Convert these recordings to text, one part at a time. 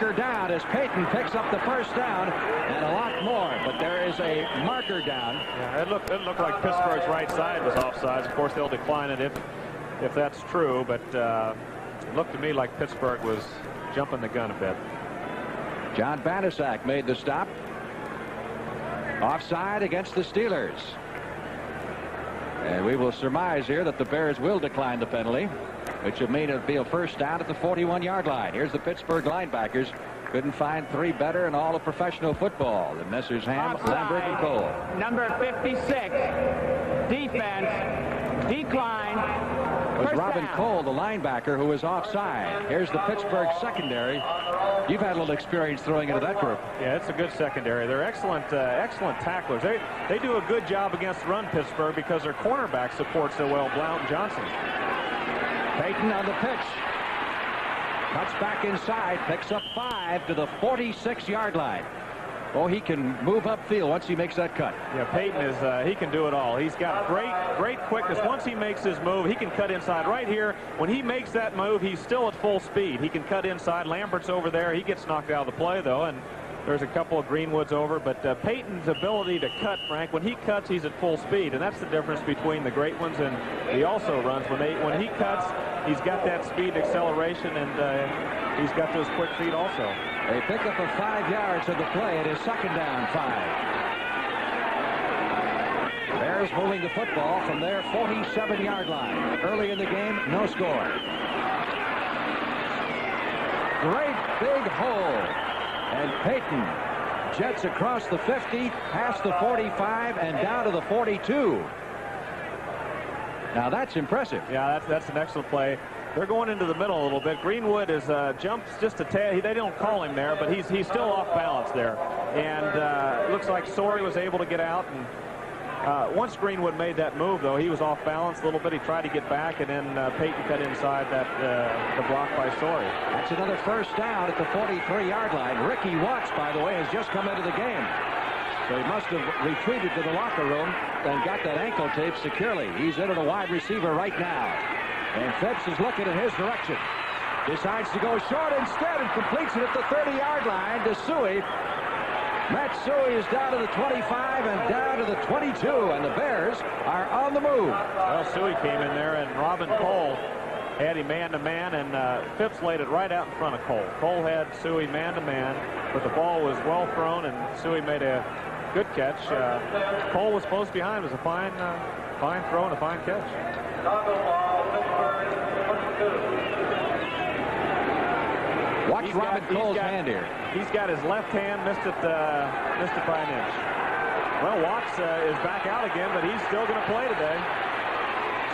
marker down as Payton picks up the first down and a lot more, but there is a marker down. Yeah, it looked like Pittsburgh's right side was offsides. Of course, they'll decline it if that's true, but it looked to me like Pittsburgh was jumping the gun a bit. John Banaszak made the stop. Offside against the Steelers. And we will surmise here that the Bears will decline the penalty, which would mean it'll be a first down at the 41-yard line. Here's the Pittsburgh linebackers. Couldn't find three better in all of professional football. The Messrs. Ham, Lambert, and Cole. Number 56. Defense. Decline. It was Robin Cole, the linebacker, who was offside. Here's the Pittsburgh secondary. You've had a little experience throwing into that group. Yeah, it's a good secondary. They're excellent tacklers. They do a good job against the run, Pittsburgh, because their cornerback supports so well, Blount and Johnson. Payton on the pitch. Cuts back inside, picks up 5 to the 46-yard line. Oh, he can move upfield once he makes that cut. Yeah, Payton is, he can do it all. He's got great quickness. Once he makes his move, he can cut inside. Right here, when he makes that move, he's still at full speed. He can cut inside. Lambert's over there. He gets knocked out of the play, though, and there's a couple of Greenwoods over. But Payton's ability to cut, Frank, when he cuts, he's at full speed, and that's the difference between the great ones and the also runs. When he cuts, he's got that speed acceleration, and he's got those quick feet also. They pick up a 5 yards of the play. It is second down 5. Bears moving the football from their 47-yard line. Early in the game, no score. Great big hole. And Payton jets across the 50, past the 45, and down to the 42. Now that's impressive. Yeah, that's an excellent play. They're going into the middle a little bit. Greenwood is jumps just a tad. They don't call him there, but he's still off balance there. And it looks like Sorey was able to get out. And once Greenwood made that move, though, he was off balance a little bit. He tried to get back, and then Payton cut inside that the block by Sorey. That's another first down at the 43-yard line. Ricky Watts, by the way, has just come into the game. So he must have retreated to the locker room and got that ankle tape securely. He's in at a wide receiver right now. And Phipps is looking in his direction. Decides to go short instead and completes it at the 30-yard line to Suhey. Matt Suhey is down to the 25 and down to the 22, and the Bears are on the move. Well, Suhey came in there, and Robin Cole had him man-to-man, and Phipps laid it right out in front of Cole. Cole had Suhey man-to-man, but the ball was well thrown, and Suhey made a good catch. Cole was close behind. It was a fine throw and a fine catch. Watch Robin Cole's hand here. He's got his left hand missed it by an inch. Well, Watts is back out again, but he's still going to play today.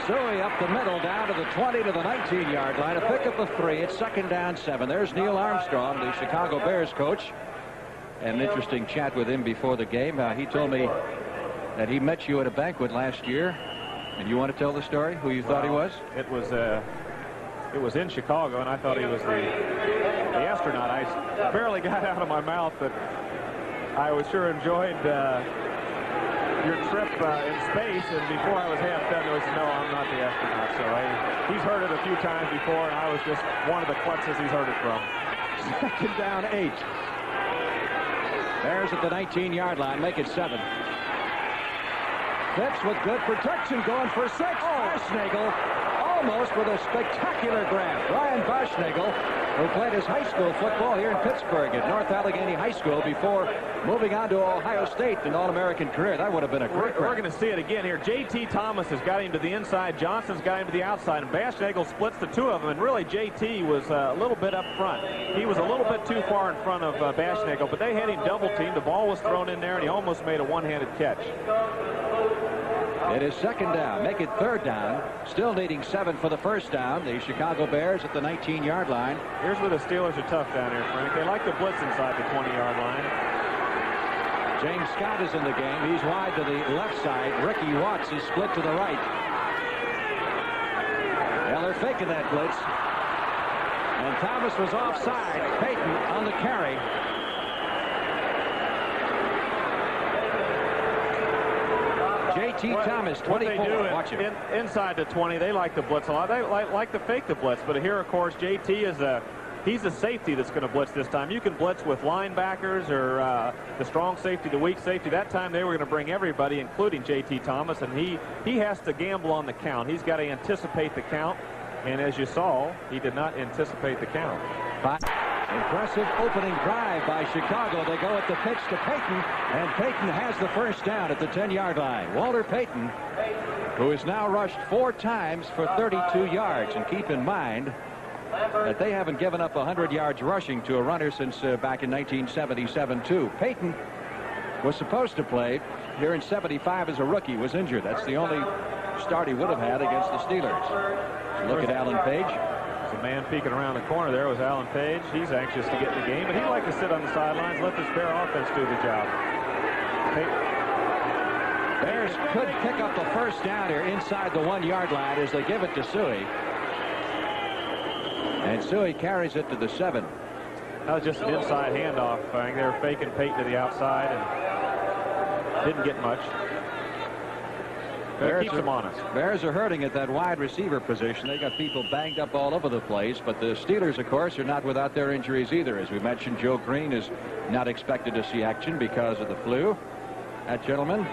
Suhey up the middle, down to the 20 to the 19-yard line. A pickup of 3. It's second down 7. There's Neil Armstrong, the Chicago Bears coach. And an interesting chat with him before the game. He told me that he met you at a banquet last year. And you want to tell the story? Who you thought he was? It was in Chicago, and I thought he was the astronaut. I barely got out of my mouth, but I was sure enjoyed your trip in space. And before I was half done, he said, "No, I'm not the astronaut." So he's heard it a few times before, and I was just one of the klutzes he's heard it from. Second down 8. Bears at the 19-yard line, make it 7. Phipps with good protection, going for 6. Boschnagel almost with a spectacular grab. Ryan Boschnagel, who played his high school football here in Pittsburgh at North Allegheny High School before moving on to Ohio State, an All-American career. That would have been a great grab. We're going to see it again here. J.T. Thomas has got him to the inside. Johnson's got him to the outside. And Boschnagel splits the two of them. And really, J.T. was a little bit up front. He was a little bit too far in front of Boschnagel, but they had him double-teamed. The ball was thrown in there, and he almost made a one-handed catch. It is second down. Make it third down. Still needing 7 for the first down. The Chicago Bears at the 19-yard line. Here's where the Steelers are tough down here, Frank. They like to blitz inside the 20-yard line. James Scott is in the game. He's wide to the left side. Ricky Watts is split to the right. Well, they're faking that blitz. And Thomas was offside. Payton on the carry. J.T. Thomas, 24. Watch it. Inside the 20, they like to blitz a lot. They like to fake the blitz. But here, of course, J.T. he's a safety that's going to blitz this time. You can blitz with linebackers or the strong safety, the weak safety. That time they were going to bring everybody, including J.T. Thomas, and he has to gamble on the count. He's got to anticipate the count, and as you saw, he did not anticipate the count. Impressive opening drive by Chicago. They go at the pitch to Payton, and Payton has the first down at the 10-yard line. Walter Payton, who has now rushed 4 times for 32 yards. And keep in mind that they haven't given up 100 yards rushing to a runner since back in 1977, too. Payton was supposed to play here in 75 as a rookie, was injured. That's the only start he would have had against the Steelers. Look at Alan Page. The man peeking around the corner there was Alan Page. He's anxious to get in the game, but he'd like to sit on the sidelines, let this Bear offense do the job. Bears could pick up the first down here inside the 1-yard line as they give it to Suhey. And Suhey carries it to the 7. That was just an inside handoff. I think they were faking Payton to the outside and didn't get much. Keeps them honest. Bears are hurting at that wide receiver position. They got people banged up all over the place, but the Steelers, of course, are not without their injuries either. As we mentioned, Joe Green is not expected to see action because of the flu. That gentleman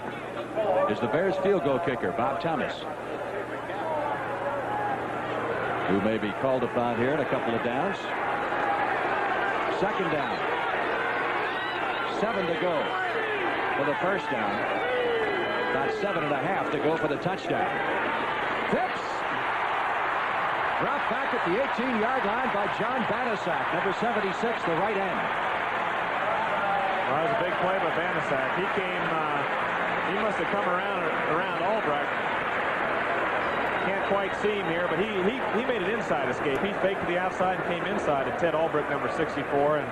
is the Bears field goal kicker, Bob Thomas, who may be called upon here in a couple of downs. Second down. 7 to go for the first down. About 7.5 to go for the touchdown. Phipps dropped back at the 18-yard line by John Banasac, number 76, the right end. Well, that was a big play by Banasac. He came, he must have come around Albrecht. Can't quite see him here, but he made an inside escape. He faked to the outside and came inside at Ted Albrecht, number 64, and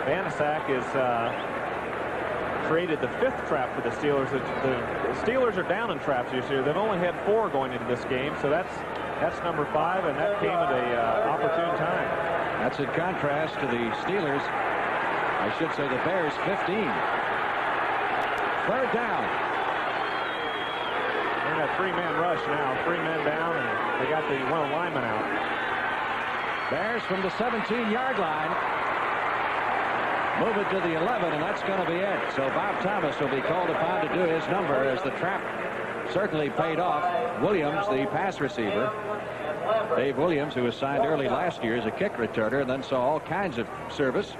Banasac is created the 5th trap for the Steelers. The Steelers are down in traps this year. They've only had 4 going into this game, so that's number 5, and that came at a opportune time. That's in contrast to the Steelers. I should say the Bears 15. 3rd down. They're in that 3-man rush now. 3 men down, and they got the one lineman out. Bears from the 17-yard line. Move it to the 11, and that's going to be it. So Bob Thomas will be called upon to do his number as the trap certainly paid off. Williams, the pass receiver. Dave Williams, who was signed early last year as a kick returner and then saw all kinds of service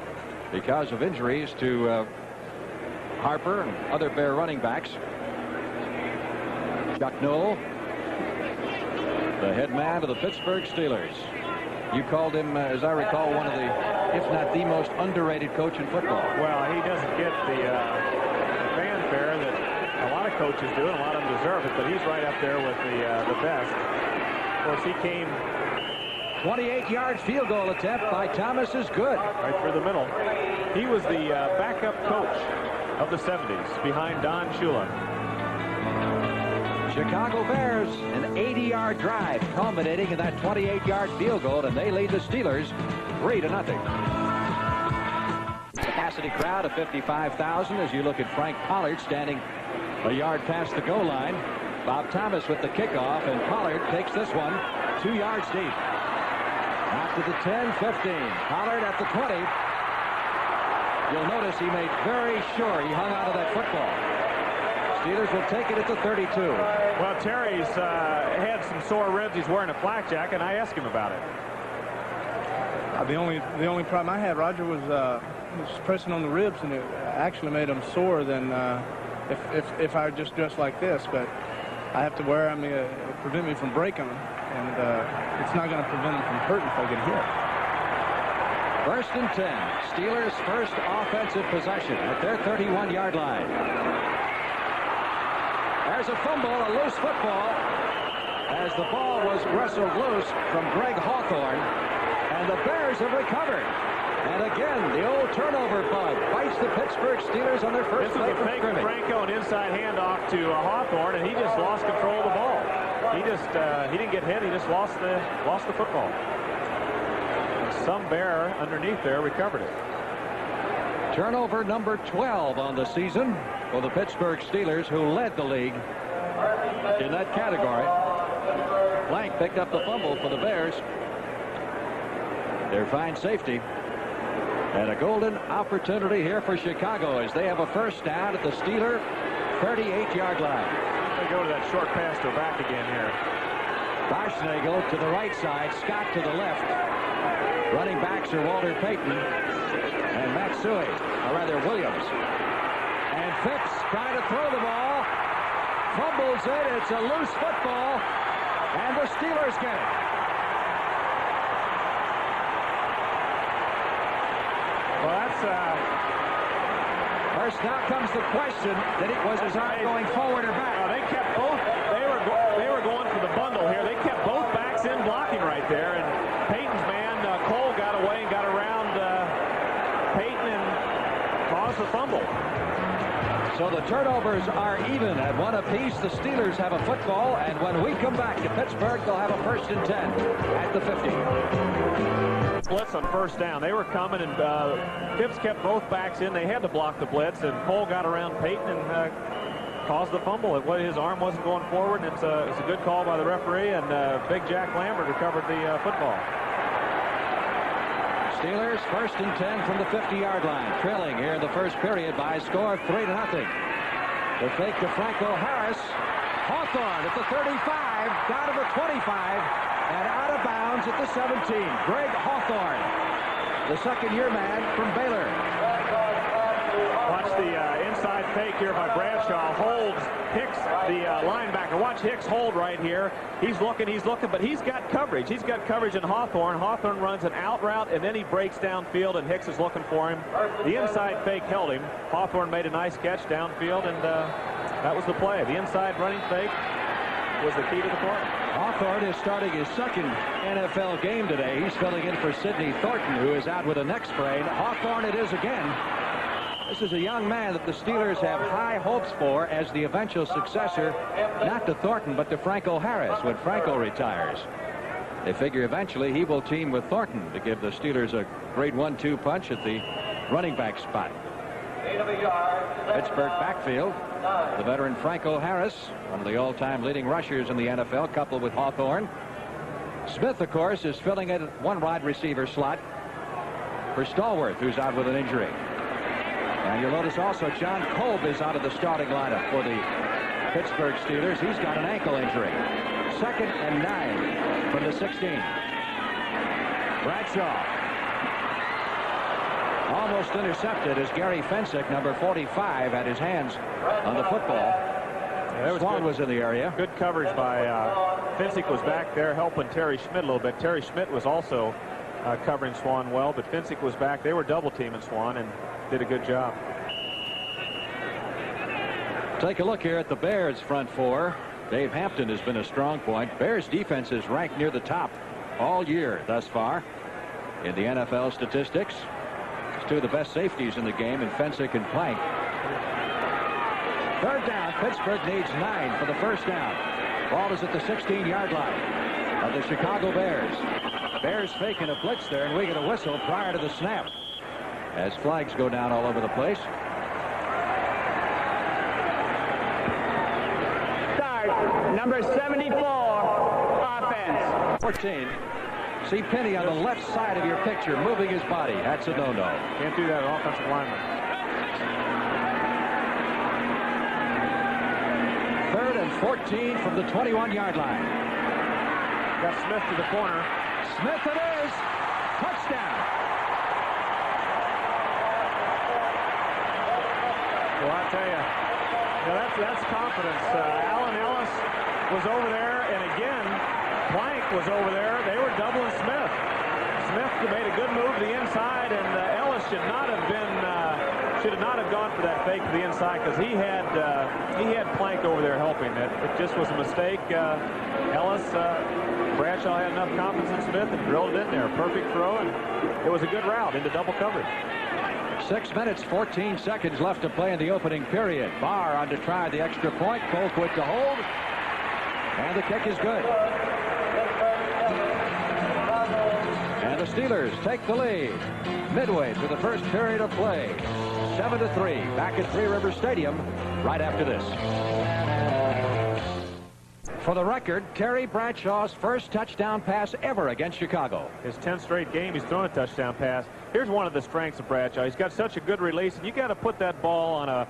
because of injuries to Harper and other Bear running backs. Chuck Noll, the head man of the Pittsburgh Steelers. You called him, as I recall, one of the, if not the most underrated coach in football. Well, he doesn't get the fanfare that a lot of coaches do, and a lot of them deserve it, but he's right up there with the best. Of course, he came. 28-yard field goal attempt by Thomas is good. Right through the middle. He was the backup coach of the 70s behind Don Shula. Chicago Bears, an 80-yard drive culminating in that 28-yard field goal, and they lead the Steelers 3-0. Capacity crowd of 55,000 as you look at Frank Pollard standing a yard past the goal line. Bob Thomas with the kickoff, and Pollard takes this one 2 yards deep. Out to the 10, 15. Pollard at the 20. You'll notice he made very sure he hung out of that football. Steelers will take it at the 32. Well, Terry's had some sore ribs. He's wearing a flak jacket, and I asked him about it. The only problem I had, Roger, was pressing on the ribs, and it actually made them sore than if I just dressed like this. But I have to wear them to prevent me from breaking them, and it's not going to prevent them from hurting if I get hit. 1st and 10. Steelers' first offensive possession at their 31-yard line. There's a fumble, a loose football, as the ball was wrestled loose from Greg Hawthorne, and the Bears have recovered. And again, the old turnover bug bites the Pittsburgh Steelers on their first play from scrimmage. This is a fake Franco, an inside handoff to Hawthorne, and he just lost control of the ball. He didn't get hit. He just lost the football. And some Bear underneath there recovered it. Turnover number 12 on the season for the Pittsburgh Steelers, who led the league in that category. Blank picked up the fumble for the Bears. Their fine safety. And a golden opportunity here for Chicago as they have a first down at the Steeler 38-yard line. They go to that short pass to back again here. Boschnagel to the right side, Scott to the left. Running backs are Walter Payton and Matsui, or rather Williams. And Phipps trying to throw the ball. Fumbles it. It's a loose football. And the Steelers get it. Well, that's first, now comes the question: was his arm going forward or back? They kept both. They were going for the bundle here. They kept both backs in blocking right there, and Payton's man Cole got away and got around Payton and caused the fumble. So the turnovers are even at 1 apiece. The Steelers have a football, and when we come back to Pittsburgh, they'll have a 1st and 10 at the 50. Blitz on first down. They were coming, and Phipps kept both backs in. They had to block the blitz, and Cole got around Payton and caused the fumble. His arm wasn't going forward. It's a good call by the referee, and Big Jack Lambert recovered the football. Steelers 1st and 10 from the 50-yard line, trailing here in the first period by a score of 3-0. The fake to Franco Harris. Hawthorne at the 35, down to the 25, and out of bounds at the 17. Greg Hawthorne, the second-year man from Baylor. Watch the inside fake here by Bradshaw. Holds Hicks, the linebacker. Watch Hicks hold right here. He's looking, but he's got coverage. He's got coverage in Hawthorne. Hawthorne runs an out route, and then he breaks downfield, and Hicks is looking for him. The inside fake held him. Hawthorne made a nice catch downfield, and that was the play. The inside running fake was the key to the play. Hawthorne is starting his second NFL game today. He's filling in for Sidney Thornton, who is out with a neck sprain. Hawthorne it is again. This is a young man that the Steelers have high hopes for as the eventual successor, not to Thornton, but to Franco Harris when Franco retires. They figure eventually he will team with Thornton to give the Steelers a great 1-2 punch at the running back spot. Pittsburgh backfield, the veteran Franco Harris, one of the all-time leading rushers in the NFL, coupled with Hawthorne. Smith, of course, is filling in at one wide receiver slot for Stallworth, who's out with an injury. And you'll notice also John Kolb is out of the starting lineup for the Pittsburgh Steelers. He's got an ankle injury. 2nd and 9 from the 16. Bradshaw almost intercepted as Gary Fensick, number 45, had his hands on the football. Swan was in the area. Good coverage by Fensick was back there helping Terry Schmidt a little bit. Terry Schmidt was also covering Swan well, but Fensick was back. They were double teaming Swan and did a good job. Take a look here at the Bears front four. Dave Hampton has been a strong point. Bears defense is ranked near the top all year thus far in the NFL statistics. It's two of the best safeties in the game in Fensick and Plank. 3rd down. Pittsburgh needs 9 for the first down. Ball is at the 16-yard line of the Chicago Bears. Bears faking a blitz there, and we get a whistle prior to the snap as flags go down all over the place. Start, number 74, offense. 14. See Penny on the left side of your picture moving his body. That's a no-no. Can't do that at offensive lineman. 3rd and 14 from the 21-yard line. Got Smith to the corner. Smith it is. Touchdown. Well, I tell you, that's confidence. Allen Ellis was over there, and again, Plank was over there. They were doubling Smith. Smith made a good move to the inside, and Ellis should not have gone for that fake to the inside because he had Plank over there helping. It just was a mistake. Ellis, Bradshaw had enough confidence in Smith and drilled it in there. Perfect throw, and it was a good route into double coverage. 6 minutes, 14 seconds left to play in the opening period. Barr on to try the extra point. Colquitt to hold. And the kick is good. And the Steelers take the lead midway through the first period of play. 7-3 back at Three Rivers Stadium right after this. For the record, Terry Bradshaw's first touchdown pass ever against Chicago. His 10th straight game, he's thrown a touchdown pass. Here's one of the strengths of Bradshaw. He's got such a good release, and you got to put that ball on a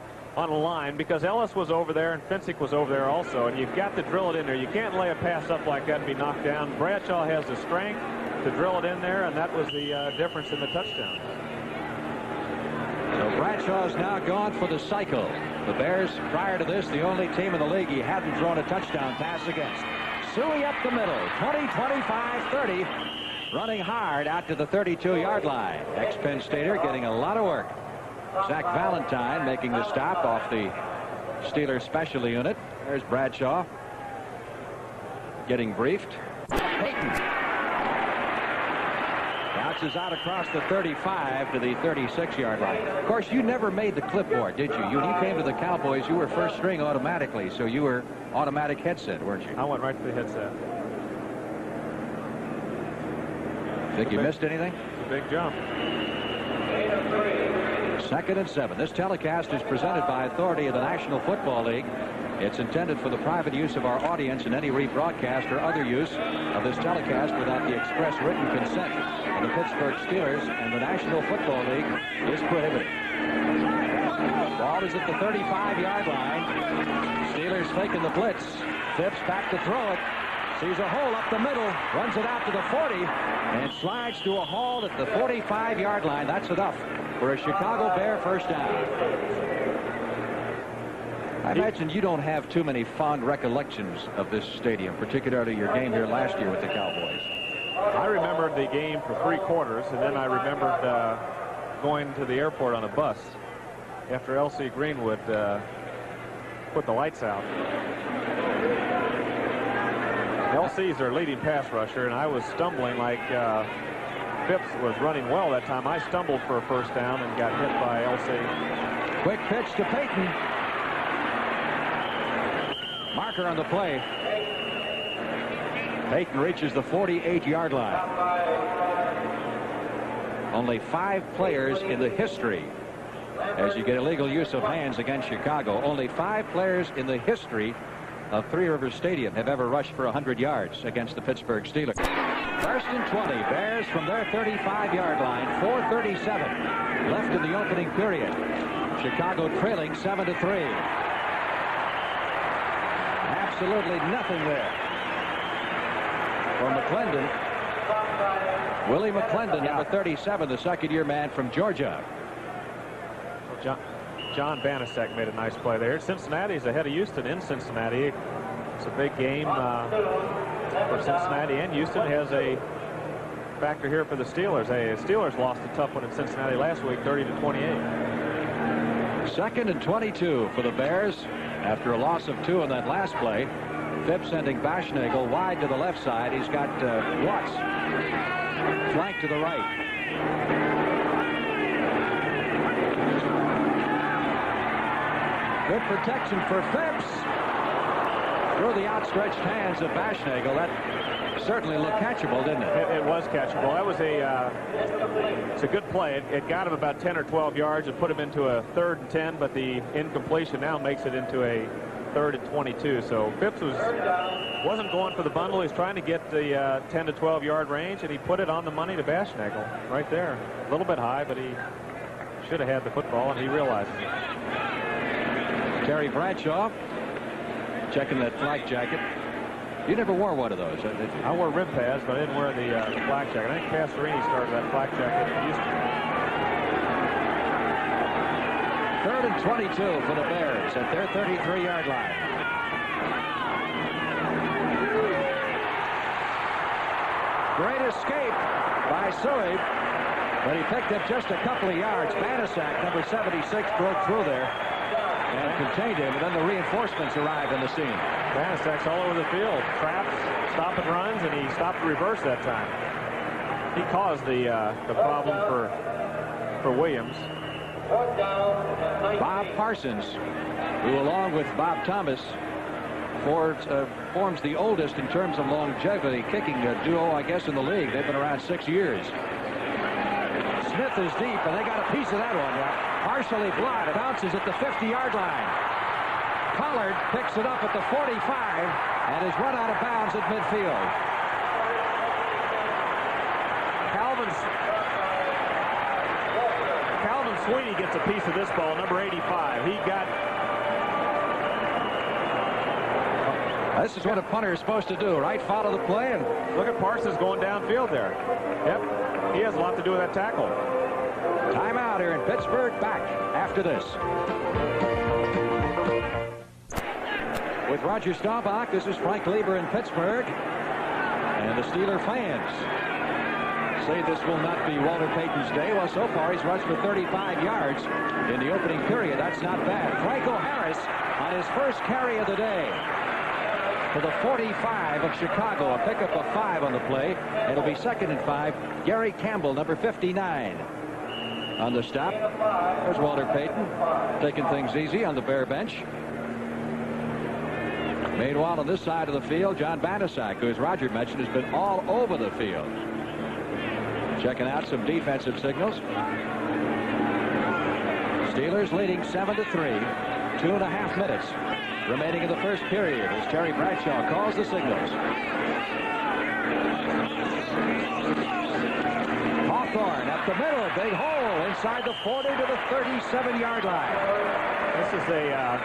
line, because Ellis was over there and Finsick was over there also, and you've got to drill it in there. You can't lay a pass up like that and be knocked down. Bradshaw has the strength to drill it in there, and that was the difference in the touchdown. So Bradshaw's now gone for the cycle. The Bears, prior to this, the only team in the league he hadn't thrown a touchdown pass against. Suey up the middle, 20, 25, 30, running hard out to the 32-yard line. Ex-Penn Stater getting a lot of work. Zach Valentine making the stop off the Steelers special unit. There's Bradshaw getting briefed. Payton bounces out across the 35 to the 36-yard line. Of course, you never made the clipboard, did you? When you came to the Cowboys, you were first string automatically, so you were automatic headset, weren't you? I went right to the headset. Think you missed anything? It's a big jump. 2nd and 7. This telecast is presented by authority of the National Football League. It's intended for the private use of our audience, and any rebroadcast or other use of this telecast without the express written consent of the Pittsburgh Steelers and the National Football League is prohibited. Ball is at the 35-yard line. Steelers faking the blitz. Phipps back to throw it. Sees a hole up the middle, runs it out to the 40, and slides to a halt at the 45-yard line. That's enough for a Chicago Bear first down. I imagine you don't have too many fond recollections of this stadium, particularly your game here last year with the Cowboys. I remembered the game for 3 quarters, and then I remembered going to the airport on a bus after L.C. Greenwood put the lights out. L.C.'s their leading pass rusher, and I was stumbling like Phipps was running well that time. I stumbled for a first down and got hit by L.C. Quick pitch to Payton. Marker on the play. Payton reaches the 48-yard line. Only 5 players in the history, as you get illegal use of hands against Chicago, only 5 players in the history of Three Rivers Stadium have ever rushed for 100 yards against the Pittsburgh Steelers. 1st and 20. Bears from their 35-yard line. 4:37 left in the opening period. Chicago trailing 7-3. Absolutely nothing there for McClendon. Willie McClendon, number 37, the second-year man from Georgia. John Banasek made a nice play there. Cincinnati's ahead of Houston in Cincinnati. It's a big game for Cincinnati, and Houston has a factor here for the Steelers. The Steelers lost a tough one in Cincinnati last week, 30-28. 2nd and 22 for the Bears after a loss of 2 in that last play. Phipps sending Baschnagel wide to the left side. He's got Watts flank to the right. Good protection for Phipps. Through the outstretched hands of Baschnagel. That certainly looked catchable, didn't it? It was catchable. That was it's a good play. It got him about 10 or 12 yards and put him into a 3rd and 10, but the incompletion now makes it into a 3rd and 22. So Phipps wasn't going for the bundle. He's trying to get the 10 to 12 yard range, and he put it on the money to Baschnagel right there. A little bit high, but he should have had the football, and he realizes it. Terry Bradshaw checking that flak jacket. You never wore one of those, did you? I wore rib pads, but I didn't wear the flak jacket. I think Pastorini started that flak jacket in Houston. 3rd and 22 for the Bears at their 33-yard line. Great escape by Suey, but he picked up just a couple of yards. Banasek, number 76, broke through there and contained him, and then the reinforcements arrived on the scene. Banasek's all over the field. Traps, stop and runs, and he stopped the reverse that time. He caused the problem for Williams. Bob Parsons, who along with Bob Thomas forms the oldest in terms of longevity kicking duo, I guess, in the league. They've been around 6 years. Smith is deep, and they got a piece of that one. Partially blocked. Bounces at the 50-yard line. Pollard picks it up at the 45 and is run out of bounds at midfield. Calvin Sweeney gets a piece of this ball, number 85. He got... This is what a punter is supposed to do, right? Follow the play, and look at Parsons going downfield there. Yep, he has a lot to do with that tackle. Timeout here in Pittsburgh. Back after this. With Roger Staubach, this is Frank Lieber in Pittsburgh. And the Steeler fans say this will not be Walter Payton's day. Well, so far he's rushed for 35 yards in the opening period. That's not bad. Franco Harris on his first carry of the day to the 45 of Chicago. A pickup of 5 on the play. It'll be 2nd and 5. Gary Campbell, number 59, on the stop. There's Walter Payton taking things easy on the Bear bench. Meanwhile, on this side of the field, John Banaszak, who, as Roger mentioned, has been all over the field. Checking out some defensive signals. Steelers leading 7-3. 2.5 minutes remaining in the first period as Terry Bradshaw calls the signals. Hawthorne up the middle. Big hole inside the 40 to the 37-yard line. This is a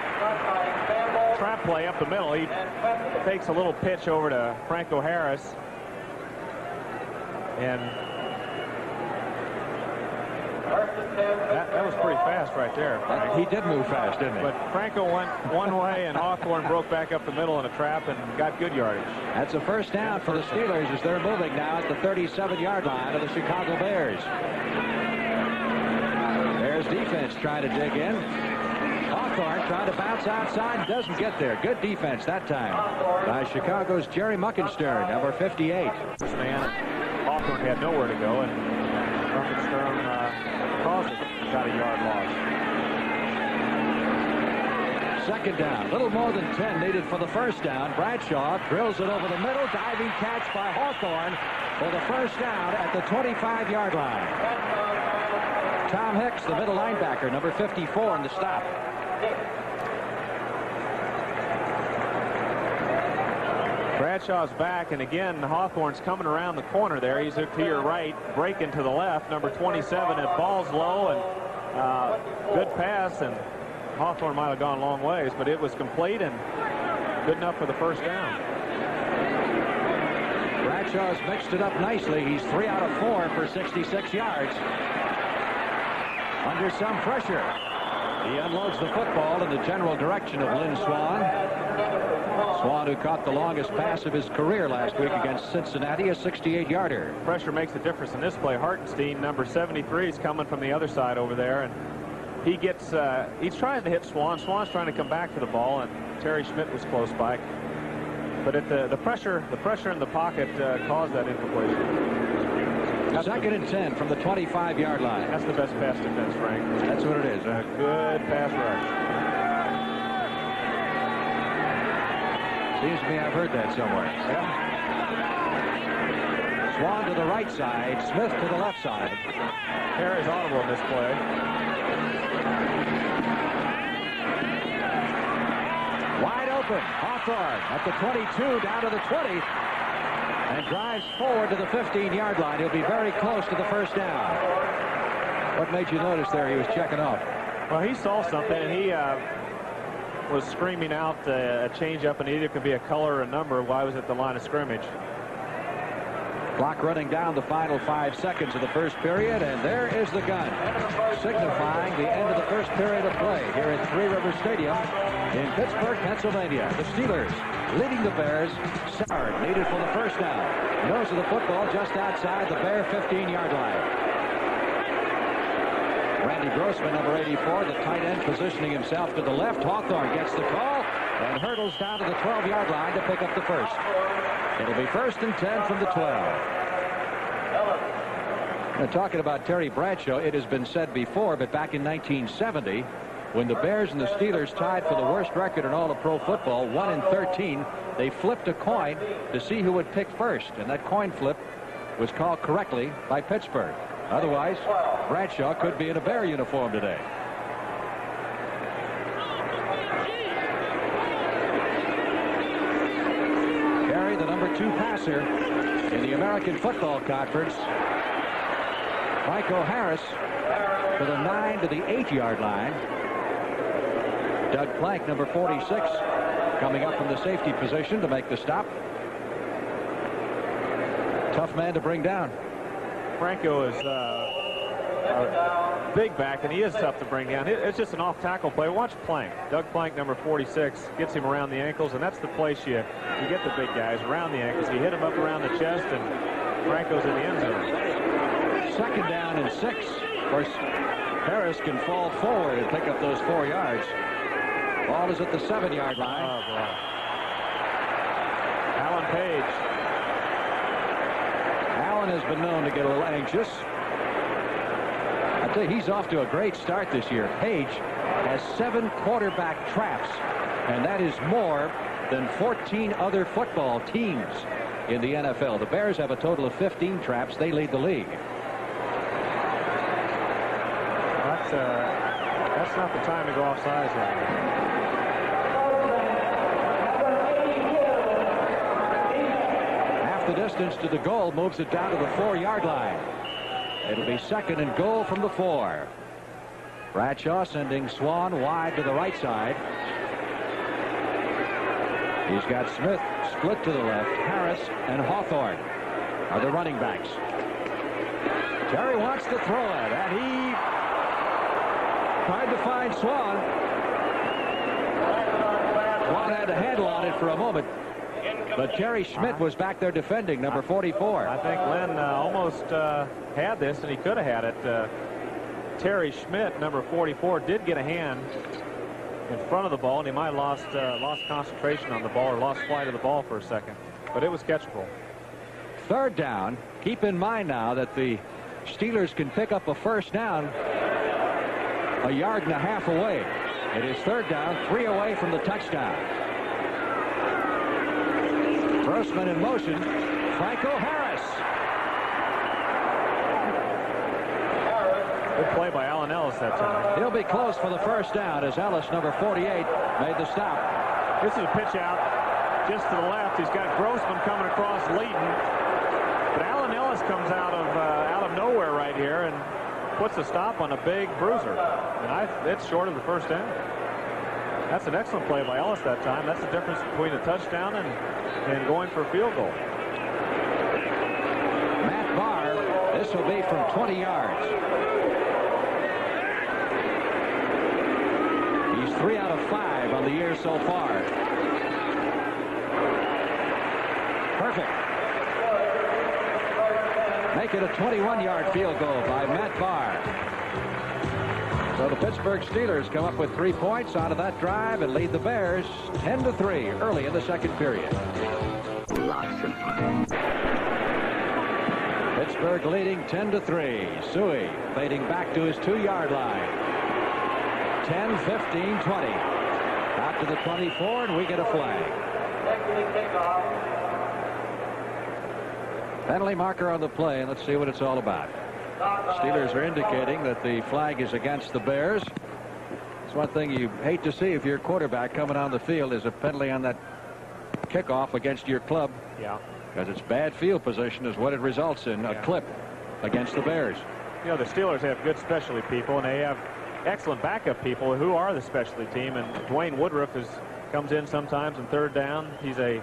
trap play up the middle. He takes a little pitch over to Franco Harris. And that was pretty fast right there, Frank. He did move fast, didn't he? But Franco went one way, and Hawthorne broke back up the middle in a trap and got good yardage. That's a first down for the Steelers as they're moving now at the 37-yard line of the Chicago Bears. Bears defense trying to dig in. Hawthorne trying to bounce outside, doesn't get there. Good defense that time by Chicago's Jerry Muckenstern, number 58. This man, Hawthorne had nowhere to go, and Muckenstern caused it. Got a yard loss. 2nd down. Little more than 10 needed for the first down. Bradshaw drills it over the middle. Diving catch by Hawthorne for the first down at the 25-yard line. Tom Hicks, the middle linebacker, number 54 in the stop. Bradshaw's back, and again, Hawthorne's coming around the corner there. He's to your right, breaking to the left, number 27. And ball's low, and good pass, and Hawthorne might have gone a long ways, but it was complete and good enough for the first down. Bradshaw's mixed it up nicely. He's 3 out of 4 for 66 yards. Under some pressure, he unloads the football in the general direction of Lynn Swann. Swann, who caught the longest pass of his career last week against Cincinnati, a 68-yarder. Pressure makes a difference in this play. Hartenstein, number 73, is coming from the other side over there, and he gets he's trying to hit Swann. Swann's trying to come back to the ball, and Terry Schmidt was close by. But at the pressure in the pocket caused that incompletion. 2nd and 10 from the 25-yard line. That's the best pass defense, Frank. That's what it is. A good pass rush. Seems to me I've heard that somewhere. Yeah. Swann to the right side, Smith to the left side. Terry's audible in this play. Wide open. Hawthorne at the 22, down to the 20. And drives forward to the 15-yard line. He'll be very close to the first down. What made you notice there he was checking off? Well, he saw something, and he was screaming out a change-up, and it either could be a color or a number while he was at the line of scrimmage. Clock running down the final 5 seconds of the first period, and there is the gun, signifying the end of the first period of play here at Three Rivers Stadium in Pittsburgh, Pennsylvania. The Steelers leading the Bears. Sard needed for the first down. Nose of the football just outside the Bear 15-yard line. Randy Grossman, number 84, the tight end, positioning himself to the left. Hawthorne gets the call and hurdles down to the 12-yard line to pick up the first. It'll be 1st and 10 from the 12. Now, talking about Terry Bradshaw, it has been said before, but back in 1970, when the Bears and the Steelers tied for the worst record in all of pro football, 1-13, they flipped a coin to see who would pick first, and that coin flip was called correctly by Pittsburgh. Otherwise, Bradshaw could be in a Bear uniform today. the #2 passer in the American Football Conference. Franco Harris to the 9 to the 8-yard line. Doug Plank, number 46, coming up from the safety position to make the stop. Tough man to bring down. Franco is a big back, and he is tough to bring down. It's just an off-tackle play. Watch Plank. Doug Plank, number 46, gets him around the ankles, and that's the place you get the big guys around the ankles. You hit him up around the chest, and Franco's in the end zone. 2nd down and 6. Of course, Harris can fall forward and pick up those 4 yards. Ball is at the 7-yard line. Oh, boy. Alan Page. Allen has been known to get a little anxious. I tell you, he's off to a great start this year. Page has 7 quarterback traps, and that is more than 14 other football teams in the NFL. The Bears have a total of 15 traps. They lead the league. That's not the time to go off sides right now. Half the distance to the goal, moves it down to the 4-yard line. It'll be 2nd and goal from the 4. Bradshaw sending Swan wide to the right side. He's got Smith split to the left. Harris and Hawthorne are the running backs. Terry wants to throw it, and he tried to find Swan. Swan had a handle on it for a moment, but Terry Schmidt was back there defending, number 44. I think Lynn almost had this, and he could have had it. Terry Schmidt, number 44, did get a hand in front of the ball, and he might have lost concentration on the ball or lost flight of the ball for a second, but it was catchable. 3rd down. Keep in mind now that the Steelers can pick up a 1st down a 1.5 yards away. It is 3rd down, 3 away from the touchdown. Grossman in motion. Franco Harris. Good play by Alan Ellis that time. He'll be close for the 1st down as Ellis, number 48, made the stop. This is a pitch out just to the left. He's got Grossman coming across leading, but Alan Ellis comes out of nowhere right here and puts a stop on a big bruiser, and it's short of the 1st down. That's an excellent play by Ellis that time. That's the difference between a touchdown and going for a field goal. Matt Barr, this will be from 20 yards. He's 3 out of 5 on the year so far. Perfect. Make it a 21-yard field goal by Matt Barr. So the Pittsburgh Steelers come up with 3 points out of that drive and lead the Bears 10-3 early in the 2nd period. Pittsburgh leading 10-3. Suey fading back to his 2-yard line. 10, 15, 20. Out to the 24, and we get a flag. Penalty marker on the play, and let's see what it's all about. Steelers are indicating that the flag is against the Bears. It's one thing you hate to see if your quarterback coming on the field is a penalty on that kickoff against your club. Yeah. Because it's bad field position is what it results in, a clip against the Bears. You know, the Steelers have good specialty people, and they have excellent backup people who are the specialty team, and Dwayne Woodruff comes in sometimes in 3rd down. He's a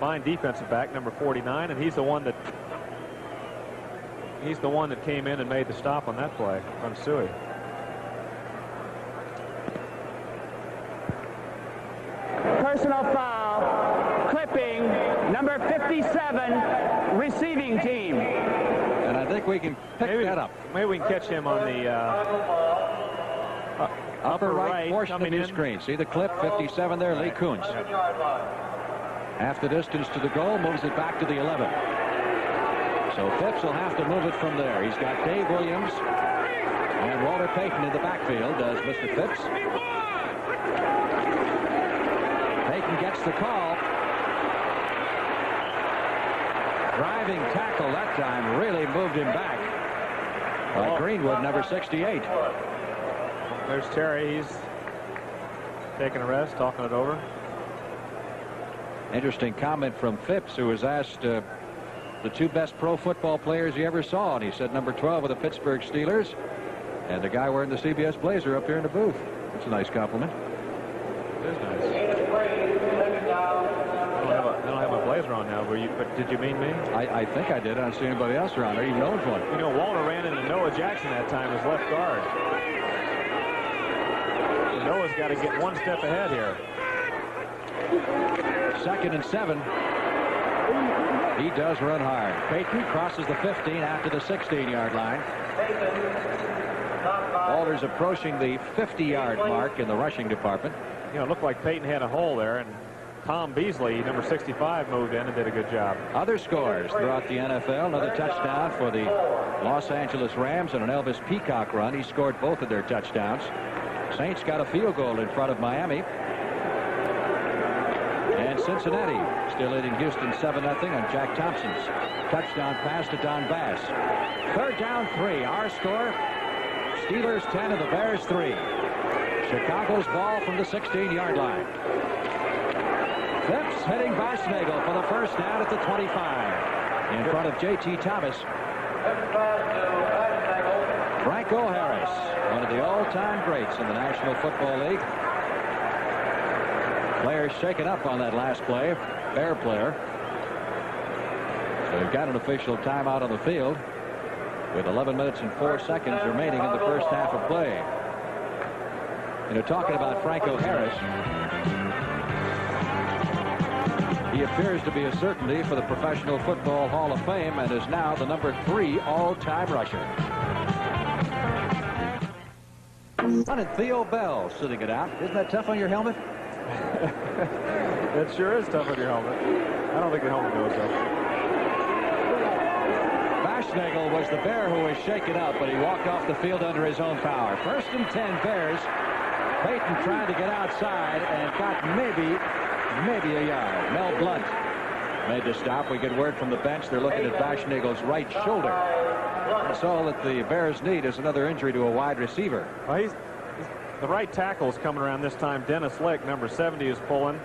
fine defensive back, number 49, and he's the one that came in and made the stop on that play on Suey. Personal foul, clipping, number 57, receiving team. And I think we can pick that up. Maybe we can catch him on the upper right portion of your screen. See the clip, 57 there, Lee Kuntz. Half the distance to the goal, moves it back to the 11. So Phipps will have to move it from there. He's got Dave Williams and Walter Payton in the backfield, does Mr. Phipps. Payton gets the call. Driving tackle that time, really moved him back. By Greenwood, number 68. There's Terry. He's taking a rest, talking it over. Interesting comment from Phipps, who was asked the 2 best pro football players he ever saw, and he said number 12 with the Pittsburgh Steelers and the guy wearing the CBS blazer up here in the booth. That's a nice compliment. It is nice. I don't have my blazer on now. But did you mean me? I think I did. I don't see anybody else around there. Even owns one. You know, Walter ran into Noah Jackson that time as left guard. So Noah's got to get 1 step ahead here. 2nd and 7. He does run hard. Payton crosses the 15 after the 16-yard line. Walter's approaching the 50-yard mark in the rushing department. You know, it looked like Payton had a hole there, and Tom Beasley, number 65, moved in and did a good job. Other scores throughout the NFL. Another touchdown for the Los Angeles Rams and an Elvis Peacock run. He scored both of their touchdowns. Saints got a field goal in front of Miami. And Cincinnati still leading Houston 7-0 on Jack Thompson's touchdown pass to Don Bass. 3rd down 3. Our score, Steelers 10 and the Bears 3. Chicago's ball from the 16-yard line. Phipps hitting Barschnagel for the first down at the 25. In front of J.T. Thomas. Franco Harris, one of the all-time greats in the National Football League. Players shaken up on that last play. Bear player. So we've got an official timeout on the field with 11 minutes and 4 seconds remaining in the first half of play. You know, talking about Franco Harris, he appears to be a certainty for the Professional Football Hall of Fame and is now the number 3 all-time rusher. And Theo Bell sitting it out. Isn't that tough on your helmet? That sure is tough on your helmet. I don't think the helmet goes up. Barschnagel was the Bear who was shaken up, but he walked off the field under his own power. 1st and 10 Bears. Payton trying to get outside and got maybe a yard. Mel Blunt made the stop. We get word from the bench. They're looking at Barschnagel's right shoulder. That's all that the Bears need is another injury to a wide receiver. Well, the right tackle is coming around this time. Dennis Lick, number 70, is pulling.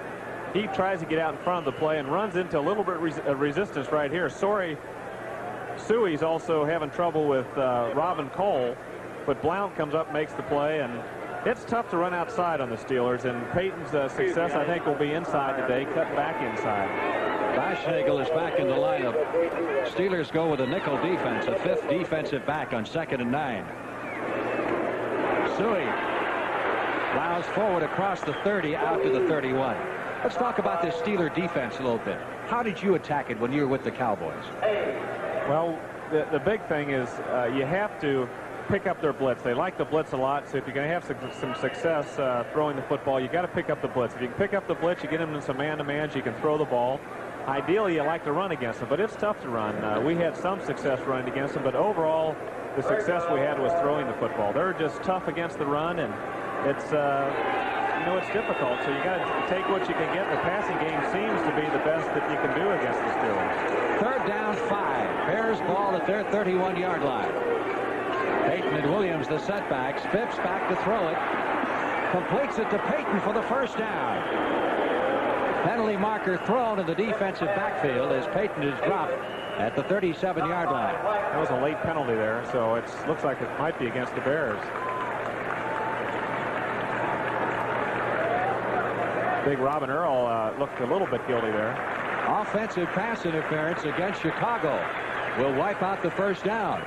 He tries to get out in front of the play and runs into a little bit of resistance right here. Suey's also having trouble with Robin Cole, but Blount comes up, makes the play, and it's tough to run outside on the Steelers, and Payton's success, I think, will be inside today, cut back inside. Barschnagel is back in the lineup. Steelers go with a nickel defense, a 5th defensive back on 2nd and 9. Suey plows forward across the 30 out to the 31. Let's talk about this Steeler defense a little bit. How did you attack it when you were with the Cowboys? Well, the big thing is you have to pick up their blitz. They like the blitz a lot, so if you're going to have some success throwing the football, you got to pick up the blitz. If you can pick up the blitz, you get them in some man-to-man, you can throw the ball. Ideally, you like to run against them, but it's tough to run. We had some success running against them, but overall, the success we had was throwing the football. They're just tough against the run, and it's it's difficult. So you got to take what you can get. The passing game seems to be the best that you can do against the Steelers. 3rd down 5. Bears ball at their 31-yard line. Payton and Williams the setbacks. Phipps back to throw it. Completes it to Payton for the first down. Penalty marker thrown in the defensive backfield as Payton is dropped at the 37-yard line. That was a late penalty there, so it looks like it might be against the Bears. Big Robin Earl looked a little bit guilty there. Offensive pass interference against Chicago will wipe out the first down.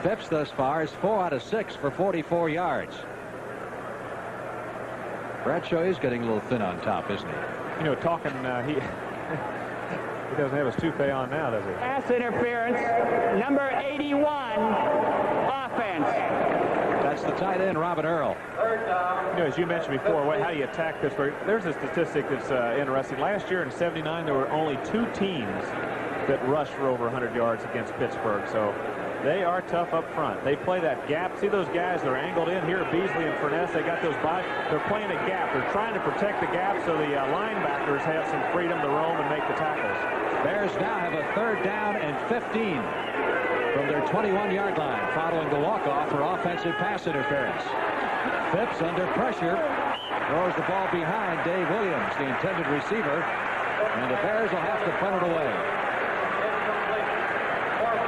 Phipps thus far is 4 out of 6 for 44 yards. Bradshaw is getting a little thin on top, isn't he? You know, talking, he doesn't have his toupee on now, does he? Pass interference, number 81, offense. That's the tight end, Robin Earl. You know, as you mentioned before, how do you attack Pittsburgh? There's a statistic that's interesting. Last year in '79, there were only 2 teams that rushed for over 100 yards against Pittsburgh. So they are tough up front. They play that gap. See those guys? They're angled in here. Beasley and Furness. They got those bodies. They're playing a gap. They're trying to protect the gap so the linebackers have some freedom to roam and make the tackles. Bears now have a 3rd down and 15 from their 21-yard line following the walk-off for offensive pass interference. Phipps under pressure throws the ball behind Dave Williams, the intended receiver, and the Bears will have to punt it away.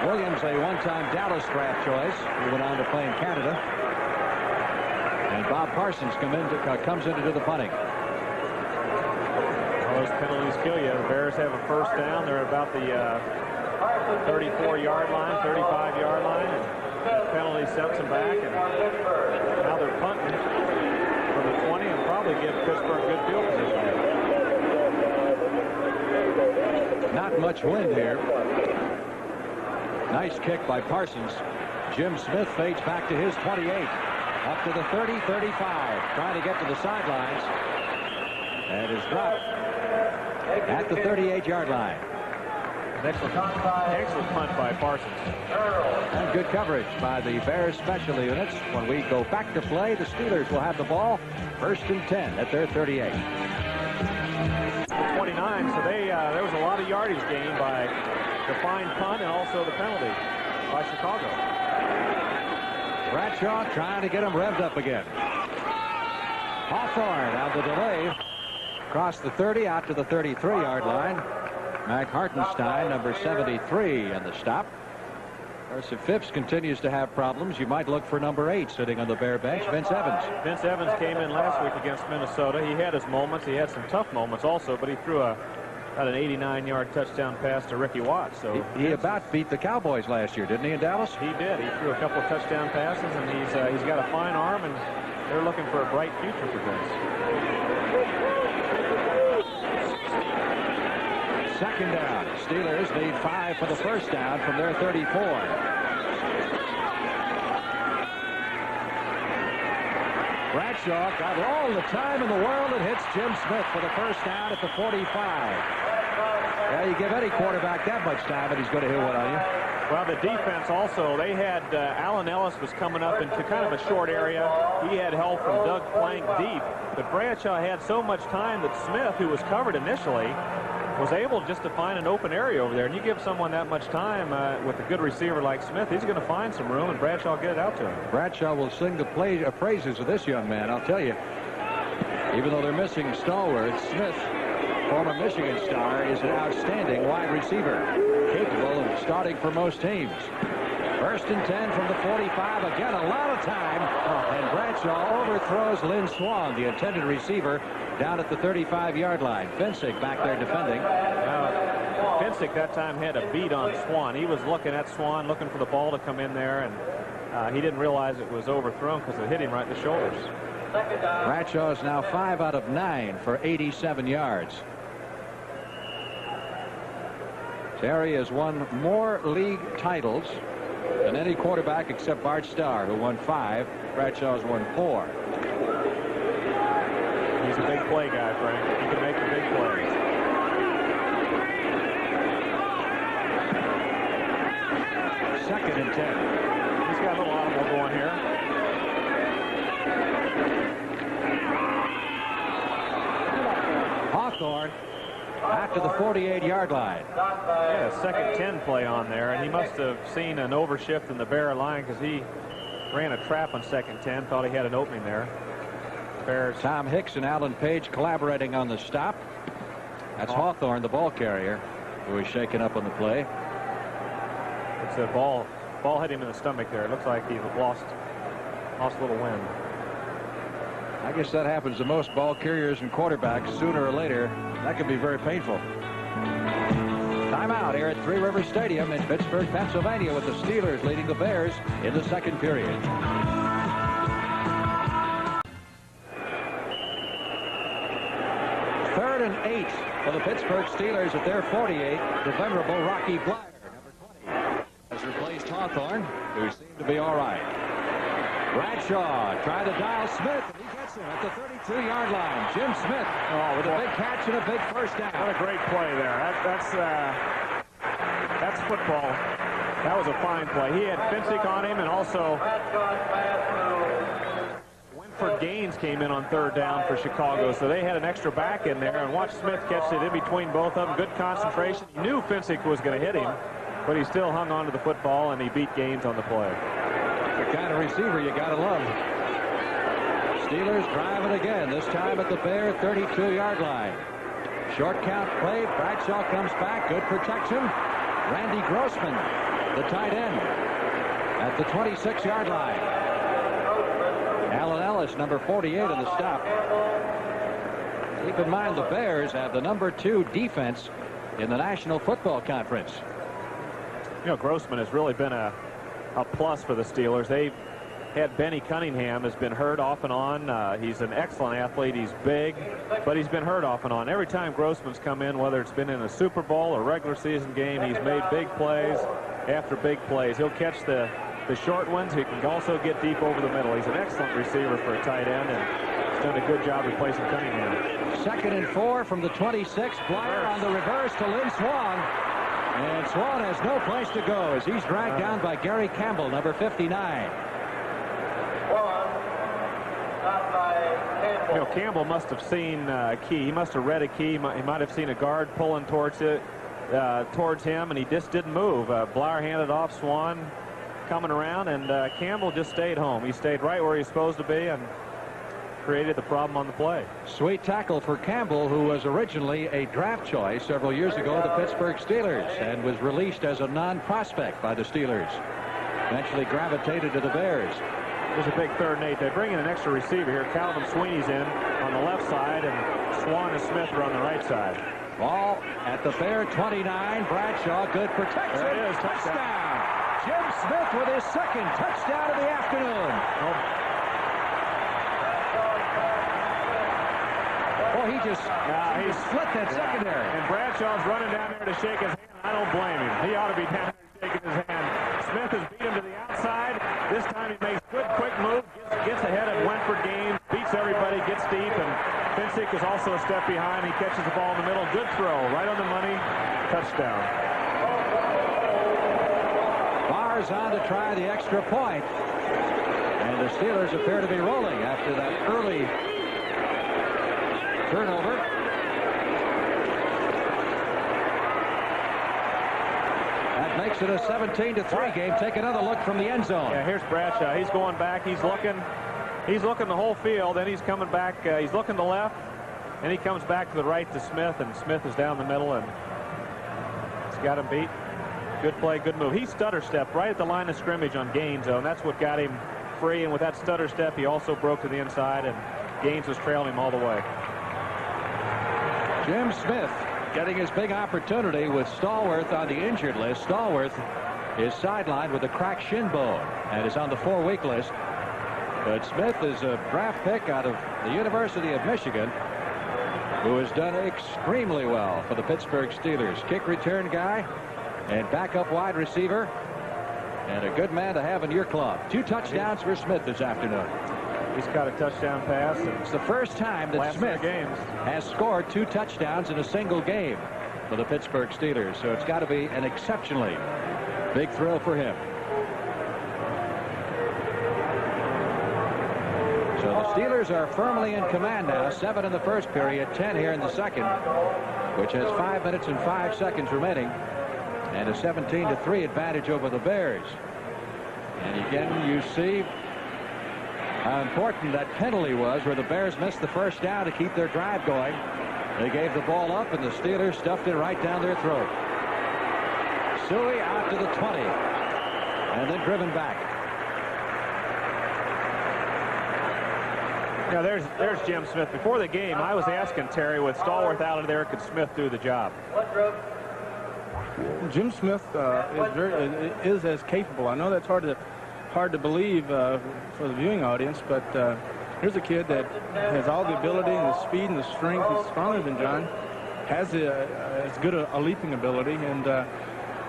Williams, a one-time Dallas draft choice, who went on to play in Canada. And Bob Parsons comes in to do the punting. All those penalties kill you. The Bears have a first down. They're about the 34-yard line, 35-yard line. And the penalty sets them back. And now they're punting from the 20 and probably give Pittsburgh good field position. Not much wind here. Nice kick by Parsons. Jim Smith fades back to his 28. Up to the 30, 35. Trying to get to the sidelines. And is dropped at the 38-yard line. Excellent punt by Parsons. And good coverage by the Bears special units. When we go back to play, the Steelers will have the ball. 1st and 10 at their 38. 29, so there was a lot of yardage gained by the fine punt and also the penalty by Chicago. Bradshaw trying to get him revved up again. Hawthorne on the delay. Across the 30 out to the 33-yard line. Mac Hartenstein, number 73, and the stop. Of course, if Phipps continues to have problems, you might look for number 8 sitting on the Bear bench, Vince Evans. Vince Evans came in last week against Minnesota. He had his moments. He had some tough moments also, but he threw about an 89-yard touchdown pass to Ricky Watts. So he about beat the Cowboys last year, didn't he, in Dallas? He did. He threw a couple of touchdown passes, and he's got a fine arm, and they're looking for a bright future for Vince. Second down. Steelers need 5 for the first down from their 34. Bradshaw got all the time in the world and hits Jim Smith for the first down at the 45. Yeah, you give any quarterback that much time and he's going to hit one on you. Well, the defense also, they had Allen Ellis was coming up into kind of a short area. He had help from Doug Plank deep, but Bradshaw had so much time that Smith, who was covered initially, was able just to find an open area over there. And you give someone that much time with a good receiver like Smith, he's going to find some room, and Bradshaw will get it out to him. Bradshaw will sing the praises of this young man, I'll tell you. Even though they're missing stalwarts, Smith, former Michigan star, is an outstanding wide receiver, capable of starting for most teams. 1st and 10 from the 45. Again, a lot of time. And Bradshaw overthrows Lynn Swan, the intended receiver, down at the 35-yard line. Finsick back there defending. Finsick that time had a beat on Swan. He was looking at Swan, looking for the ball to come in there, and he didn't realize it was overthrown because it hit him right in the shoulders. Bradshaw is now 5 out of 9 for 87 yards. Terry has won more league titles than any quarterback except Bart Starr, who won 5. Bradshaw's won 4. He's a big play guy, Frank. He can make the big plays. Second and 10. He's got a little audible going here. Hawthorne back to the 48-yard line. Yeah, second 10 play on there, and he must have seen an overshift in the Bear line because he ran a trap on second 10, thought he had an opening there. Bears. Tom Hicks and Alan Page collaborating on the stop. That's Hawthorne, the ball carrier, who is shaken up on the play. It's a ball hit him in the stomach there. It looks like he lost a little wind. I guess that happens to most ball carriers and quarterbacks sooner or later. That can be very painful. Timeout here at Three Rivers Stadium in Pittsburgh, Pennsylvania, with the Steelers leading the Bears in the second period. Third and 8 for the Pittsburgh Steelers at their 48. The venerable Rocky Bleier, number 20, has replaced Hawthorne, who seemed to be all right. Bradshaw trying to dial Smith, and he gets him at the 32-yard line. Jim Smith with a big catch and a big first down. What a great play there. That's football. That was a fine play. He had Finsick on him, and also Winford Gaines came in on third down for Chicago, so they had an extra back in there, and watch Smith catch it in between both of them. Good concentration. He knew Finsick was going to hit him, but he still hung on to the football, and he beat Gaines on the play. The kind of receiver you got to love. Steelers drive it again, this time at the Bear 32-yard line. Short count play. Bradshaw comes back. Good protection. Randy Grossman, the tight end, at the 26-yard line. Allen Ellis, number 48, in the stop. Keep in mind the Bears have the number 2 defense in the National Football Conference. You know, Grossman has really been a plus for the Steelers. They've had Benny Cunningham has been hurt off and on. He's an excellent athlete. He's big, but he's been hurt off and on. Every time Grossman's come in, whether it's been in a Super Bowl or regular season game, he's made big plays after big plays. He'll catch the short ones. He can also get deep over the middle. He's an excellent receiver for a tight end, and he's done a good job replacing Cunningham. 2nd and 4 from the 26. Blyer on the reverse to Lynn Swann. And Swann has no place to go as he's dragged down by Gary Campbell, number 59. You know, Campbell must have seen a key. He must have read a key. He might have seen a guard pulling towards him, and he just didn't move. Blyer handed off. Swann coming around, and Campbell just stayed home. He stayed right where he's supposed to be and created the problem on the play. Sweet tackle for Campbell, who was originally a draft choice several years ago of the Pittsburgh Steelers and was released as a non-prospect by the Steelers. Eventually gravitated to the Bears. There's a big 3rd and 8. They bring in an extra receiver here. Calvin Sweeney's in on the left side, and Swann and Smith are on the right side. Ball at the Bear 29. Bradshaw, good protection. There it is. Touchdown. Jim Smith with his 2nd touchdown of the afternoon. Oh, he just split that secondary. And Bradshaw's running down there to shake his hand. I don't blame him. He ought to be down there shaking his hand. Smith has beat him to the outside. This time he makes good, quick move, gets ahead of Wentford Gaines, beats everybody, gets deep, and Finsick is also a step behind. He catches the ball in the middle. Good throw, right on the money. Touchdown. Barr's on to try the extra point. And the Steelers appear to be rolling after that early turnover. That makes it a 17-3 game. Take another look from the end zone. Yeah, here's Bradshaw. He's going back. He's looking the whole field. Then he's coming back. He's looking to the left, and he comes back to the right to Smith, and Smith is down the middle, and he's got him beat. Good play, good move. He stutter stepped right at the line of scrimmage on Gaines, though, and that's what got him free. And with that stutter step, he also broke to the inside, and Gaines was trailing him all the way. Jim Smith getting his big opportunity with Stallworth on the injured list. Stallworth is sidelined with a cracked shin bone and is on the 4-week list. But Smith is a draft pick out of the University of Michigan who has done extremely well for the Pittsburgh Steelers. Kick return guy and backup wide receiver, and a good man to have in your club. 2 touchdowns for Smith this afternoon. He's got a touchdown pass. It's the first time that Smith has scored 2 touchdowns in a single game for the Pittsburgh Steelers. So it's got to be an exceptionally big thrill for him. So the Steelers are firmly in command now. 7 in the first period, 10 here in the second, which has 5 minutes and 5 seconds remaining, and a 17-3 advantage over the Bears. And again, you see how important that penalty was where the Bears missed the first down to keep their drive going. They gave the ball up, and the Steelers stuffed it right down their throat. Suey out to the 20, and then driven back. Now there's Jim Smith. Before the game, I was asking Terry, with Stallworth out of there, could Smith do the job? Jim Smith is as capable. I know that's hard to believe for the viewing audience, but here's a kid that has all the ability and the speed and the strength. He's stronger than John, has as good a leaping ability, and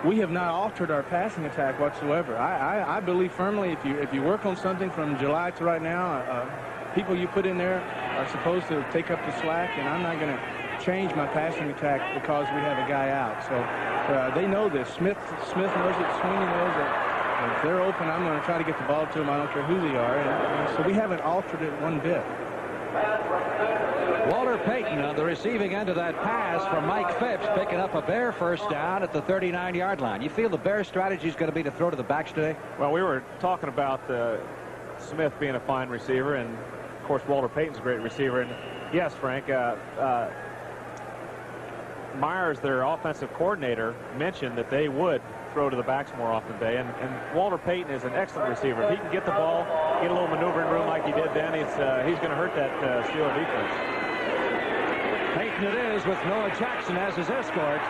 we have not altered our passing attack whatsoever. I believe firmly if you work on something from July to right now, people you put in there are supposed to take up the slack, and I'm not going to change my passing attack because we have a guy out. So they know this. Smith knows it. Sweeney knows it. If they're open, I'm going to try to get the ball to them. I don't care who they are. And so we haven't altered it one bit. Walter Payton on the receiving end of that pass from Mike Phipps, picking up a Bear first down at the 39-yard line. You feel the Bear strategy is going to be to throw to the backs today? Well, we were talking about Smith being a fine receiver, and Of course, Walter Payton's a great receiver. And yes, Frank, Myers, their offensive coordinator, mentioned that they would throw to the backs more often today. And Walter Payton is an excellent receiver. If he can get the ball, get a little maneuvering room like he did then, he's going to hurt that Steeler defense. Payton it is with Noah Jackson as his escort,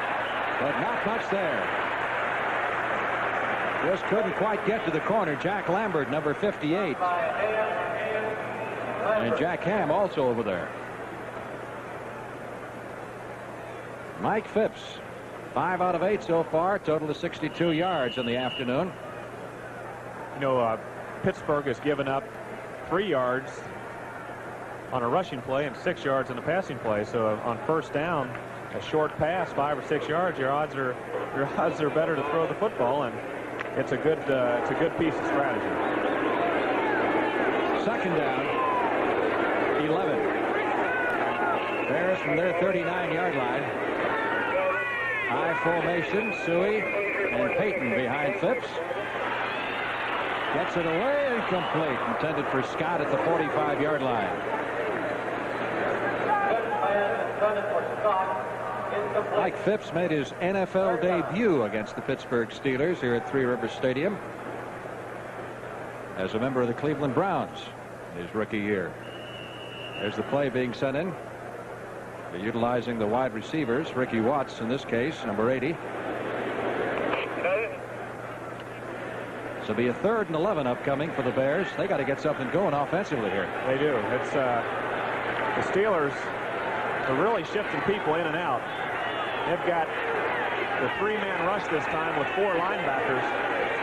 but not much there. Just couldn't quite get to the corner. Jack Lambert, number 58. And Jack Ham also over there. Mike Phipps, 5 out of 8 so far, total of 62 yards in the afternoon. You know, Pittsburgh has given up 3 yards on a rushing play and 6 yards in a passing play. So on first down, a short pass, 5 or 6 yards, your odds are better to throw the football, and it's a good piece of strategy. Second down, 11. Bears from their 39-yard line. High formation, Suey and Payton behind Phipps. Gets it away, incomplete. Intended for Scott at the 45-yard line. Mike Phipps made his NFL debut against the Pittsburgh Steelers here at Three Rivers Stadium as a member of the Cleveland Browns in his rookie year. There's the play being sent in. They're utilizing the wide receivers, Ricky Watts in this case, number 80. So it'll be a 3rd and 11 upcoming for the Bears. They got to get something going offensively here. They do. It's the Steelers are really shifting people in and out. They've got the 3-man rush this time with 4 linebackers.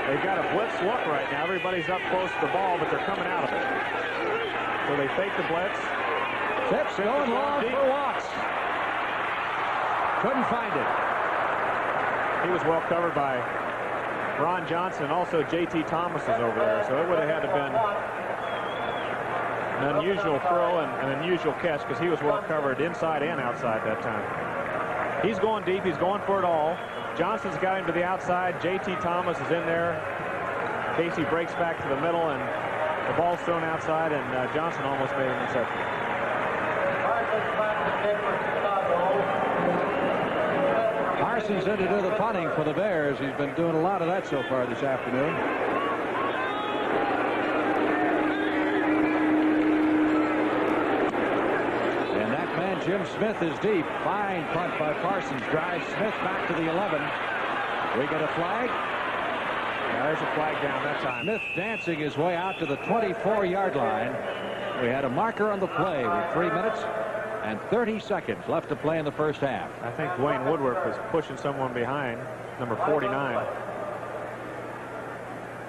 They've got a blitz look right now. Everybody's up close to the ball, but they're coming out of it. So they fake the blitz. Phipps going long for Watts. Couldn't find it. He was well covered by Ron Johnson, and also J.T. Thomas is over there. So it would have had to have been an unusual throw and an unusual catch, because he was well covered inside and outside that time. He's going deep. He's going for it all. Johnson's got him to the outside. J.T. Thomas is in there. Casey breaks back to the middle, and the ball's thrown outside, and Johnson almost made an interception. Parsons in to do the punting for the Bears. He's been doing a lot of that so far this afternoon. And that man, Jim Smith, is deep. Fine punt by Parsons. Drives Smith back to the 11. We get a flag. Yeah, there's a flag down that time. Smith dancing his way out to the 24-yard line. We had a marker on the play with 3 minutes and 30 seconds left to play in the first half. I think Dwayne Woodworth was pushing someone behind, number 49.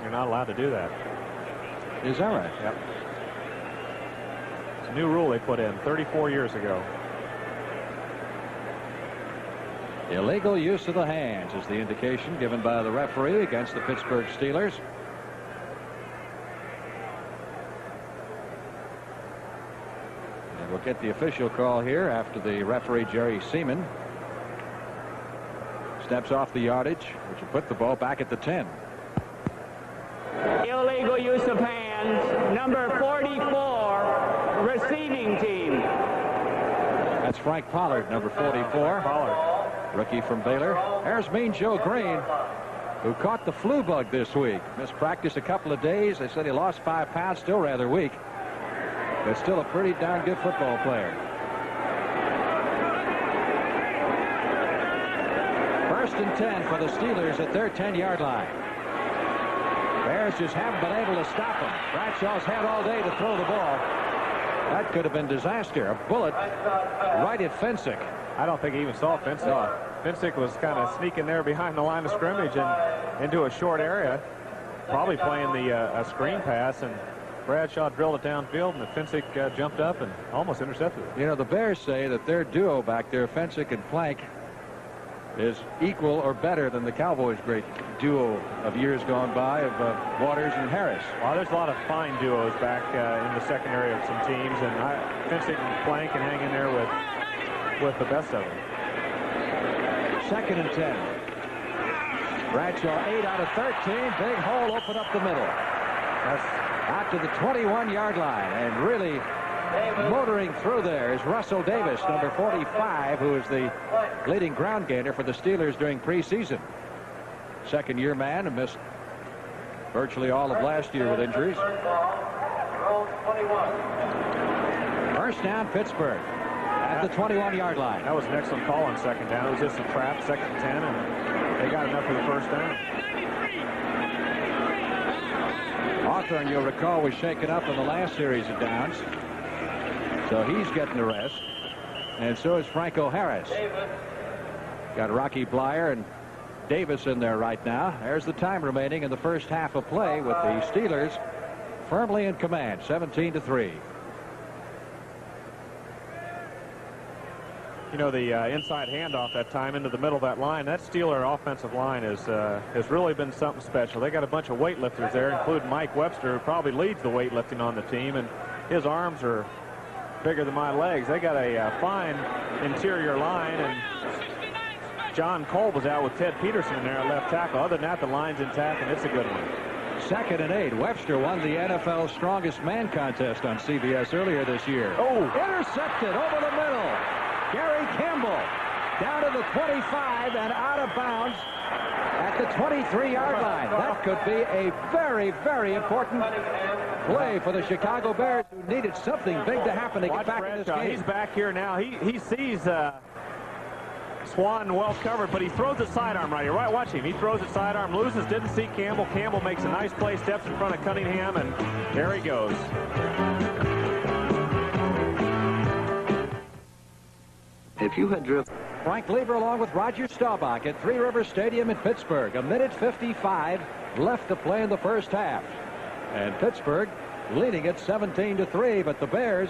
You're not allowed to do that. Is that right? Yep. It's a new rule they put in 34 years ago. Illegal use of the hands is the indication given by the referee against the Pittsburgh Steelers. And we'll get the official call here after the referee, Jerry Seaman, steps off the yardage, which will put the ball back at the 10. Illegal use of hands, number 44, receiving team. That's Frank Pollard, number 44. Pollard. Rookie from Baylor. There's Mean Joe Green, who caught the flu bug this week. Missed practice a couple of days. They said he lost 5 pounds, still rather weak, but still a pretty darn good football player. First and 10 for the Steelers at their 10-yard line. Bears just haven't been able to stop him. Bradshaw's had all day to throw the ball. That could have been disaster. A bullet right at Fensick. I don't think he even saw Fensick. No. Fensick was kind of sneaking there behind the line of scrimmage and into a short area, probably playing the a screen pass, and Bradshaw drilled it downfield, and the Fensick jumped up and almost intercepted it. You know, the Bears say that their duo back there, Fensick and Plank, is equal or better than the Cowboys' great duo of years gone by of Waters and Harris. Well, there's a lot of fine duos back in the secondary of some teams, and Fensick and Plank can hang in there with the best of them. Second and 10. Bradshaw 8 out of 13. Big hole, open up the middle. That's out to the 21-yard line, and really Motoring through there is Russell Davis, number 45, who is the leading ground gainer for the Steelers during preseason. Second-year man and missed virtually all of last year with injuries. First down, Pittsburgh at the 21-yard line. That was an excellent call on second down. It was just a trap, 2nd and 10, and they got enough for the first down. Hawthorne, you'll recall, was shaken up in the last series of downs. So he's getting the rest. And so is Franco Harris. Got Rocky Bleier and Davis in there right now. There's the time remaining in the first half of play with the Steelers firmly in command, 17-3. You know, the inside handoff that time into the middle of that line, that Steeler offensive line has really been something special. They got a bunch of weightlifters there, including Mike Webster, who probably leads the weightlifting on the team, and his arms are bigger than my legs. They got a fine interior line, and John Cole was out with Ted Peterson in there at left tackle. Other than that, the line's intact, and it's a good one. 2nd and 8. Webster won the NFL Strongest Man contest on CBS earlier this year. Oh! Intercepted over the middle. Gary Campbell down to the 25 and out of bounds at the 23-yard line. That could be a very, very important play for the Chicago Bears, who needed something big to happen to get back in this game. He's back here now. He sees Swan well covered, but he throws a sidearm right here. Right, watch him. He throws a sidearm, loses, didn't see Campbell. Campbell makes a nice play, steps in front of Cunningham, and there he goes. If you had driven... Frank Lever along with Roger Staubach at Three Rivers Stadium in Pittsburgh. 1:55 left to play in the first half. And Pittsburgh leading it 17-3, but the Bears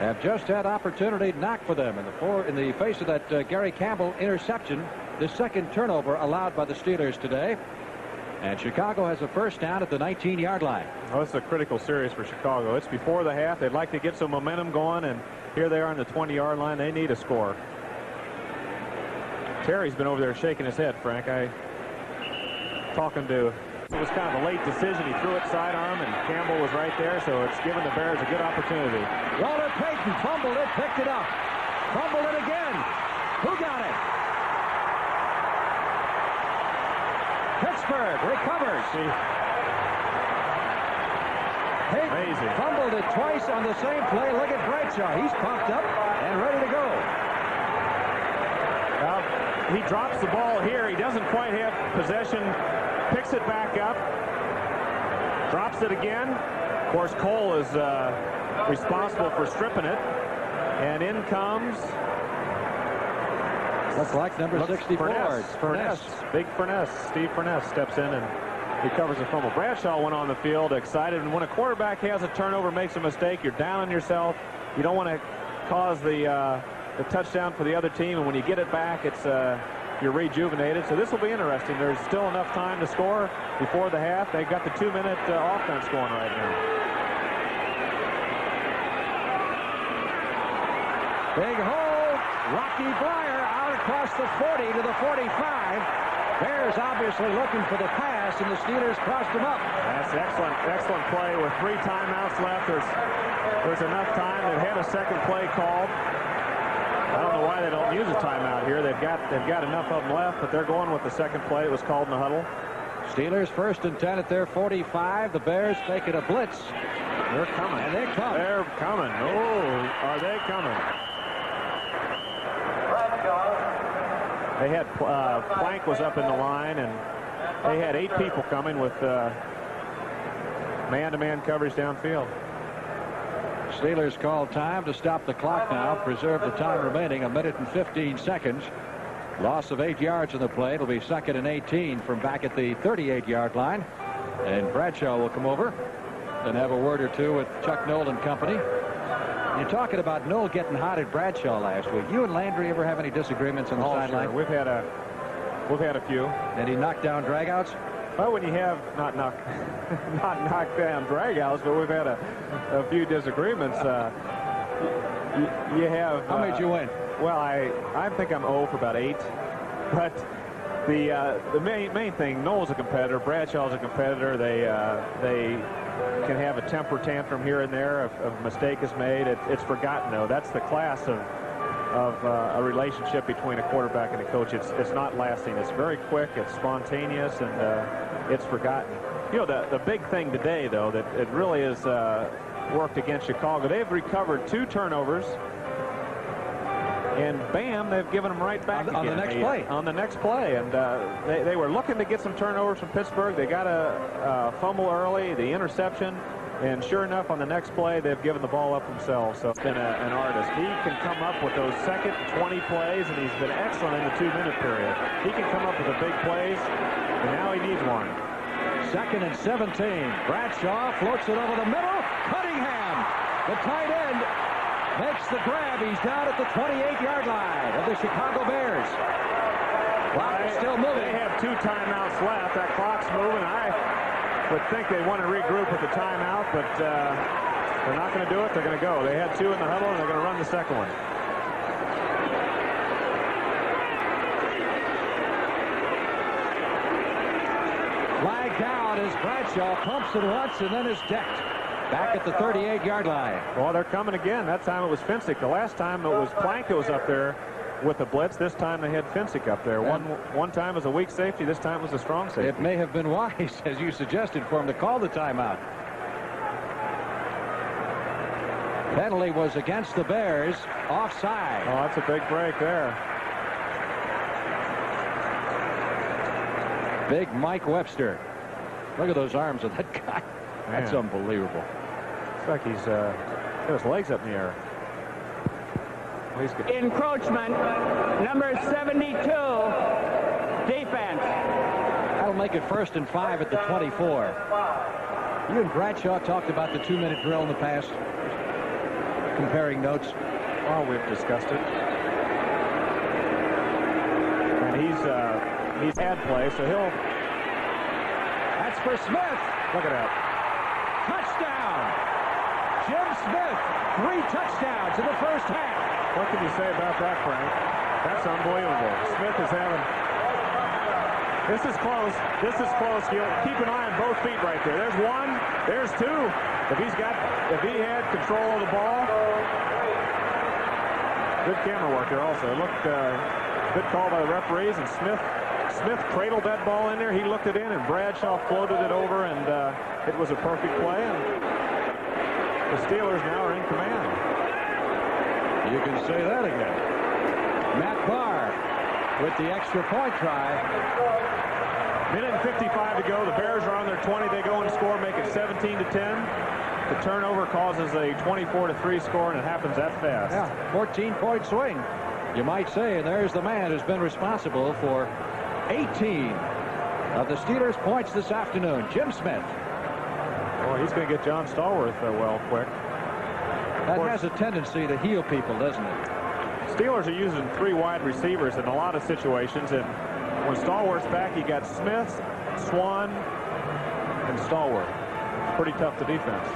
have just had opportunity knocked for them in the face of that Gary Campbell interception, the second turnover allowed by the Steelers today. And Chicago has a first down at the 19-yard line. Well, it's a critical series for Chicago. It's before the half. They'd like to get some momentum going, and here they are on the 20-yard line. They need a score. Terry's been over there shaking his head, Frank. It was kind of a late decision. He threw it sidearm, and Campbell was right there, so it's given the Bears a good opportunity. Walter Payton fumbled it, picked it up. Fumbled it again. Who got it? Pittsburgh recovers. Payton fumbled it twice on the same play. Look at Bradshaw. He's pumped up and ready to go. Well, he drops the ball here. He doesn't quite have possession. Picks it back up. Drops it again. Of course, Cole is responsible for stripping it. And in comes... Looks like number 64. Furness. Big Furness. Steve Furness steps in and recovers the fumble. Bradshaw went on the field excited. And when a quarterback has a turnover, makes a mistake, you're down on yourself. You don't want to cause the touchdown for the other team. And when you get it back, it's you're rejuvenated. So this will be interesting. There's still enough time to score before the half. They've got the 2-minute offense going right now. Big hole. Rocky Bleier out across the 40 to the 45. Bears obviously looking for the pass, and the Steelers crossed him up. That's excellent play with 3 timeouts left. There's enough time. They've had a second play called. I don't know why they don't use a timeout here. They've got enough of them left, but they're going with the second play. It was called in the huddle. Steelers 1st and 10 at their 45. The Bears making a blitz. They're coming. And they're coming. They're coming. Oh, are they coming? They had Plank was up in the line, and they had 8 people coming with man-to-man coverage downfield. Steelers call time to stop the clock now. Preserve the time remaining, 1:15. Loss of 8 yards in the play. It'll be 2nd and 18 from back at the 38-yard line. And Bradshaw will come over and have a word or two with Chuck Noll and company. You're talking about Noll getting hot at Bradshaw last week. You and Landry ever have any disagreements on the sideline? Sure. We've had a few. And he knocked down dragouts? Well, when you have not knocked down dragouts, but we've had a few disagreements. You have. How many did you win? Well, I think I'm 0 for about 8. But the main thing, Noll's a competitor, Bradshaw's a competitor. They can have a temper tantrum here and there if a mistake is made. It's forgotten, though. That's the class of a relationship between a quarterback and a coach. It's not lasting. It's very quick. It's spontaneous, and it's forgotten. You know, the big thing today, though, that it really is worked against Chicago. They've recovered 2 turnovers, and bam, they've given them right back on the next play. On the next play, and they were looking to get some turnovers from Pittsburgh. They got a fumble early, the interception, and sure enough, on the next play, they've given the ball up themselves. So it's been an artist. He can come up with those second 20 plays, and he's been excellent in the 2-minute period. He can come up with the big plays, and now he needs one. 2nd and 17. Bradshaw floats it over the middle. Cunningham, the tight end, makes the grab. He's down at the 28-yard line of the Chicago Bears. Clock is still moving. They have 2 timeouts left. That clock's moving. I would think they want to regroup with the timeout, but they're not going to do it. They're going to go. They had 2 in the huddle, and they're going to run the second one. Flag down as Bradshaw pumps it once and then is decked. Back at the 38-yard line. Well, they're coming again. That time it was Finsick. The last time it was Plank that was up there with the blitz. This time they had Finsick up there. One time was a weak safety. This time was a strong safety. It may have been wise, as you suggested, for him to call the timeout. Penalty was against the Bears. Offside. Oh, that's a big break there. Big Mike Webster. Look at those arms of that guy. That's unbelievable. It's like he's got his legs up in the air. Well, he's good. Encroachment, number 72, defense. That'll make it 1st and 5 at the 24. You and Bradshaw talked about the 2-minute drill in the past, comparing notes. Oh, we've discussed it. And he's had play, so he'll. That's for Smith. Look at that. Touchdown! Jim Smith, 3 touchdowns in the first half. What can you say about that, Frank? That's unbelievable. Smith is having. This is close. This is close. Keep an eye on both feet right there. There's 1. There's 2. If he had control of the ball. Good camera work there also. It looked good call by the referees, and Smith cradled that ball in there. He looked it in, and Bradshaw floated it over, and it was a perfect play. And the Steelers now are in command. You can say that again. Matt Barr with the extra point try. 1:55 to go. The Bears are on their 20. They go and score, make it 17-10. The turnover causes a 24-3 score, and it happens that fast. Yeah, 14-point swing, you might say. And there's the man who's been responsible for 18 of the Steelers' points this afternoon, Jim Smith. Boy, he's going to get John Stallworth well quick. That has a tendency to heal people, doesn't it? Steelers are using 3 wide receivers in a lot of situations, and when Stallworth's back, you got Smith, Swan, and Stallworth. It's pretty tough to defense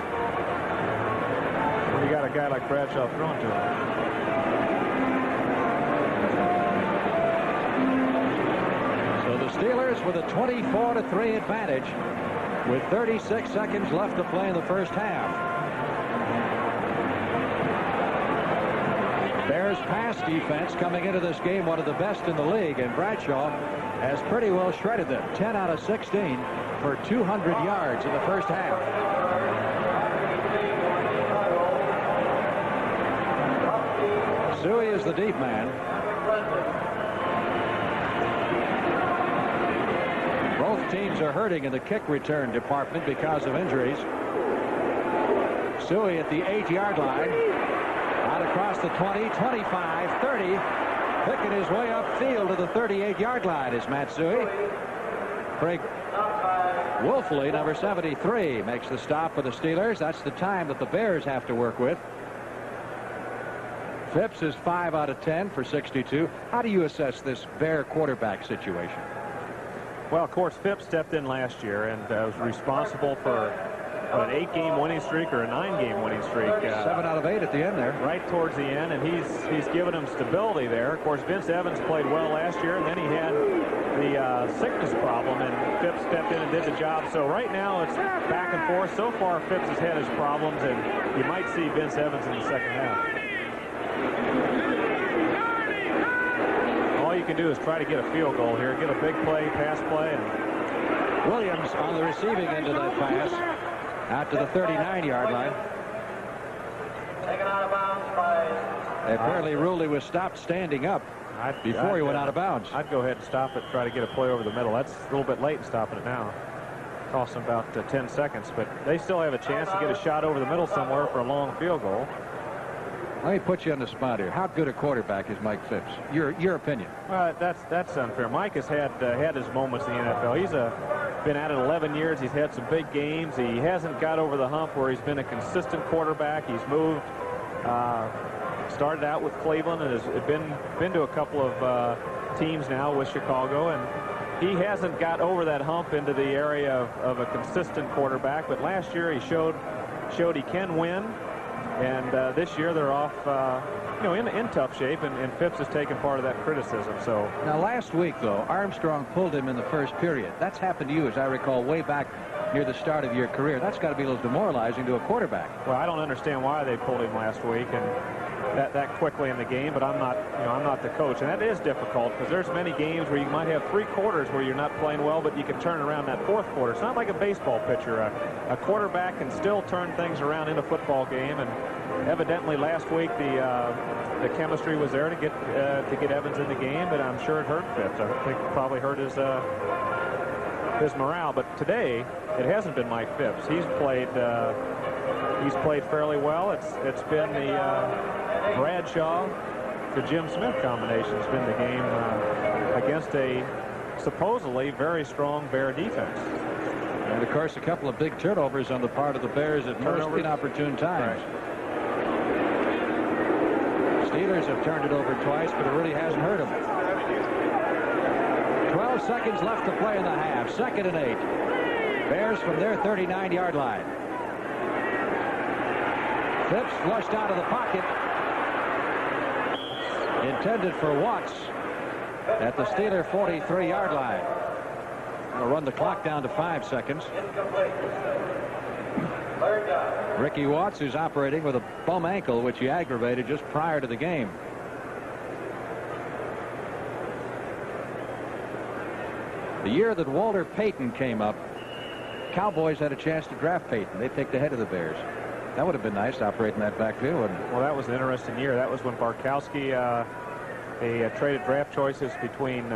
when you got a guy like Bradshaw throwing to him. So the Steelers with a 24-3 advantage with 36 seconds left to play in the first half. Bears pass defense coming into this game one of the best in the league, and Bradshaw has pretty well shredded them. 10 out of 16 for 200 yards in the first half. Suey is the deep man. Both teams are hurting in the kick return department because of injuries. Suey at the 8-yard line. Out across the 20, 25, 30. Picking his way upfield to the 38-yard line is Matt Suey. Craig Wolfley, number 73, makes the stop for the Steelers. That's the time that the Bears have to work with. Phipps is 5 out of 10 for 62. How do you assess this Bear quarterback situation? Well, of course, Phipps stepped in last year and was responsible for an 8-game winning streak or a 9-game winning streak. 7 out of 8 at the end there. Right towards the end, and he's given him stability there. Of course, Vince Evans played well last year, and then he had the sickness problem, and Phipps stepped in and did the job. So right now it's back and forth. So far, Phipps has had his problems, and you might see Vince Evans in the second half. All you can do is try to get a field goal here, get a big play, pass play, and Williams on the receiving end of that pass out to the 39-yard line. Taken out of bounds by... They apparently ruled he was stopped standing up before he went out of bounds. I'd go ahead and stop it, try to get a play over the middle. That's a little bit late in stopping it now. Cost them about 10 seconds, but they still have a chance to get a shot over the middle somewhere for a long field goal. Let me put you on the spot here. How good a quarterback is Mike Phipps? Your opinion. That's unfair. Mike has had his moments in the NFL. He's been at it 11 years. He's had some big games. He hasn't got over the hump where he's been a consistent quarterback. He's moved. Started out with Cleveland and has been to a couple of teams now with Chicago, and he hasn't got over that hump into the area of a consistent quarterback. But last year he showed he can win. And this year they're off, in tough shape, and Phipps has taken part of that criticism. So now last week, though, Armstrong pulled him in the first period. That's happened to you, as I recall, way back near the start of your career. That's got to be a little demoralizing to a quarterback. Well, I don't understand why they pulled him last week and that quickly in the game, but I'm not the coach, and that is difficult because there's many games where you might have 3 quarters where you're not playing well, but you can turn around that 4th quarter. It's not like a baseball pitcher. A quarterback can still turn things around in a football game, and evidently last week the chemistry was there to get Evans in the game, but I'm sure it hurt Phipps. I think it probably hurt his morale. But today it hasn't been Mike Phipps. He's played fairly well. It's been the Bradshaw to Jim Smith combination has been the game against a supposedly very strong Bear defense. And of course a couple of big turnovers on the part of the Bears at most inopportune times. Right. Steelers have turned it over twice, but it really hasn't hurt them. 12 seconds left to play in the half. 2nd and 8. Bears from their 39-yard line. Phipps flushed out of the pocket. Intended for Watts at the Steeler 43-yard line. We'll run the clock down to 5 seconds. Ricky Watts, who's operating with a bum ankle, which he aggravated just prior to the game. The year that Walter Payton came up, Cowboys had a chance to draft Payton. They picked ahead of the Bears. That would have been nice to operate in that backfield, wouldn't it? Well, that was an interesting year. That was when Bartkowski, they traded draft choices between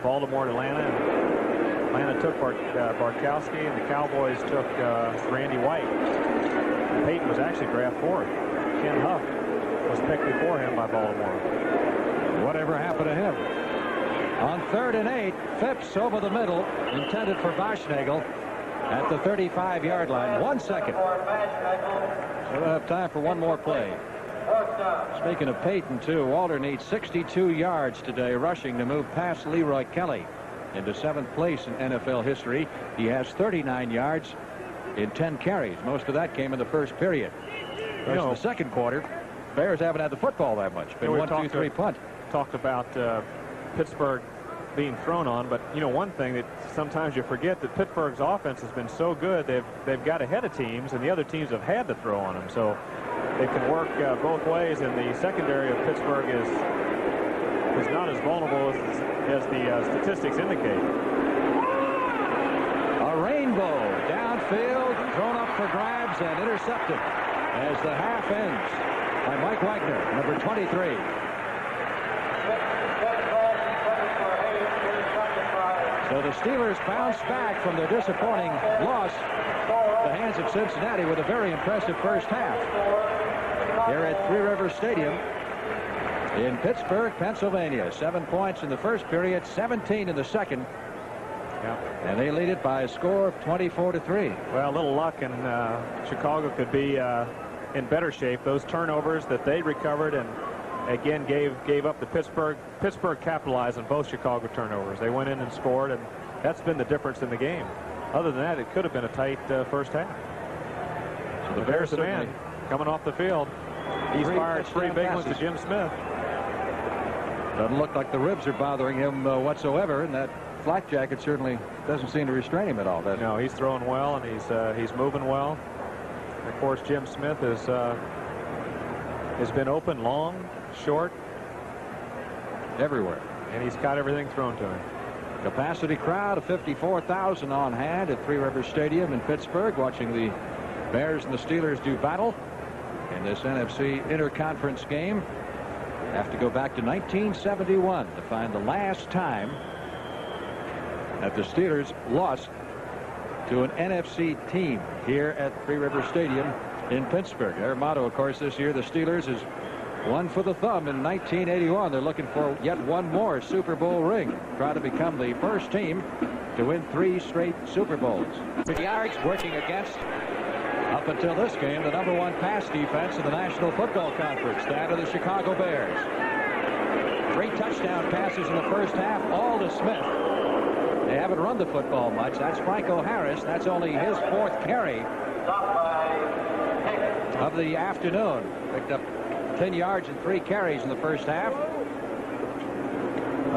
Baltimore and Atlanta. And Atlanta took Bartkowski, and the Cowboys took Randy White. And Payton was actually drafted 4th. Ken Huff was picked before him by Baltimore. Whatever happened to him? On 3rd and 8, Phipps over the middle, intended for Boschnagel at the 35-yard line. 1 second. So we'll have time for one more play. Speaking of Payton, too, Walter needs 62 yards today rushing to move past Leroy Kelly into 7th place in NFL history. He has 39 yards in 10 carries. Most of that came in the first period. In the second quarter, Bears haven't had the football that much. Been 1-2-3 punt. Talked about Pittsburgh being thrown on, but one thing that sometimes you forget, that Pittsburgh's offense has been so good, they've got ahead of teams, and the other teams have had to throw on them. So they can work both ways, and the secondary of Pittsburgh is not as vulnerable as the statistics indicate. A rainbow downfield, thrown up for grabs and intercepted as the half ends by Mike Wagner, number 23. So the Steelers bounce back from their disappointing loss at the hands of Cincinnati with a very impressive first half. Here at Three Rivers Stadium in Pittsburgh, Pennsylvania. 7 points in the first period, 17 in the second. Yeah. And they lead it by a score of 24-3. Well, a little luck, and Chicago could be in better shape. Those turnovers that they recovered and again gave up to Pittsburgh. Pittsburgh capitalized on both Chicago turnovers. They went in and scored, and that's been the difference in the game. Other than that, it could have been a tight first half. The Bears man coming off the field. He's fired 3 big ones to Jim Smith. Doesn't look like the ribs are bothering him whatsoever, and that flak jacket certainly doesn't seem to restrain him at all. No, he's throwing well, and he's moving well. And of course, Jim Smith has been open, long, short, everywhere, and he's got everything thrown to him. Capacity crowd of 54,000 on hand at Three Rivers Stadium in Pittsburgh, watching the Bears and the Steelers do battle in this NFC interconference game. Have to go back to 1971 to find the last time that the Steelers lost to an NFC team here at Three Rivers Stadium in Pittsburgh. Their motto, of course, this year, the Steelers, is one for the thumb. In 1981, they're looking for yet one more Super Bowl ring. Try to become the first team to win 3 straight Super Bowls. Yards working against, up until this game, the #1 pass defense in the National Football Conference, that of the Chicago Bears. 3 touchdown passes in the first half, all to Smith. They haven't run the football much. That's Franco Harris. That's only his 4th carry of the afternoon. Picked up 10 yards and 3 carries in the first half.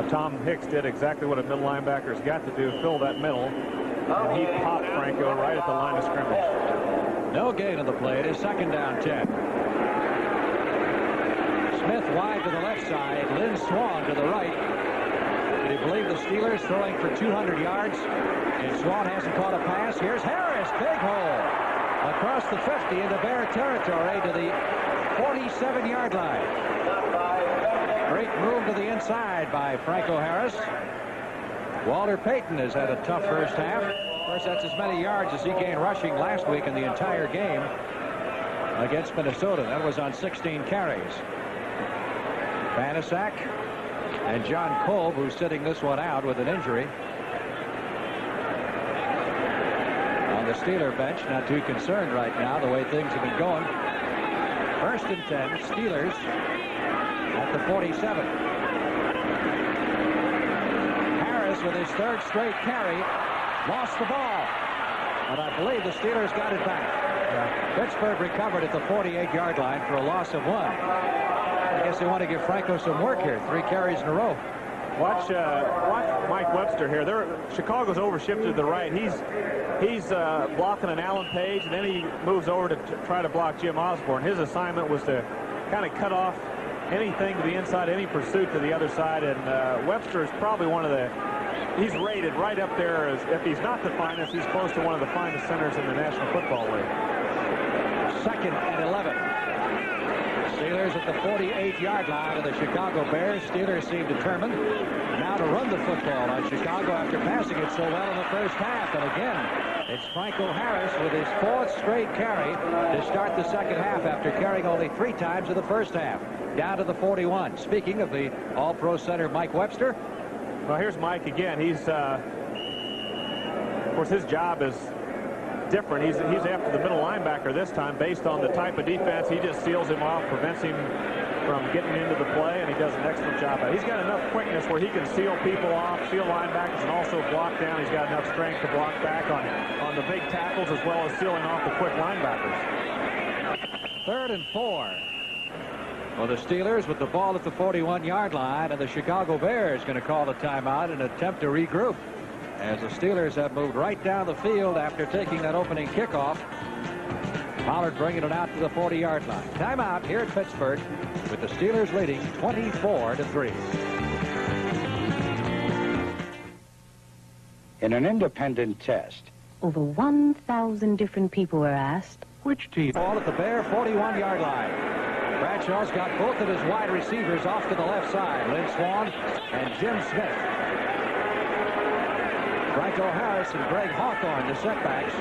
Tom Hicks did exactly what a middle linebacker's got to do, fill that middle, and he popped Franco right at the line of scrimmage. No gain on the play. It is 2nd down 10. Smith wide to the left side. Lynn Swann to the right. Can you believe the Steelers throwing for 200 yards? And Swann hasn't caught a pass. Here's Harris. Big hole. Across the 50 into Bear territory to the 47-yard line. Great move to the inside by Franco Harris. Walter Payton has had a tough first half. Of course, that's as many yards as he gained rushing last week in the entire game against Minnesota. That was on 16 carries. Banaszak and John Kolb, who's sitting this one out with an injury. On the Steeler bench, not too concerned right now the way things have been going. 1st and 10, Steelers at the 47. Harris with his 3rd straight carry lost the ball, but I believe the Steelers got it back. Pittsburgh recovered at the 48-yard line for a loss of 1. I guess they want to give Franco some work here. 3 carries in a row. Watch Mike Webster here. Chicago's overshifted to the right. He's blocking an Alan Page, and then he moves over to try to block Jim Osborne. His assignment was to kind of cut off anything to the inside, any pursuit to the other side, and Webster is probably one of the, he's rated right up there as, if he's not the finest, he's close to one of the finest centers in the National Football League. 2nd and 11. Steelers at the 48-yard line of the Chicago Bears. Steelers seem determined now to run the football on Chicago after passing it so well in the first half. And again, it's Franco Harris with his 4th straight carry to start the second half after carrying only 3 times in the first half. Down to the 41. Speaking of the All-Pro center Mike Webster. Well, here's Mike again. He's, of course, his job is different. He's after the middle linebacker this time. Based on the type of defense, he just seals him off, prevents him from getting into the play, and he does an excellent job. He's got enough quickness where he can seal people off, seal linebackers, and also block down. He's got enough strength to block back on the big tackles as well as sealing off the quick linebackers. 3rd and 4. Well, the Steelers with the ball at the 41-yard line, and the Chicago Bears going to call a timeout and attempt to regroup, as the Steelers have moved right down the field after taking that opening kickoff. Pollard bringing it out to the 40-yard line. Timeout here at Pittsburgh with the Steelers leading 24-3. In an independent test, over 1,000 different people were asked. Which team? Ball at the Bear 41-yard line. Bradshaw's got both of his wide receivers off to the left side. Lynn Swann and Jim Smith. Franco Harris and Greg Hawthorne, the setbacks.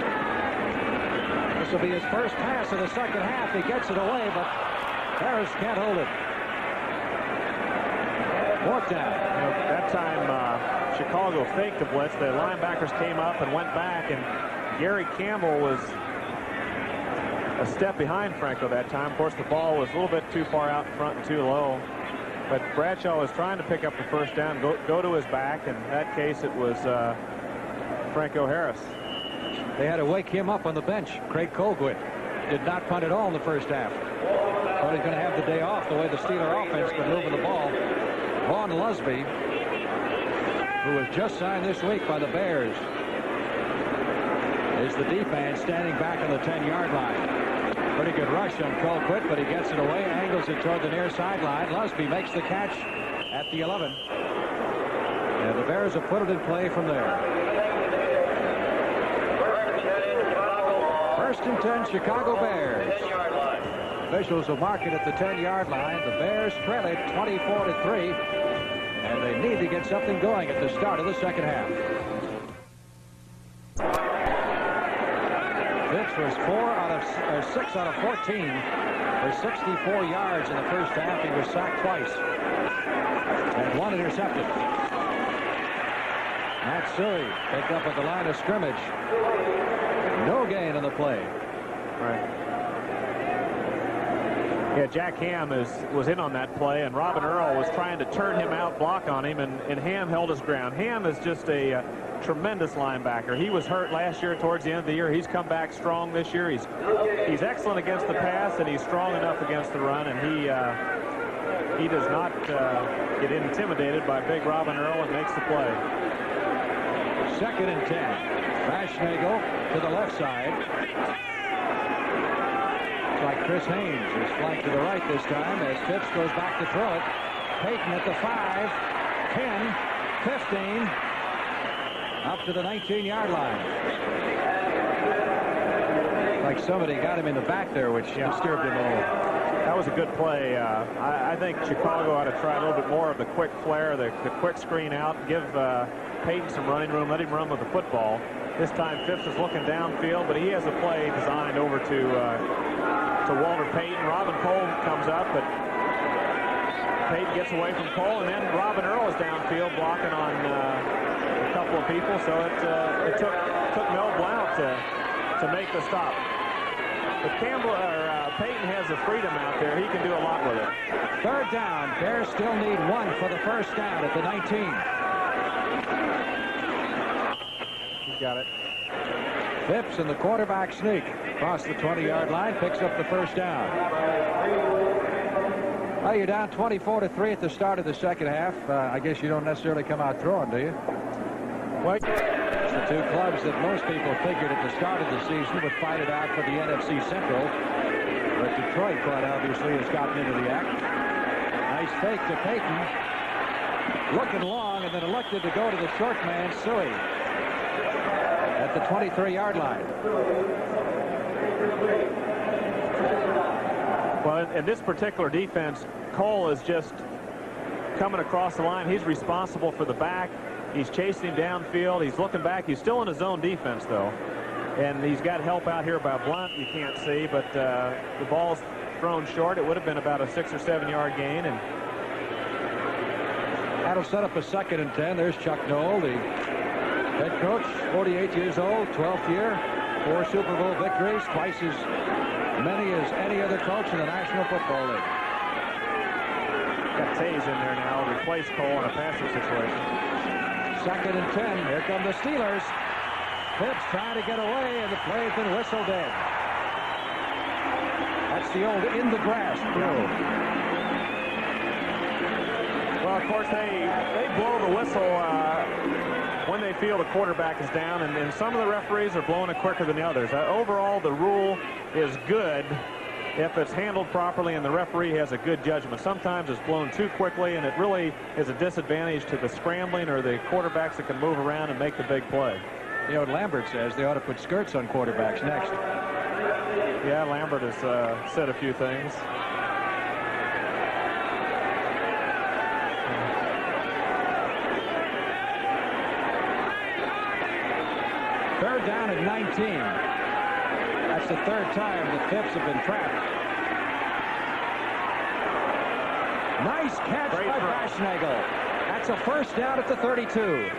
This will be his first pass of the second half. He gets it away, but Harris can't hold it. 4th down. That time, Chicago faked the blitz. The linebackers came up and went back, and Gary Campbell was a step behind Franco that time. Of course, the ball was a little bit too far out in front and too low. But Bradshaw was trying to pick up the first down, go to his back. In that case, it was Franco Harris. They had to wake him up on the bench, Craig Colquitt. did not punt at all in the first half. Thought he's going to have the day off the way the Steeler offense been moving the ball. Vaughn Lusby, who was just signed this week by the Bears, is the defense standing back on the 10-yard line. Pretty good rush on Colquitt, but he gets it away, angles it toward the near sideline. Lusby makes the catch at the 11. And the Bears have put it in play from there. 1st and 10, Chicago Bears. Officials will mark it at the 10-yard line. The Bears trail it 24-3, and they need to get something going at the start of the second half. Phipps was 6 out of 14 for 64 yards in the first half. He was sacked twice and 1 intercepted. Matt Suhey picked up at the line of scrimmage. No gain on the play. Right. Yeah, Jack Ham was in on that play, and Robin Earl was trying to turn him out, block on him, and Ham held his ground. Ham is just a tremendous linebacker. He was hurt last year towards the end of the year. He's come back strong this year. He's excellent against the pass, and he's strong enough against the run, and he does not get intimidated by big Robin Earl and makes the play. 2nd and 10. Baschnagel to the left side. It's like Chris Haynes is flanked to the right this time as Phipps goes back to throw it. Payton at the 5, 10, 15, up to the 19-yard line. Like somebody got him in the back there, which disturbed him a little. That was a good play. I think Chicago ought to try a little bit more of the quick flare, the quick screen out, give Payton some running room, let him run with the football. This time Phipps is looking downfield, but he has a play designed over to Walter Payton. Robin Cole comes up, but Payton gets away from Cole, and then Robin Earl is downfield blocking on a couple of people, so it took Mel Blount to make the stop. But Payton has the freedom out there. He can do a lot with it. 3rd down. Bears still need 1 for the first down at the 19. He's got it. Phipps in the quarterback sneak across the 20-yard line, picks up the first down. Well, you're down 24-3 at the start of the second half. I guess you don't necessarily come out throwing, do you? Well, it's the two clubs that most people figured at the start of the season would fight it out for the NFC Central. But Detroit, quite obviously, has gotten into the act. Nice fake to Payton. Looking long, and then elected to go to the short man, Suhey, at the 23-yard line. Well, in this particular defense, Cole is just coming across the line. He's responsible for the back. He's chasing him downfield. He's looking back. He's still in his zone defense, though. And he's got help out here by Blunt, you can't see, but the ball's thrown short. It would have been about a 6 or 7 yard gain. And that'll set up a 2nd and 10. There's Chuck Noll, the head coach, 48 years old, 12th year, 4 Super Bowl victories, twice as many as any other coach in the National Football League. Got Tays in there now, replace Cole in a passing situation. 2nd and 10. Here come the Steelers. Phipps trying to get away, and the play's been whistled dead. That's the old in the grass throw. Well, of course, they blow the whistle when they feel the quarterback is down, and some of the referees are blowing it quicker than the others. Overall, the rule is good if it's handled properly and the referee has a good judgment. Sometimes it's blown too quickly, and it really is a disadvantage to the scrambling or the quarterbacks that can move around and make the big play. You know what Lambert says? They ought to put skirts on quarterbacks next. Yeah, Lambert has said a few things. Third down at 19. That's the 3rd time the Phipps have been trapped. Nice catch by Baschnagel. That's a first down at the 32.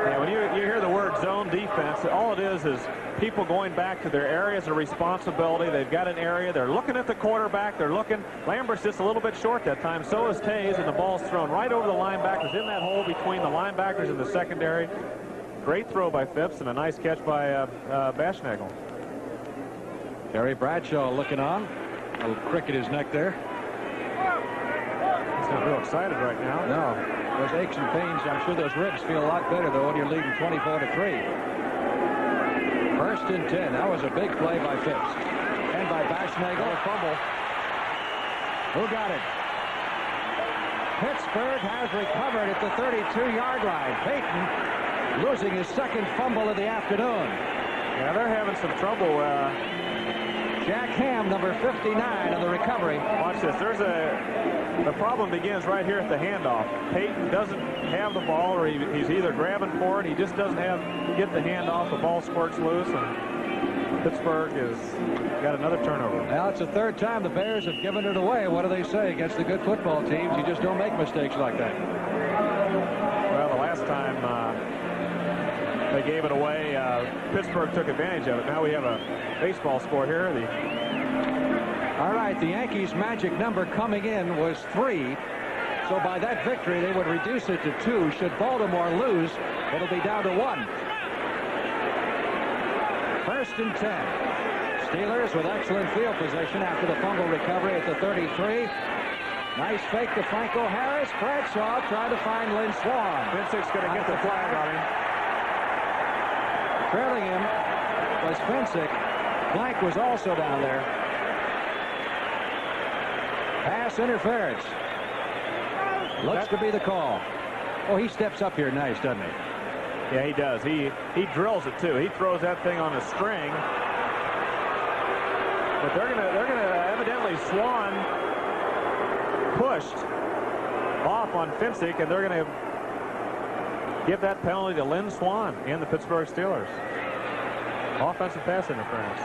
Yeah, when you hear the word zone defense, all it is people going back to their areas of responsibility. They've got an area. They're looking at the quarterback. They're looking. Lambert's just a little bit short that time. So is Tays, and the ball's thrown right over the linebackers in that hole between the linebackers and the secondary. Great throw by Phipps and a nice catch by Baschnagel. Terry Bradshaw looking on. A little crick at his neck there. He's not real excited right now. No. Those aches and pains, I'm sure those ribs feel a lot better, though, when you're leading 24-3. First and 10. That was a big play by Phipps. And by Baschnagel. A fumble. Who got it? Pittsburgh has recovered at the 32-yard line. Peyton losing his second fumble of the afternoon. Yeah, they're having some trouble. Jack Ham, number 59, on the recovery. Watch this. The problem begins right here at the handoff. Peyton doesn't have the ball, or he's either grabbing for it. He just doesn't get the handoff. The ball squirts loose, and Pittsburgh has got another turnover. Now it's the third time the Bears have given it away. What do they say against the good football teams? You just don't make mistakes like that. Well, the last time they gave it away, Pittsburgh took advantage of it. Now we have a baseball score here. All right, the Yankees' magic number coming in was 3. So by that victory, they would reduce it to 2. Should Baltimore lose, it'll be down to 1. First and 10. Steelers with excellent field position after the fumble recovery at the 33. Nice fake to Franco Harris. Bradshaw tried to find Lynn Swann. Vincent's going to get the flag on him. Trailing him was Fensick. Blank was also down there. Pass interference. Looks to be the call. Oh, he steps up here nice, doesn't he? Yeah, he does. He drills it too. He throws that thing on a string. But they're gonna evidently Swann pushed off on Fensick, and they're gonna give that penalty to Lynn Swann and the Pittsburgh Steelers. Offensive pass interference.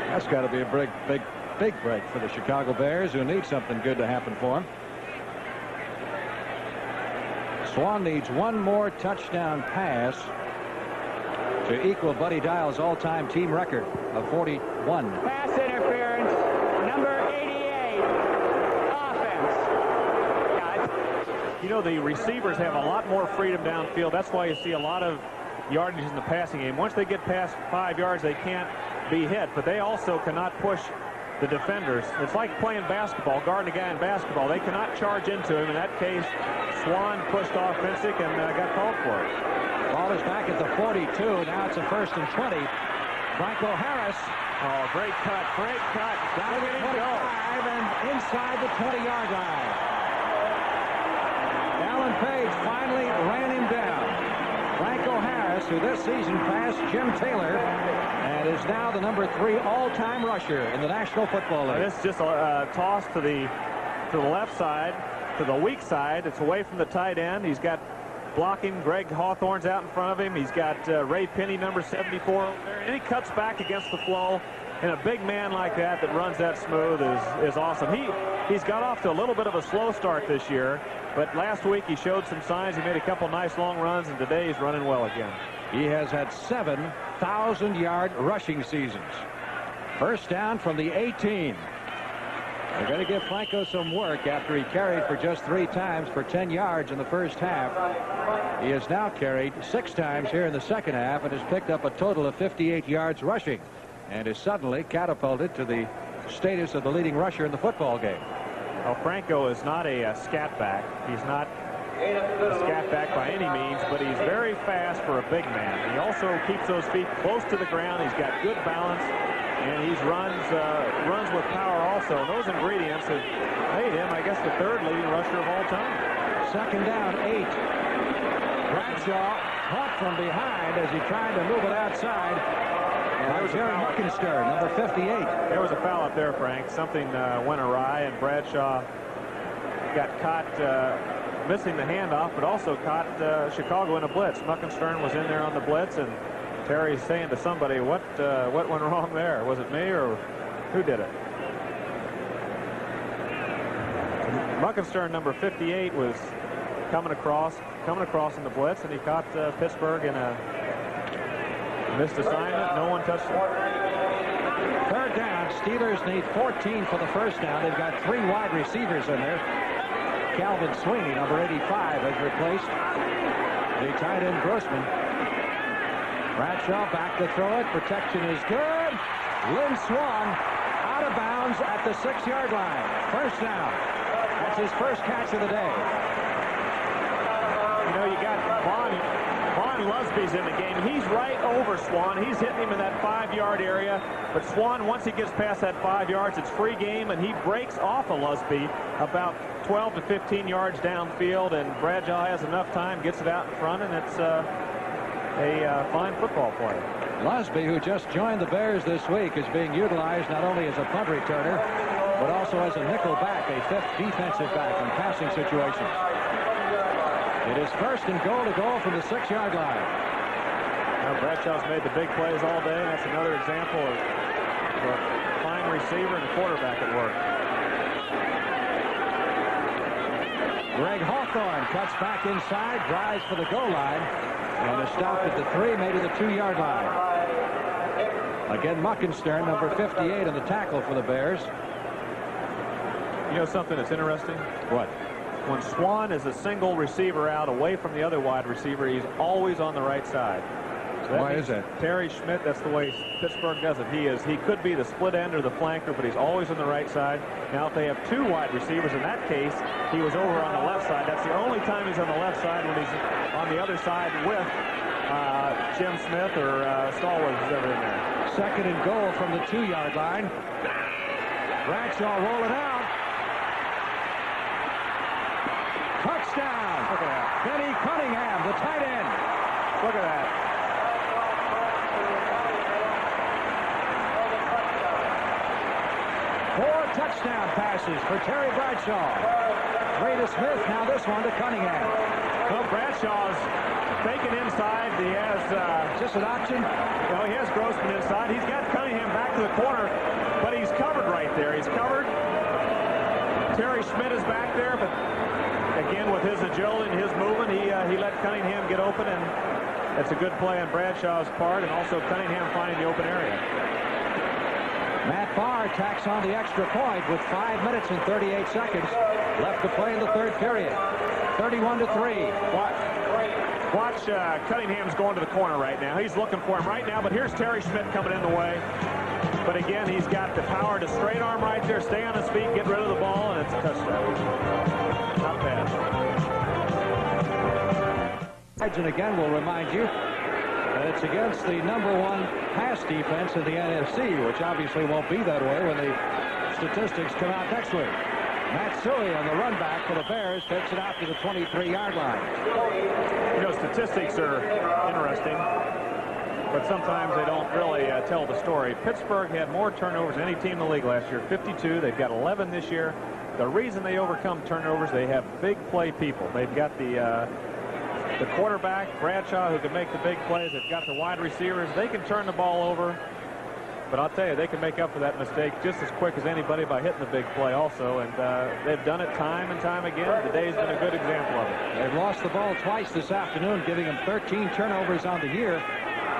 That's got to be a big break for the Chicago Bears, who need something good to happen for them. Swann needs one more touchdown pass to equal Buddy Dial's all-time team record of 41. Pass interference, number 88, offense. You know, the receivers have a lot more freedom downfield. That's why you see a lot of yardage in the passing game. Once they get past 5 yards, they can't be hit, but they also cannot push the defenders. It's like playing basketball, guarding a guy in basketball. They cannot charge into him. In that case, Swann pushed off Fensick and got called for it. Ball is back at the 42. Now it's a first and 20. Franco Harris. Oh, great cut. Down to the 25 and inside the 20-yard line. Alan Page finally ran him down. Franco Harris, who this season passed Jim Taylor, and is now the number 3 all-time rusher in the National Football League. This is just a toss to the left side, to the weak side. It's away from the tight end. He's got blocking. Greg Hawthorne's out in front of him. He's got Ray Penny, number 74, over there. And he cuts back against the flow. And a big man like that runs that smooth is awesome. He's got off to a little bit of a slow start this year, but last week he showed some signs. He made a couple nice long runs, and today he's running well again. He has had 7 1,000-yard rushing seasons. First down from the 18. They're going to give Franco some work after he carried for just 3 times for 10 yards in the first half. He has now carried 6 times here in the second half and has picked up a total of 58 yards rushing, and is suddenly catapulted to the status of the leading rusher in the football game. Well, Franco is not a scat back. He's not a scat back by any means, but he's very fast for a big man. He also keeps those feet close to the ground. He's got good balance, and he runs with power also. Those ingredients have made him, I guess, the 3rd leading rusher of all time. Second down, 8. Bradshaw caught from behind as he tried to move it outside. There was Jerry Muckenstern, number 58. There was a foul up there, Frank. Something went awry, and Bradshaw got caught missing the handoff, but also caught Chicago in a blitz. Muckenstern was in there on the blitz, and Terry's saying to somebody, what went wrong there? Was it me, or who did it? Muckenstern, number 58, was coming across in the blitz, and he caught Pittsburgh in a missed assignment. No one touched it. Third down. Steelers need 14 for the first down. They've got 3 wide receivers in there. Calvin Sweeney, number 85, has replaced The tight end Grossman. Bradshaw back to throw it. Protection is good. Lynn Swann out of bounds at the 6-yard line. First down. That's his first catch of the day. You know, you got Vaughn Lusby's in the game. He's right over Swann. He's hitting him in that 5-yard area. But Swann, once he gets past that 5 yards, it's free game, and he breaks off of Lusby about 12 to 15 yards downfield, and Bradshaw has enough time, gets it out in front, and it's a fine football play. Lusby, who just joined the Bears this week, is being utilized not only as a punt returner, but also as a nickel back, a 5th defensive back in passing situations. It is first and goal to go from the 6-yard line. Now, Bradshaw's made the big plays all day. That's another example of a fine receiver and quarterback at work. Greg Hawthorne cuts back inside, drives for the goal line, and is stopped at the 3, maybe the 2-yard line. Again, Muckenstern, number 58, in the tackle for the Bears. You know something that's interesting? What? When Swann is a single receiver out away from the other wide receiver, he's always on the right side. So why is that? Terry Schmidt, that's the way Pittsburgh does it. He could be the split end or the flanker, but he's always on the right side. Now, if they have 2 wide receivers, in that case, he was over on the left side. That's the only time he's on the left side, when he's on the other side with Jim Smith or Stallworth is ever in there. Second and goal from the 2-yard line. Bradshaw rolling out. Touchdown. Look at that. Benny Cunningham, the tight end. Look at that. 4 touchdown passes for Terry Bradshaw. 3 to Smith, now this one to Cunningham. Well, Bradshaw's faking inside. He has... Is this an option? Well, he has Grossman inside. He's got Cunningham back to the corner, but he's covered right there. He's covered. Terry Schmidt is back there, but again, with his agility and his movement, he let Cunningham get open, and that's a good play on Bradshaw's part, and also Cunningham finding the open area. Matt Barr tacks on the extra point with 5 minutes and 38 seconds left to play in the 3rd period. 31-3. Watch Cunningham's going to the corner right now. He's looking for him right now, but here's Terry Schmidt coming in the way. But again, he's got the power to straight arm right there, stay on his feet, get rid of the ball, and it's a touchdown. Not bad. And again, we'll remind you that it's against the #1 pass defense in the NFC, which obviously won't be that way when the statistics come out next week. Matsui on the run back for the Bears takes it out to the 23-yard line. You know, statistics are interesting, but sometimes they don't really tell the story. Pittsburgh had more turnovers than any team in the league last year, 52. They've got 11 this year. The reason they overcome turnovers, they have big play people. They've got the quarterback, Bradshaw, who can make the big plays. They've got the wide receivers. They can turn the ball over. But I'll tell you, they can make up for that mistake just as quick as anybody by hitting the big play also. And they've done it time and time again. Today's been a good example of it. They've lost the ball twice this afternoon, giving them 13 turnovers on the year.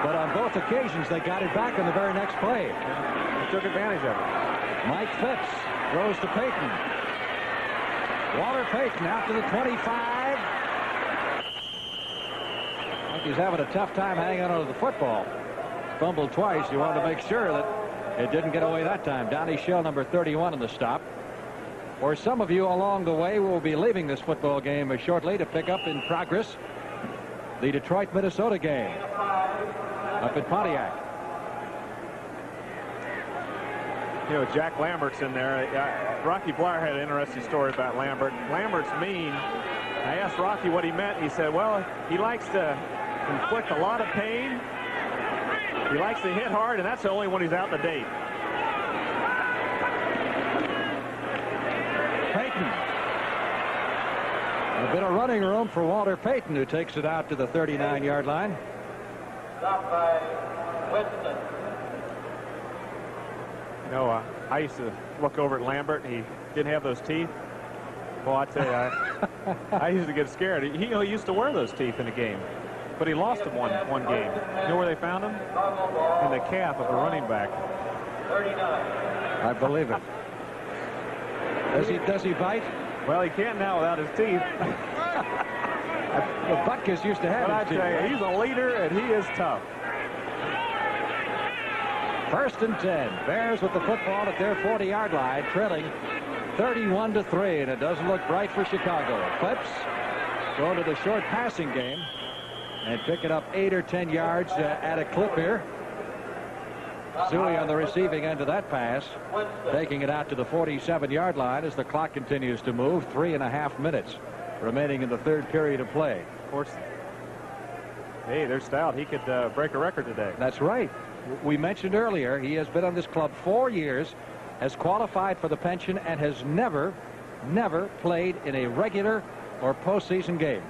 But on both occasions, they got it back in the very next play. They took advantage of it. Mike Phipps throws to Payton. Walter Payton out to the 25. I think he's having a tough time hanging on to the football. Fumbled twice. You wanted to make sure that it didn't get away that time. Donnie Shell, number 31, in the stop. For some of you along the way, we'll be leaving this football game shortly to pick up in progress the Detroit-Minnesota game up at Pontiac. You know, Jack Lambert's in there. Rocky Bleier had an interesting story about Lambert. Lambert's mean. I asked Rocky what he meant. He said, well, he likes to inflict a lot of pain. He likes to hit hard, and that's only when he's out in the date. Payton. A bit of running room for Walter Payton, who takes it out to the 39-yard line. Stopped by Winston. You know, I used to look over at Lambert, and he didn't have those teeth. Well, I tell you, I used to get scared. He used to wear those teeth in a game. But he lost them one game. You know where they found him? In the calf of a running back. 39. I believe it. Does he bite? Well, he can't now without his teeth. The Butkus used to have But I his team. tell you, he's a leader, and he is tough. 1st and 10. Bears with the football at their 40-yard line, trailing 31-3, and it doesn't look bright for Chicago. Clips go to the short passing game and pick it up 8 or 10 yards at a clip here. Suey on the receiving end of that pass, taking it out to the 47-yard line as the clock continues to move. 3.5 minutes remaining in the 3rd period of play. Of course, hey, they're stout. He could break a record today. That's right. We mentioned earlier he has been on this club 4 years, has qualified for the pension, and has never played in a regular or postseason game.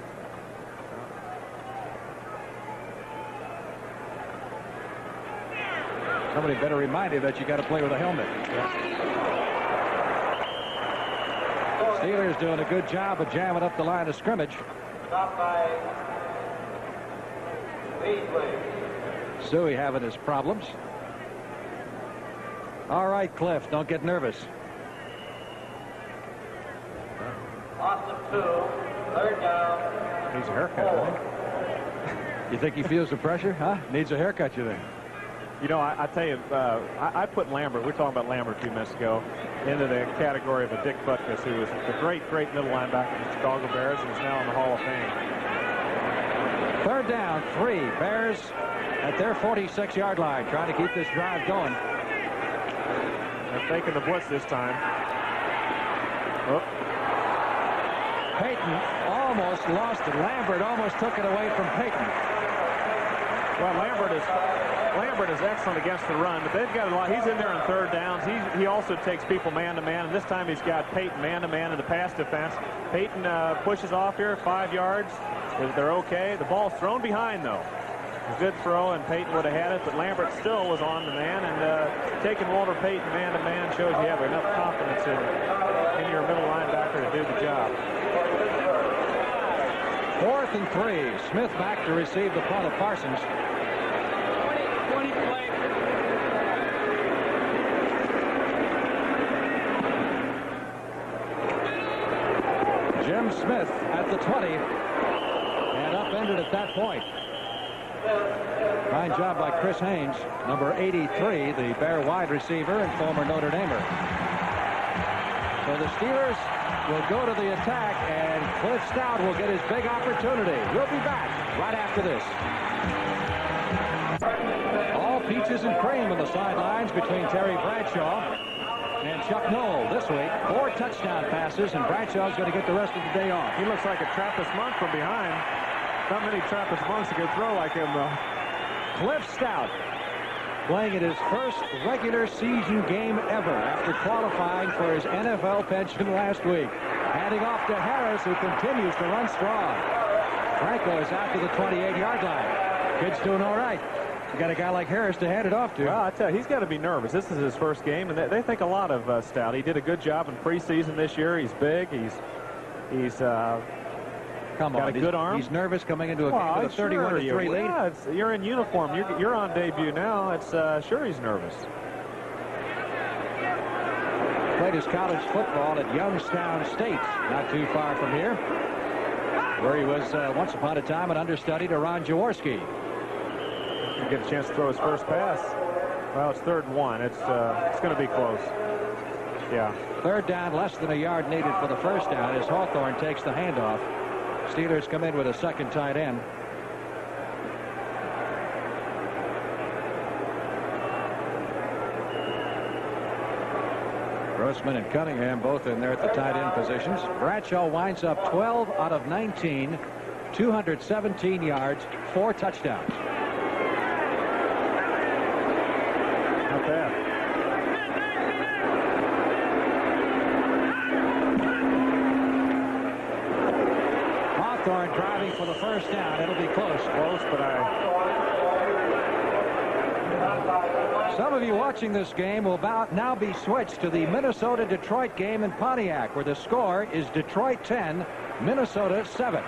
Somebody better remind you that you got to play with a helmet. Steelers doing a good job of jamming up the line of scrimmage. Stop by Beasley. Suey having his problems. All right, Cliff, don't get nervous. Loss of 2. 3rd down. Needs a haircut, doesn't he? You think he feels the pressure? Huh? Needs a haircut, you think? You know, I tell you, I put Lambert, we were talking about Lambert a few minutes ago, into the category of a Dick Butkus, who was a great middle linebacker for the Chicago Bears and is now in the Hall of Fame. 3rd down, 3. Bears at their 46-yard line, trying to keep this drive going. They're faking the blitz this time. Oh. Payton almost lost it. Lambert almost took it away from Payton. Well, Lambert is excellent against the run, but they've got a lot. He's in there on 3rd downs. He also takes people man-to-man, and this time he's got Payton man-to-man in the pass defense. Payton pushes off here 5 yards. They're okay. The ball's thrown behind, though. A good throw, and Payton would have had it, but Lambert still was on the man, and taking Walter Payton man-to-man shows you have enough confidence in your middle linebacker to do the job. 4th and 3. Smith back to receive the punt of Parsons. 20 play. Jim Smith at the 20 and upended at that point. Fine job by Chris Haynes, number 83, the Bear wide receiver and former Notre Damer. So the Steelers will go to the attack, and Cliff Stout will get his big opportunity. We'll be back right after this. All peaches and cream on the sidelines between Terry Bradshaw and Chuck Noll this week. 4 touchdown passes, and Bradshaw's going to get the rest of the day off. He looks like a Trappist monk from behind. Not many Trappist monks that can throw like him, though. Cliff Stout playing in his first regular season game ever after qualifying for his NFL pension last week. Handing off to Harris, who continues to run strong. Franco is out to the 28-yard line. Kid's doing all right. You got a guy like Harris to hand it off to. Well, I tell you, he's got to be nervous. This is his first game, and they think a lot of Stout. He did a good job in preseason this year. He's big. He's Come got on, a good arm. He's nervous coming into a game with a 31-3 lead. Yeah, you're in uniform. You're on debut now. It's sure he's nervous. Played his college football at Youngstown State, not too far from here, where he was once upon a time an understudy to Ron Jaworski. He'll get a chance to throw his first pass. Well, it's 3rd and 1. It's going to be close. Yeah. 3rd down, less than a yard needed for the first down as Hawthorne takes the handoff. Steelers come in with a second tight end. Grossman and Cunningham both in there at the tight end positions. Bradshaw winds up 12 out of 19, 217 yards, 4 touchdowns. Not bad. Hawthorne driving for the first down. It'll be close, but some of you watching this game will now be switched to the Minnesota-Detroit game in Pontiac, where the score is Detroit 10, Minnesota 7.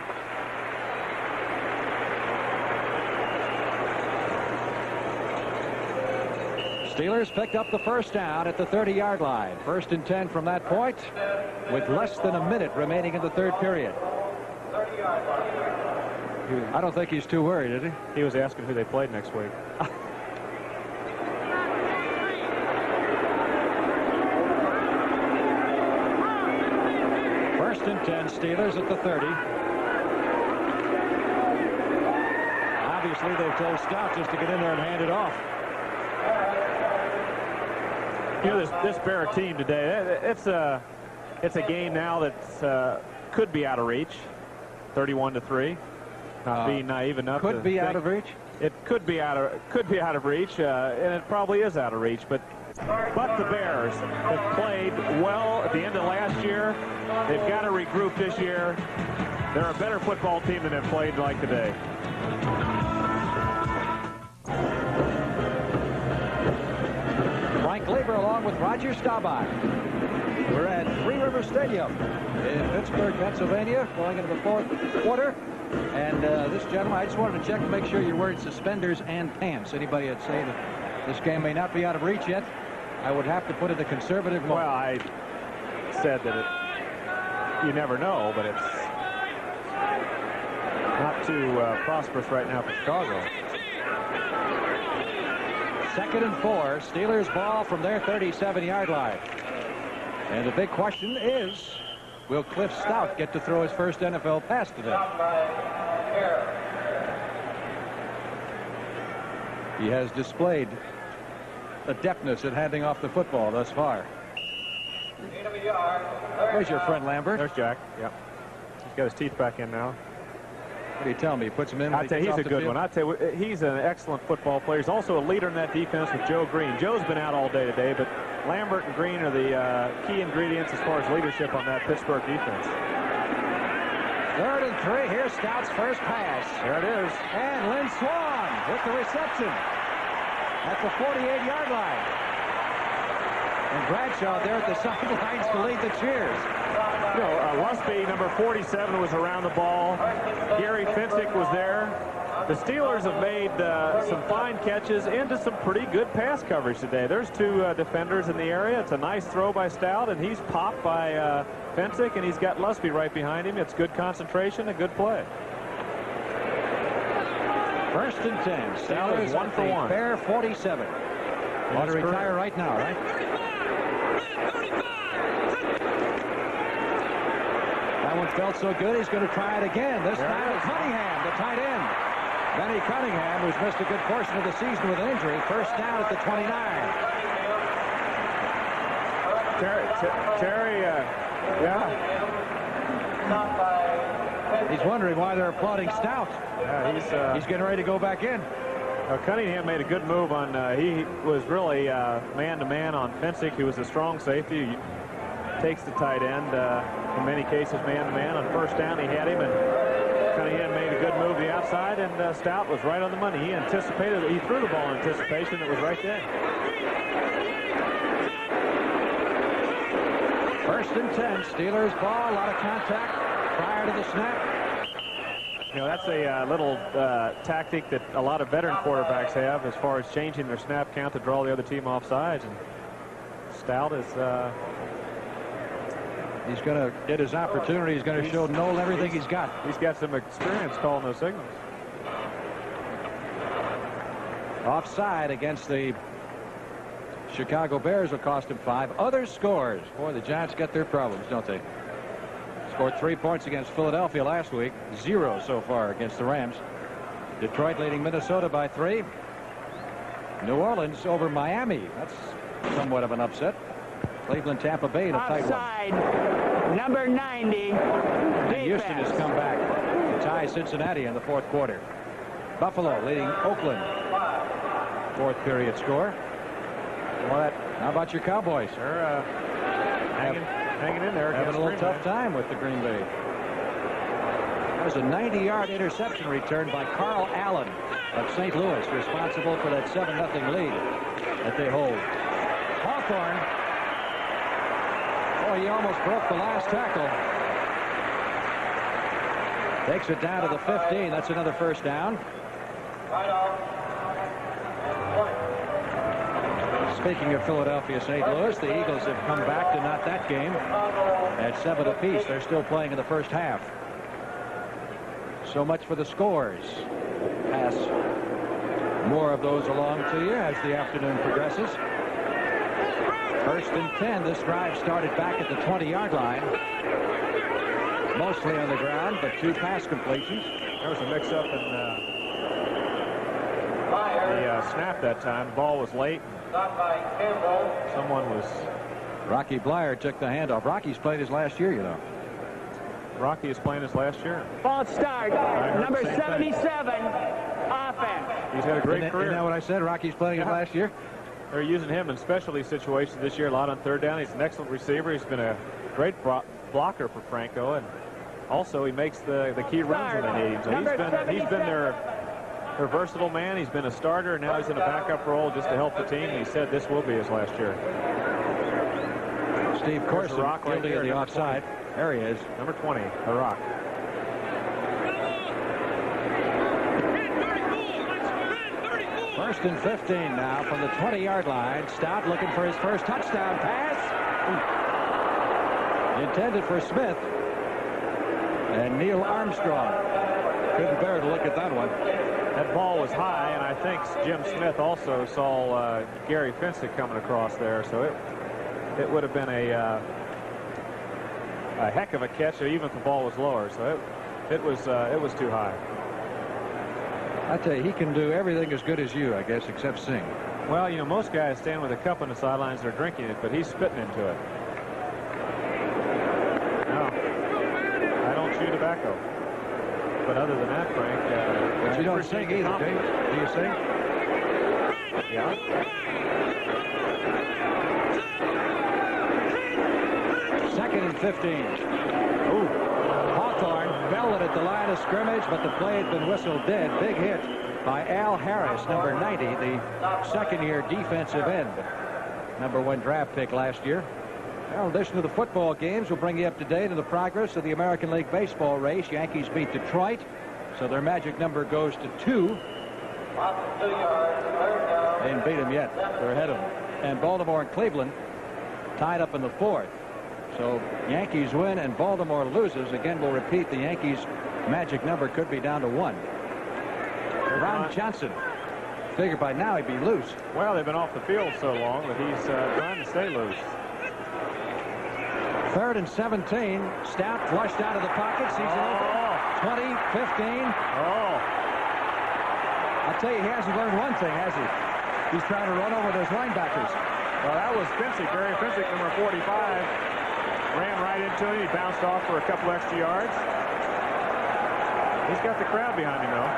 Steelers picked up the first down at the 30-yard line. 1st and 10 from that point, with less than a minute remaining in the 3rd period. 30-yard line. I don't think he's too worried, is he? He was asking who they played next week. First and 10, Steelers at the 30. Obviously, they've told Stout just to get in there and hand it off. You know, this Bear team today, it's a game now that could be out of reach. 31-3. Not being naive enough. Could be out of reach. It could be out of reach, and it probably is out of reach. But the Bears have played well at the end of last year. They've got to regroup this year. They're a better football team than they've played like today. Frank Leber along with Roger Staubach. We're at Three River Stadium in Pittsburgh, Pennsylvania, going into the fourth quarter. And this gentleman, I just wanted to check to make sure you're wearing suspenders and pants. Anybody that say that this game may not be out of reach yet, I would have to put it a conservative mode. Well, I said that you never know, but it's not too prosperous right now for Chicago. 2nd and 4. Steelers ball from their 37-yard line. And the big question is, will Cliff Stout get to throw his first NFL pass today? He has displayed adeptness at handing off the football thus far. Where's your friend Lambert? There's Jack. Yep. He's got his teeth back in now. What do you tell me? He puts him in. I tell you, he's a good one. I tell you, he's an excellent football player. He's also a leader in that defense with Joe Green. Joe's been out all day today, but Lambert and Green are the key ingredients as far as leadership on that Pittsburgh defense. 3rd and 3. Here's Stout's first pass. There it is. And Lynn Swan with the reception at the 48-yard line. And Bradshaw there at the sidelines to lead the cheers. You know, Lusby, number 47, was around the ball. Gary Finsick was there. The Steelers have made some fine catches into some pretty good pass coverage today. There's two defenders in the area. It's a nice throw by Stout, and he's popped by Finsick, and he's got Lusby right behind him. It's good concentration, a good play. 1st and 10. Steelers 1 for 1. Bear 47. Want to retire right now, right? That one felt so good, he's going to try it again. This time it's Cunningham, the tight end. Benny Cunningham, who's missed a good portion of the season with an injury. First down at the 29. Terry, yeah. He's wondering why they're applauding Stout. Yeah, he's getting ready to go back in. Cunningham made a good move on. He was really man-to-man on Finsick, who was a strong safety. He takes the tight end. In many cases, man-to-man. On first down, he had him, and Cunningham made a good move to the outside, and Stout was right on the money. He anticipated it. He threw the ball in anticipation. It was right there. 1st and 10. Steelers ball. A lot of contact prior to the snap. You know, that's a little tactic that a lot of veteran quarterbacks have as far as changing their snap count to draw the other team off sides. And Stout is... he's going to get his opportunity. He's going to show Noel everything he's got. He's got some experience calling those signals. Offside against the Chicago Bears will cost him 5. Other scores. Boy, the Giants got their problems, don't they? Scored 3 points against Philadelphia last week. 0 so far against the Rams. Detroit leading Minnesota by 3. New Orleans over Miami. That's somewhat of an upset. Cleveland, Tampa Bay in a tight one. Offside, number 90. And Houston has come back to tie Cincinnati in the 4th quarter. Buffalo leading Oakland. 4th period score. How about your Cowboys? They're hanging in there. Having a little tough time with the Green Bay. That was a 90-yard interception return by Carl Allen of St. Louis, responsible for that 7-0 lead that they hold. Hawthorne. Oh, he almost broke the last tackle. Takes it down to the 15. That's another first down. Speaking of Philadelphia, St. Louis, the Eagles have come back to knot that game at 7 apiece. They're still playing in the first half. So much for the scores. Pass more of those along to you as the afternoon progresses. 1st and 10. This drive started back at the 20-yard line. Mostly on the ground, but 2 pass completions. There was a mix-up in the snap that time. The ball was late. Someone was... Rocky Bleier took the handoff. Rocky's played his last year, you know. Rocky is playing his last year. False start. Number 77, offense. He's had a great career. Isn't that what I said? Rocky's playing his last year? They're using him in specialty situations this year, a lot on 3rd down. He's an excellent receiver. He's been a great blocker for Franco, and also he makes the key runs when they need him. So he's been their versatile man. He's been a starter, and now he's in a backup role just to help the team. And he said this will be his last year. Steve Corson, guilty of the offside. There he is. Number 20, the Rock. First and 15 now from the 20-yard line. Stout looking for his first touchdown pass. Intended for Smith. And Neil Armstrong couldn't bear to look at that one. That ball was high, and I think Jim Smith also saw Gary Finsick coming across there. So it would have been a heck of a catch, even if the ball was lower. So it was too high. I tell you, he can do everything as good as you, I guess, except sing. Well, you know, most guys stand with a cup on the sidelines, they're drinking it, but he's spitting into it. No, I don't chew tobacco. But other than that, Frank, but you don't sing either, do you? Do you sing? Yeah. Second and 15. Ooh. Hawthorne fell it at the line of scrimmage, but the play had been whistled dead. Big hit by Al Harris, number 90, the second-year defensive end. Number 1 draft pick last year. Well, in addition to the football games, we'll bring you up to date on the progress of the American League Baseball race. Yankees beat Detroit, so their magic number goes to 2. They didn't beat them yet. They're ahead of them. And Baltimore and Cleveland tied up in the 4th. So Yankees win and Baltimore loses. Again, we'll repeat, the Yankees' magic number could be down to 1. Ron Johnson figured by now he'd be loose. Well, they've been off the field so long that he's trying to stay loose. 3rd and 17. Stout flushed out of the pocket. Sees it open. 20, 15. Oh. I'll tell you, he hasn't learned one thing, has he? He's trying to run over those linebackers. Well, that was Finsick, Gary Finsick, number 45. Ran right into him. He bounced off for a couple extra yards. He's got the crowd behind him, though.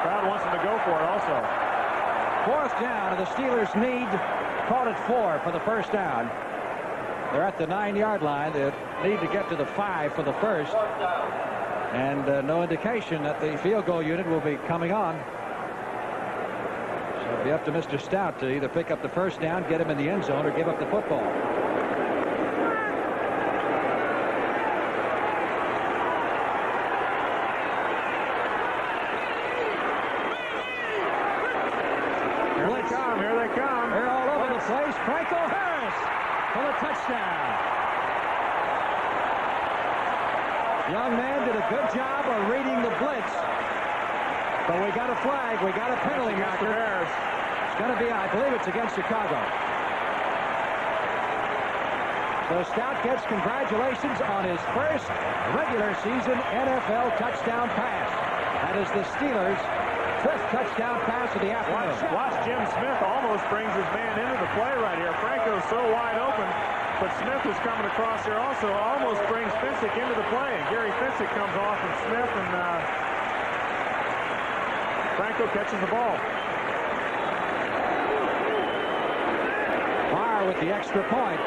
Crowd wants him to go for it also. 4th down, and the Steelers need, caught it 4 for the first down. They're at the 9-yard line. They need to get to the 5 for the first. And no indication that the field goal unit will be coming on. So it'll be up to Mr. Stout to either pick up the first down, get him in the end zone, or give up the football. Here they come. They're all over the place. Franco Harris for the touchdown. Young man did a good job of reading the blitz. But we got a flag. We got a penalty marker. It's going to be, I believe it's against Chicago. So Stout gets congratulations on his first regular season NFL touchdown pass. That is the Steelers' 5th touchdown pass of the afternoon. Watch Jim Smith almost brings his man into the play right here. Franco's so wide open, but Smith is coming across here also, almost brings Finsick into the play. And Gary Finsick comes off of Smith, and Franco catches the ball. Barr with the extra point.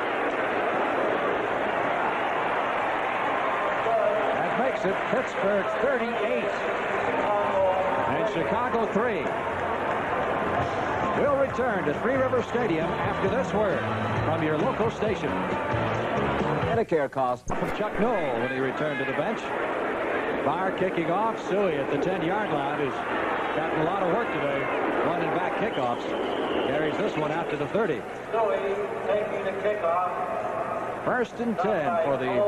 That makes it Pittsburgh 38. And Chicago 3. We'll return to Three River Stadium after this word from your local station. Medicare cost from Chuck Noll when he returned to the bench. Barr kicking off. Suey at the 10-yard line has gotten a lot of work today running back kickoffs. Carries this one out to the 30. Suey taking the kickoff. 1st and 10 for the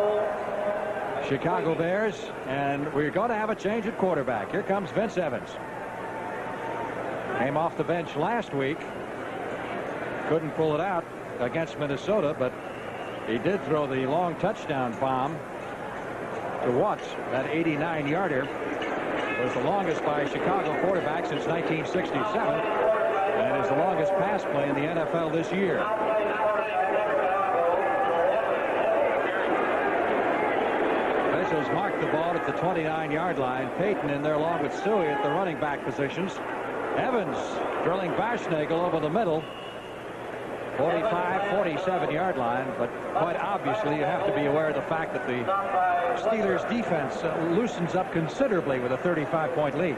Chicago Bears, and we're going to have a change at quarterback. Here comes Vince Evans. Came off the bench last week. Couldn't pull it out against Minnesota, but he did throw the long touchdown bomb to Watts. That 89-yarder was the longest by a Chicago quarterback since 1967, and is the longest pass play in the NFL this year. Officials marked the ball at the 29-yard line. Payton in there along with Suey at the running back positions. Evans drilling Baschnagel over the middle. 45, 47-yard line, but quite obviously you have to be aware of the fact that the Steelers defense loosens up considerably with a 35-point lead.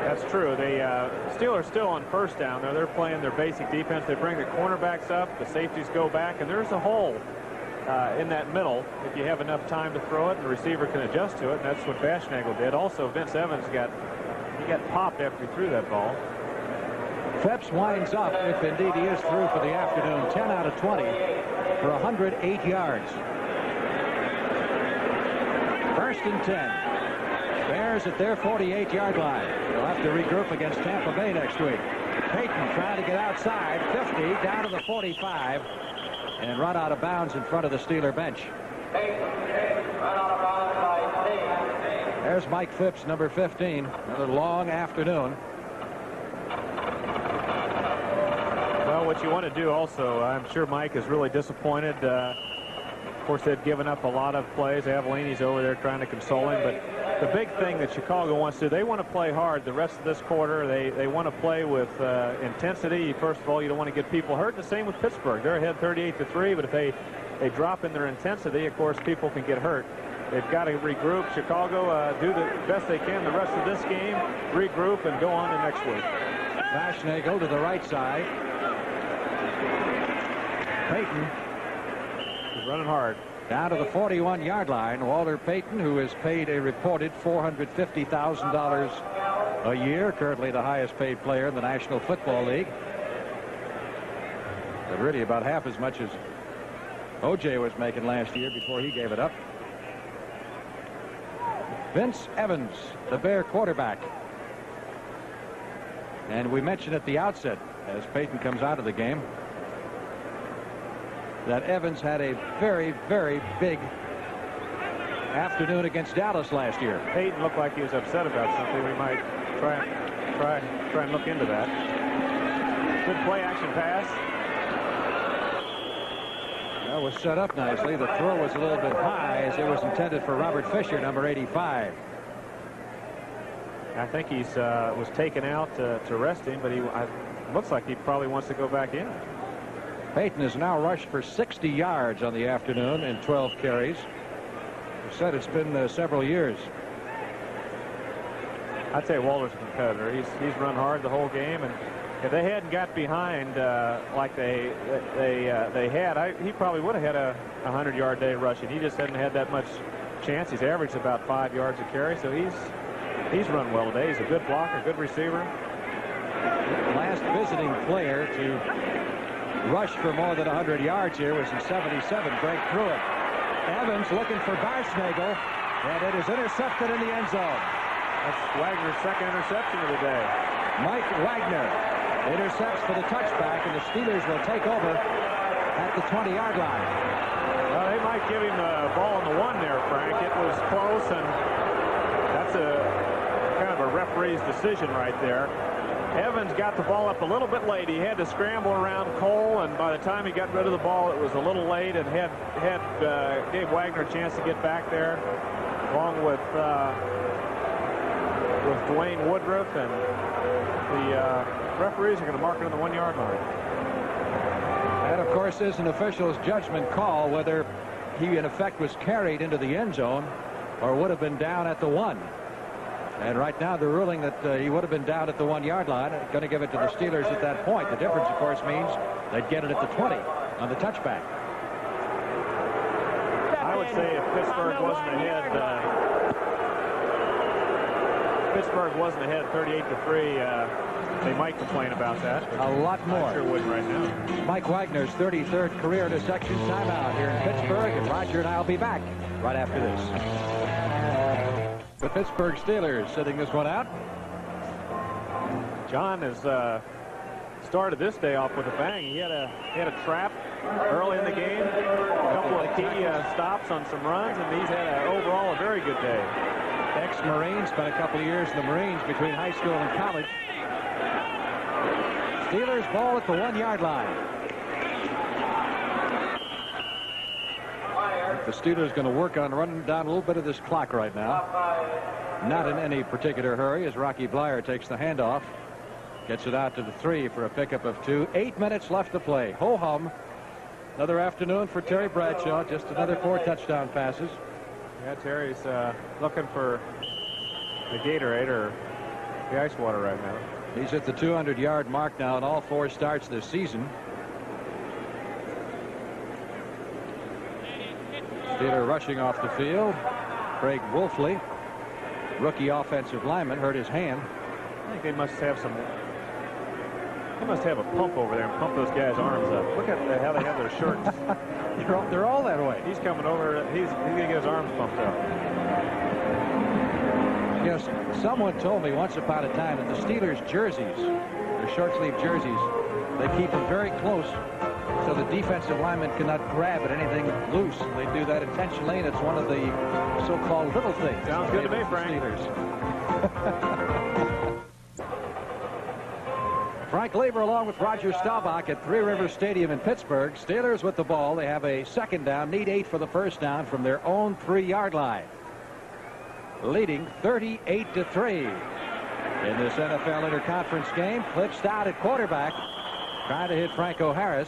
That's true. The Steelers still on first down. They're playing their basic defense. They bring the cornerbacks up, the safeties go back, and there's a hole in that middle if you have enough time to throw it and the receiver can adjust to it, and that's what Baschnagel did. Also, Vince Evans got popped after he threw that ball. Phipps winds up, if indeed he is through for the afternoon, 10 out of 20 for 108 yards. First and 10. Bears at their 48-yard line. They'll have to regroup against Tampa Bay next week. Payton trying to get outside, 50, down to the 45, and run out of bounds in front of the Steeler bench. There's Mike Phipps, number 15. Another long afternoon. Well, what you want to do also, I'm sure Mike is really disappointed. Of course, they've given up a lot of plays. Avellini's over there trying to console him. But the big thing that Chicago wants to do, they want to play hard the rest of this quarter. They want to play with intensity. First of all, you don't want to get people hurt. The same with Pittsburgh. They're ahead 38-3, but if they drop in their intensity, of course, people can get hurt. They've got to regroup. Chicago do the best they can the rest of this game, regroup, and go on to next week. Baschnagel to the right side. Payton is running hard. Down to the 41-yard line. Walter Payton, who is paid a reported $450,000 a year, currently the highest paid player in the National Football League. But really about half as much as O.J. was making last year before he gave it up. Vince Evans, the Bear quarterback. And we mentioned at the outset, as Payton comes out of the game, that Evans had a very, very big afternoon against Dallas last year. Payton looked like he was upset about something. We might try and look into that. Good play action pass. That was set up nicely. The throw was a little bit high as it was intended for Robert Fisher, number 85. I think he's was taken out to rest him, but looks like he probably wants to go back in. Payton has now rushed for 60 yards on the afternoon in 12 carries. He said it's been several years. I'd say Walter's a competitor. He's run hard the whole game, and if they hadn't got behind like they had, he probably would have had a 100-yard day rushing. He just hadn't had that much chance. He's averaged about 5 yards a carry, so he's run well today. He's a good blocker, good receiver. Last visiting player to rush for more than 100 yards here was in '77, Greg Pruitt. Evans looking for Baschnagel, and it is intercepted in the end zone. That's Wagner's second interception of the day. Mike Wagner intercepts for the touchback, and the Steelers will take over at the 20-yard line. Well, they might give him the ball on the one there, Frank. It was close, and that's kind of a referee's decision right there. Evans got the ball up a little bit late. He had to scramble around Cole, and by the time he got rid of the ball, it was a little late, and gave Wagner a chance to get back there, along with Dwayne Woodruff, and the referees are going to mark it on the 1-yard line. That, of course, is an official's judgment call whether he, in effect, was carried into the end zone or would have been down at the 1. And right now, the ruling that he would have been down at the 1-yard line, going to give it to the Steelers at that point. The difference, of course, means they'd get it at the 20 on the touchback. I would say if Pittsburgh wasn't ahead 38-3, they might complain about that. A lot more. I sure wouldn't right now. Mike Wagner's 33rd career interception timeout here in Pittsburgh, and Roger and I will be back. right after this. The Pittsburgh Steelers sitting this one out. John has started this day off with a bang. He had a trap early in the game, a couple of key stops on some runs, and he's had overall a very good day. Ex-Marine, spent a couple of years in the Marines between high school and college. Steelers ball at the 1-yard line. The Steelers going to work on running down a little bit of this clock right now. Not in any particular hurry as Rocky Bleier takes the handoff. Gets it out to the 3 for a pickup of 2. 8 minutes left to play. Ho-hum. Another afternoon for Terry Bradshaw. Just another 4 touchdown passes. Yeah, Terry's looking for the Gatorade or the ice water right now. He's at the 200-yard mark now in all 4 starts this season. Steeler rushing off the field. Craig Wolfley, rookie offensive lineman, hurt his hand. I think they must have some. They must have a pump over there and pump those guys' arms up. Look at how they have their shirts. They're all that way. He's coming over. He's going to get his arms pumped up. Yes, someone told me once upon a time that the Steelers' jerseys, their short-sleeve jerseys, they keep them very close so the defensive lineman cannot grab at anything loose. They do that intentionally, and it's one of the so-called little things. Sounds good to me, Frank. Steelers. Frank Lever along with Roger Staubach at Three Rivers Stadium in Pittsburgh. Steelers with the ball. They have a second down. Need 8 for the first down from their own 3-yard line. Leading 38-3 in this NFL interconference game. Clips out at quarterback. Trying to hit Franco Harris.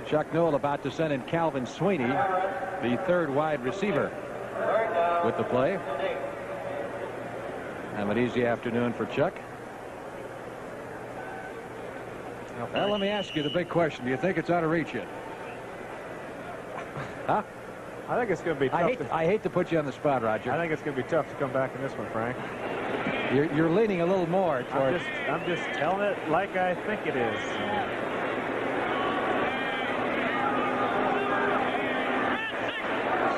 Chuck Noll about to send in Calvin Sweeney, the 3rd wide receiver, with the play. Have an easy afternoon for Chuck. Well, let me ask you the big question. Do you think it's out of reach yet? Huh? I think it's going to be tough. I hate to put you on the spot, Roger. I think it's going to be tough to come back in this one, Frank. You're leaning a little more toward. I'm just telling it like I think it is.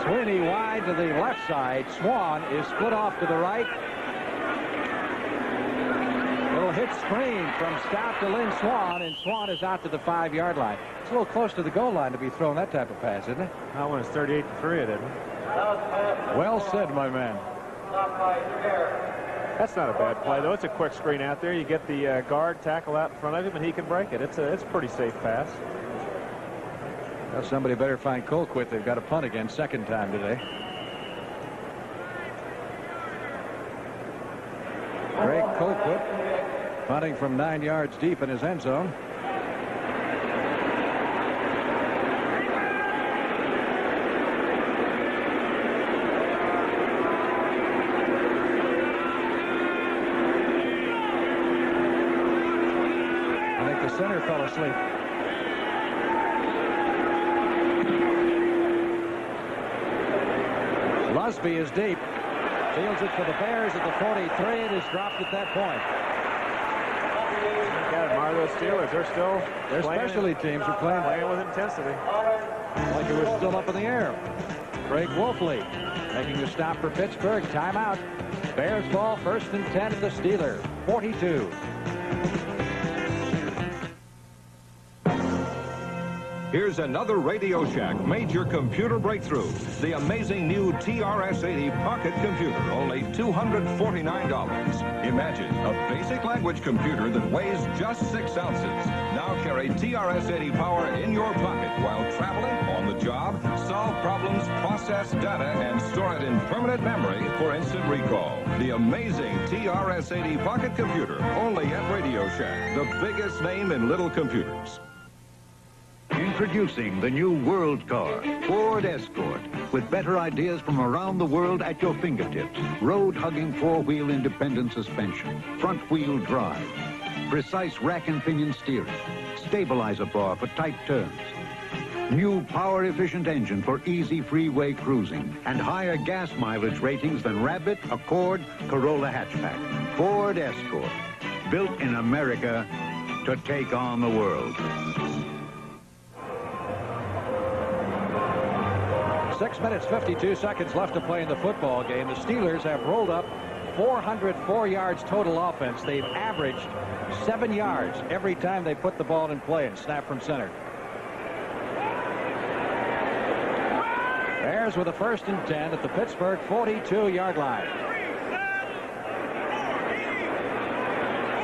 Sweeney wide to the left side. Swan is split off to the right. Little hit screen from Stout to Lynn Swan, and Swan is out to the 5-yard line. It's a little close to the goal line to be throwing that type of pass, isn't it? That one is 38-3, it isn't. Well said, my man. That's not a bad play, though. It's a quick screen out there. You get the guard tackle out in front of him, and he can break it. It's a pretty safe pass. Well, somebody better find Colquitt. They've got a punt again, second time today. Greg Colquitt punting from 9 yards deep in his end zone. Center fell asleep. Lusby is deep. Fields it for the Bears at the 43. It is dropped at that point. You got to admire those Steelers. They're still their specialty teams are playing with intensity. Like it was still up in the air. Craig Wolfley making the stop for Pittsburgh. Timeout. Bears ball, 1st and 10 at the Steeler. 42. Here's another Radio Shack major computer breakthrough. The amazing new TRS-80 Pocket Computer, only $249. Imagine a basic language computer that weighs just 6 ounces. Now carry TRS-80 power in your pocket while traveling, on the job, solve problems, process data, and store it in permanent memory for instant recall. The amazing TRS-80 Pocket Computer, only at Radio Shack, the biggest name in little computers. Introducing the new world car, Ford Escort, with better ideas from around the world at your fingertips. Road-hugging 4-wheel independent suspension, front-wheel drive, precise rack and pinion steering, stabilizer bar for tight turns, new power-efficient engine for easy freeway cruising, and higher gas mileage ratings than Rabbit, Accord, Corolla hatchback. Ford Escort, built in America to take on the world. 6 minutes, 52 seconds left to play in the football game. The Steelers have rolled up 404 yards total offense. They've averaged 7 yards every time they put the ball in play and snap from center. Bears with a 1st and 10 at the Pittsburgh 42-yard line.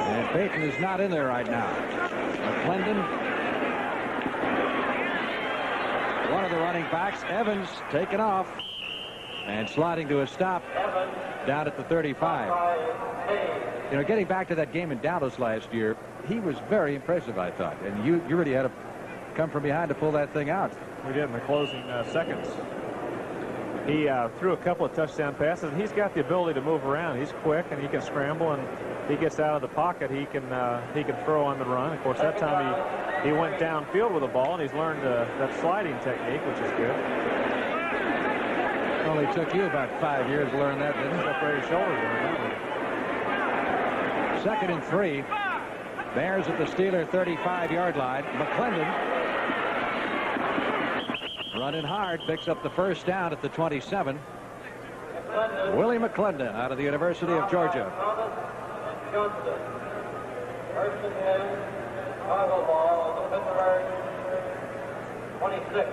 And Payton is not in there right now. McClendon, one of the running backs. Evans taken off and sliding to a stop down at the 35. You know, getting back to that game in Dallas last year, he was very impressive, I thought. And you really had to come from behind to pull that thing out. We did in the closing seconds. He threw a couple of touchdown passes. He's got the ability to move around. He's quick and he can scramble, and he gets out of the pocket. He can throw on the run. Of course, that time he went downfield with the ball, and he's learned that sliding technique, which is good. Only took you about 5 years to learn that, didn't it? Separate his shoulders on that one. 2nd and 3. Bears at the Steeler 35-yard line. McClendon running hard, picks up the 1st down at the 27. Willie McClendon out of the University of Georgia. 1st and 10. Chicago ball on the Pittsburgh 26.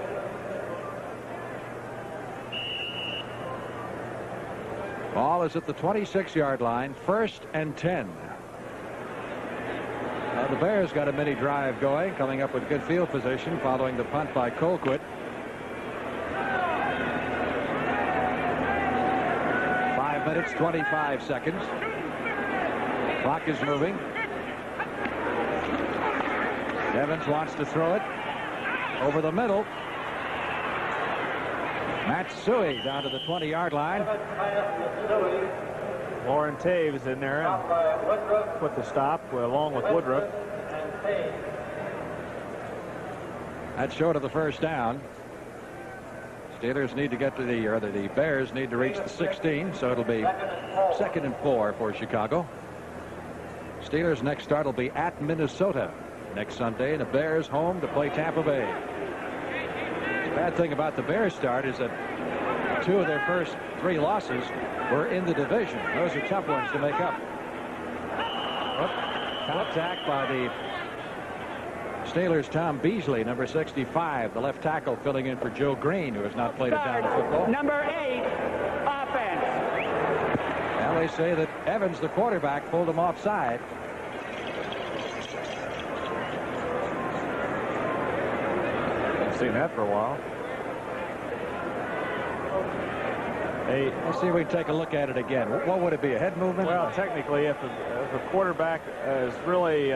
Ball is at the 26-yard line. 1st and 10. Now the Bears got a mini drive going, coming up with good field position following the punt by Colquitt. 5 minutes, 25 seconds. Clock is moving. Evans wants to throw it over the middle. Matsui down to the 20-yard line. Lauren Taves in there and put the stop along with Woodruff. That's short of the 1st down. Steelers need to get to the Bears need to reach the 16, so it'll be 2nd and 4 for Chicago. Steelers' next start will be at Minnesota next Sunday, and the Bears home to play Tampa Bay. The bad thing about the Bears start is that 2 of their first 3 losses were in the division. Those are tough ones to make up. Contact by the Steelers' Tom Beasley, number 65, the left tackle, filling in for Joe Green, who has not played a down of football. Number 8, offense. Well, they say that Evans, the quarterback, pulled him offside. I've seen that for a while. Let's see if we can take a look at it again. What would it be, a head movement? Well, technically, if a quarterback is really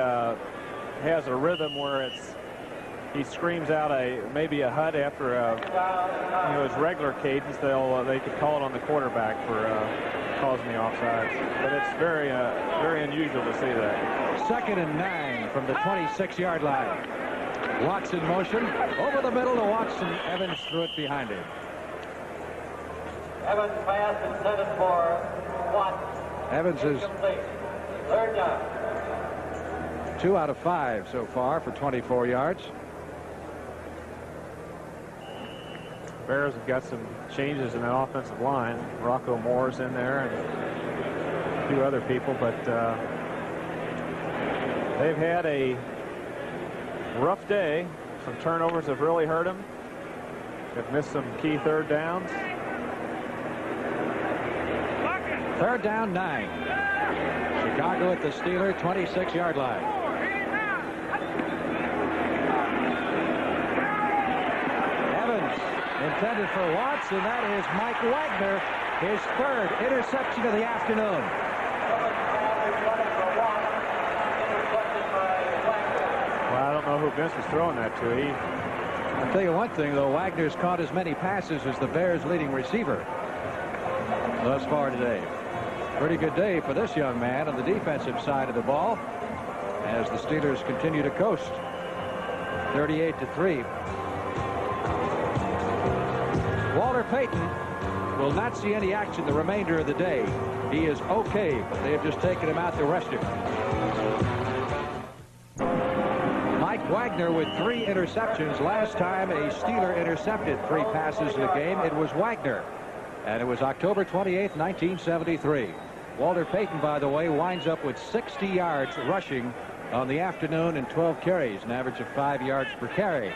has a rhythm where he screams out maybe a hut after his regular cadence, they could call it on the quarterback for causing the offsides. But it's very unusual to see that. 2nd and 9 from the 26-yard line. Watts in motion over the middle to Watson. Evans threw it behind him. Evans pass intended for Watts. Evans is 3rd down. 2 out of 5 so far for 24 yards. Bears have got some changes in that offensive line. Rocco Moore's in there and a few other people, but they've had a rough day. Some turnovers have really hurt them. They've missed some key 3rd downs. 3rd down, 9. Chicago at the Steeler 26-yard line. Evans intended for Watts, and that is Mike Wagner, his 3rd interception of the afternoon. Well, I don't know who Vince was throwing that to. I'll tell you one thing, though. Wagner's caught as many passes as the Bears' leading receiver thus far today. Pretty good day for this young man on the defensive side of the ball as the Steelers continue to coast 38-3. Walter Payton will not see any action the remainder of the day. He is okay, but they have just taken him out to rest him. Mike Wagner with 3 interceptions. Last time a Steeler intercepted 3 passes in the game, it was Wagner. And it was October 28th, 1973. Walter Payton, by the way, winds up with 60 yards rushing on the afternoon and 12 carries, an average of 5 yards per carry.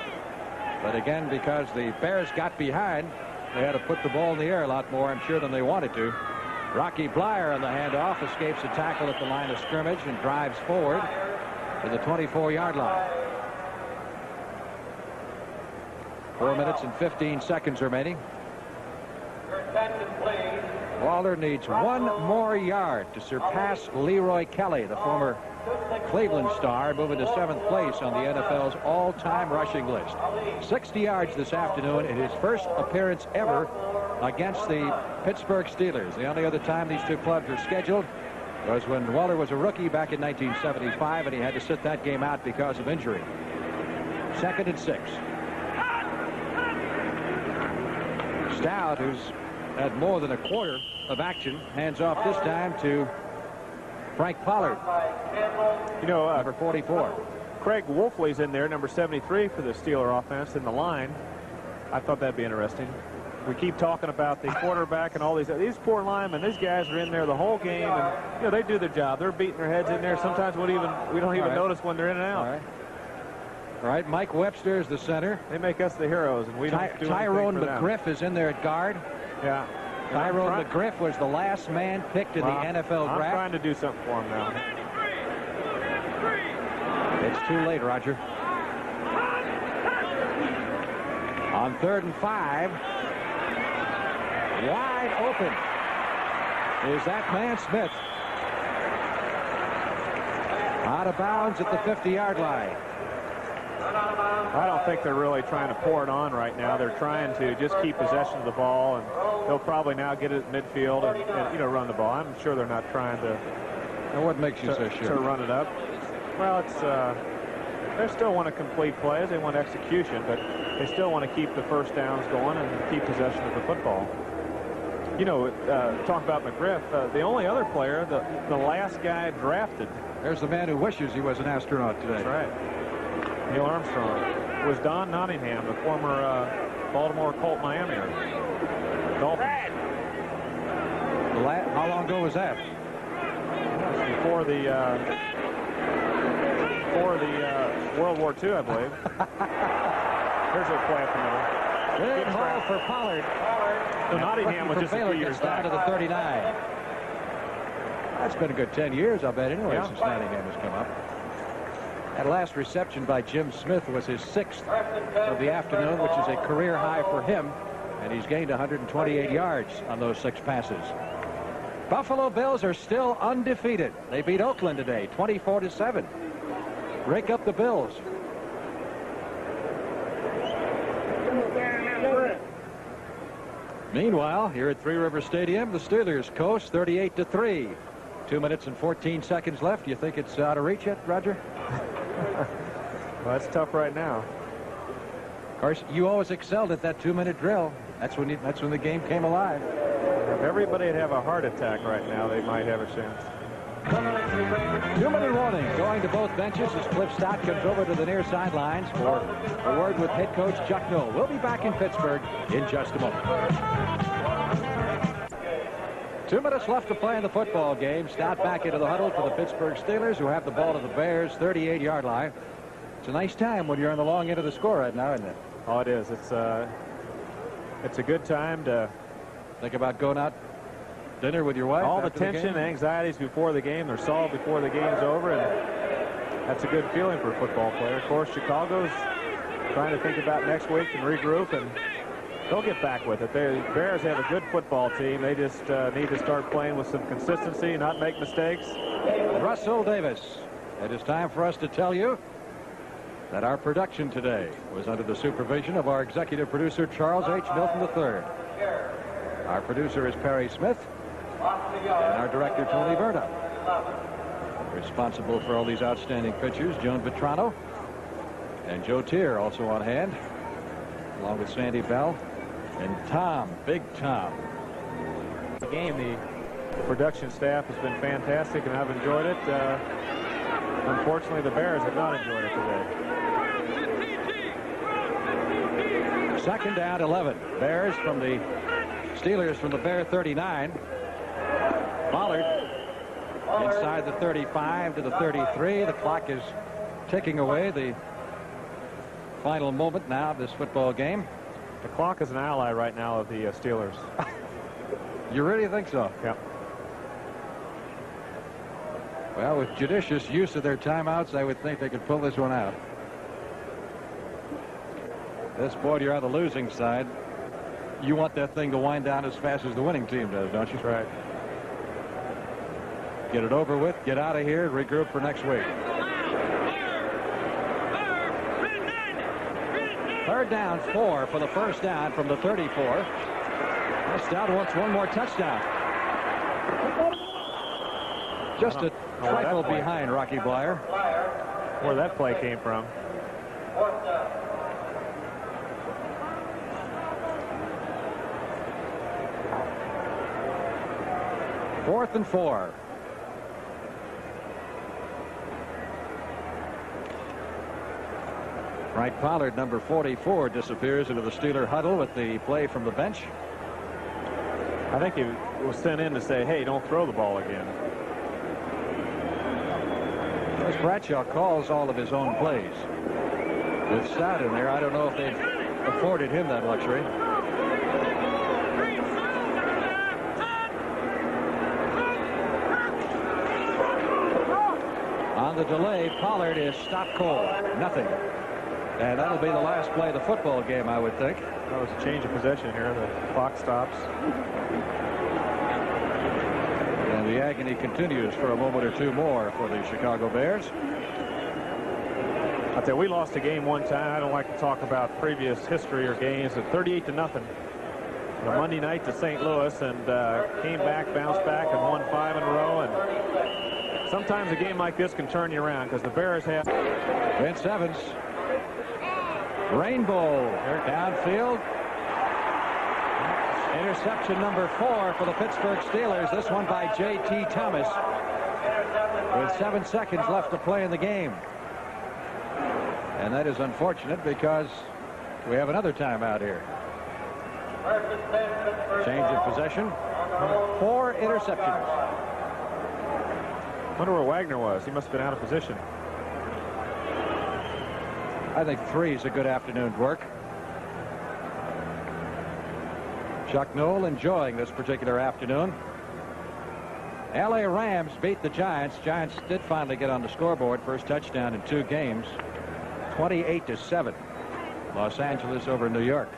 But again, because the Bears got behind, they had to put the ball in the air a lot more, I'm sure, than they wanted to. Rocky Bleier on the handoff escapes a tackle at the line of scrimmage and drives forward to the 24-yard line. 4 minutes and 15 seconds remaining. Walter needs 1 more yard to surpass Leroy Kelly, the former Cleveland star, moving to 7th place on the NFL's all-time rushing list. 60 yards this afternoon in his first appearance ever against the Pittsburgh Steelers. The only other time these two clubs were scheduled was when Walter was a rookie back in 1975, and he had to sit that game out because of injury. 2nd and 6. Stout, who's had more than a quarter of action, hands off this time to Frank Pollard. You know, number 44. Craig Wolfley's in there, number 73 for the Steeler offense in the line. I thought that'd be interesting. We keep talking about the quarterback and all these poor linemen. These guys are in there the whole game, and you know they do their job. They're beating their heads in there. Sometimes we don't even notice when they're in and out. All right, Mike Webster is the center. They make us the heroes, and we don't do Tyrone anything for McGriff is in there at guard. Yeah. Tyrone McGriff was the last man picked in the NFL draft. I'm trying to do something for him now. It's too late, Roger. On 3rd and 5. Wide open is that man Smith. Out of bounds at the 50-yard line. I don't think they're really trying to pour it on right now. They're trying to just keep possession of the ball, and they'll probably now get it at midfield and run the ball. I'm sure they're not trying to. Now what makes you so sure? To run it up. Well, it's they still want to complete plays. They want execution, but they still want to keep the first downs going and keep possession of the football. You know, talk about McGriff. The only other player, the last guy drafted. There's the man who wishes he was an astronaut today. That's right. Neil Armstrong was Don Nottingham, the former Baltimore Colt Miamier. Dolphins. How long ago was that? Before the World War II, I believe. Here's a play up the middle. Big hole for Pollard. So Nottingham was just a few years back. Down to the 39. That's been a good 10 years, I'll bet, anyway, since Nottingham has come up. That last reception by Jim Smith was his 6th of the afternoon, which is a career high for him, and he's gained 128 yards on those 6 passes. Buffalo Bills are still undefeated. They beat Oakland today, 24-7. Break up the Bills. Meanwhile, here at Three River Stadium, the Steelers coast 38-3. 2 minutes and 14 seconds left. You think it's out of reach yet, Roger? Well, that's tough right now. Of course, you always excelled at that 2-minute drill. That's when the game came alive. If everybody would have a heart attack right now, they might have a chance. 2-minute warning going to both benches as Cliff Stott comes over to the near sidelines for a word with head coach Chuck Noll. We'll be back in Pittsburgh in just a moment. 2 minutes left to play in the football game. Stott back into the huddle for the Pittsburgh Steelers, who have the ball to the Bears' 38-yard line. It's a nice time when you're on the long end of the score right now, isn't it? Oh, it is. It's a good time to think about going out dinner with your wife. All the tension and anxieties before the game, they're solved before the game's over, and that's a good feeling for a football player. Of course, Chicago's trying to think about next week and regroup, and they'll get back with it. The Bears have a good football team. They just need to start playing with some consistency, not make mistakes. Russell Davis. It is time for us to tell you that our production today was under the supervision of our executive producer, Charles H. Milton III. Our producer is Perry Smith, and our director, Tony Verna. Responsible for all these outstanding pictures, Joan Vetrano, and Joe Tier also on hand, along with Sandy Bell and Tom, Big Tom. The game, the production staff has been fantastic, and I've enjoyed it. Unfortunately, the Bears have not enjoyed it today. Second down, 11. Bears from the Steelers from the Bear 39. Pollard inside the 35 to the 33. The clock is ticking away. The final moment now of this football game. The clock is an ally right now of the Steelers. You really think so? Yeah. Well, with judicious use of their timeouts, I would think they could pull this one out. This point, you're on the losing side. You want that thing to wind down as fast as the winning team does, don't you? Right. Get it over with, get out of here, and regroup for next week. Third down, 4 for the first down from the 34. Stout wants one more touchdown. Just a trifle behind Rocky Bleier. Where that play came from. Fourth and 4. Wright Pollard, number 44, disappears into the Steeler huddle with the play from the bench. I think he was sent in to say, hey, don't throw the ball again. As Bradshaw calls all of his own plays. With Stout in there, I don't know if they've afforded him that luxury. On the delay, Pollard is stopped cold. Nothing. And that'll be the last play of the football game, I would think. That was a change of possession here. The clock stops. And the agony continues for a moment or two more for the Chicago Bears. I'll tell you, we lost a game one time. I don't like to talk about previous history or games. At 38-0 on a Monday night to St. Louis, and came back, bounced back, and won 5 in a row. And sometimes a game like this can turn you around because the Bears have. Vince Evans. Rainbow downfield. Interception number 4 for the Pittsburgh Steelers. This one by J.T. Thomas. With 7 seconds left to play in the game. And that is unfortunate because we have another timeout here. Change of possession. 4 interceptions. Wonder where Wagner was. He must have been out of position. I think 3 is a good afternoon's work. Chuck Noll enjoying this particular afternoon. L.A. Rams beat the Giants. Giants did finally get on the scoreboard. First touchdown in 2 games. 28-7. Los Angeles over New York.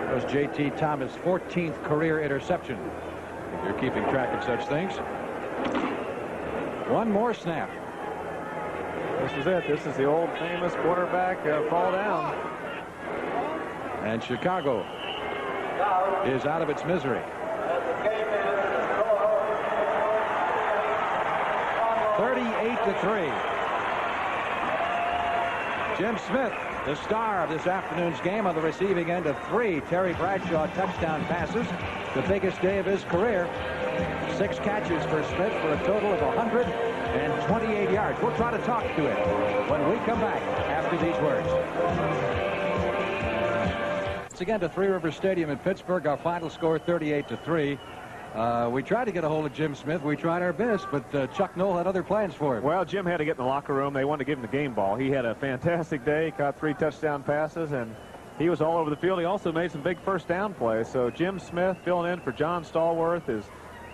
That was J.T. Thomas' 14th career interception. If you're keeping track of such things. One more snap. This is it. This is the old famous quarterback fall down. And Chicago is out of its misery. 38-3. Jim Smith, the star of this afternoon's game, on the receiving end of 3 Terry Bradshaw touchdown passes. The biggest day of his career. 6 catches for Smith for a total of 128 yards. We'll try to talk to him when we come back after these words. Once again to Three Rivers Stadium in Pittsburgh. Our final score 38-3. We tried to get a hold of Jim Smith. We tried our best, but Chuck Noll had other plans for him. Well, Jim had to get in the locker room. They wanted to give him the game ball. He had a fantastic day. He caught 3 touchdown passes, and he was all over the field. He also made some big first down plays. So Jim Smith filling in for John Stallworth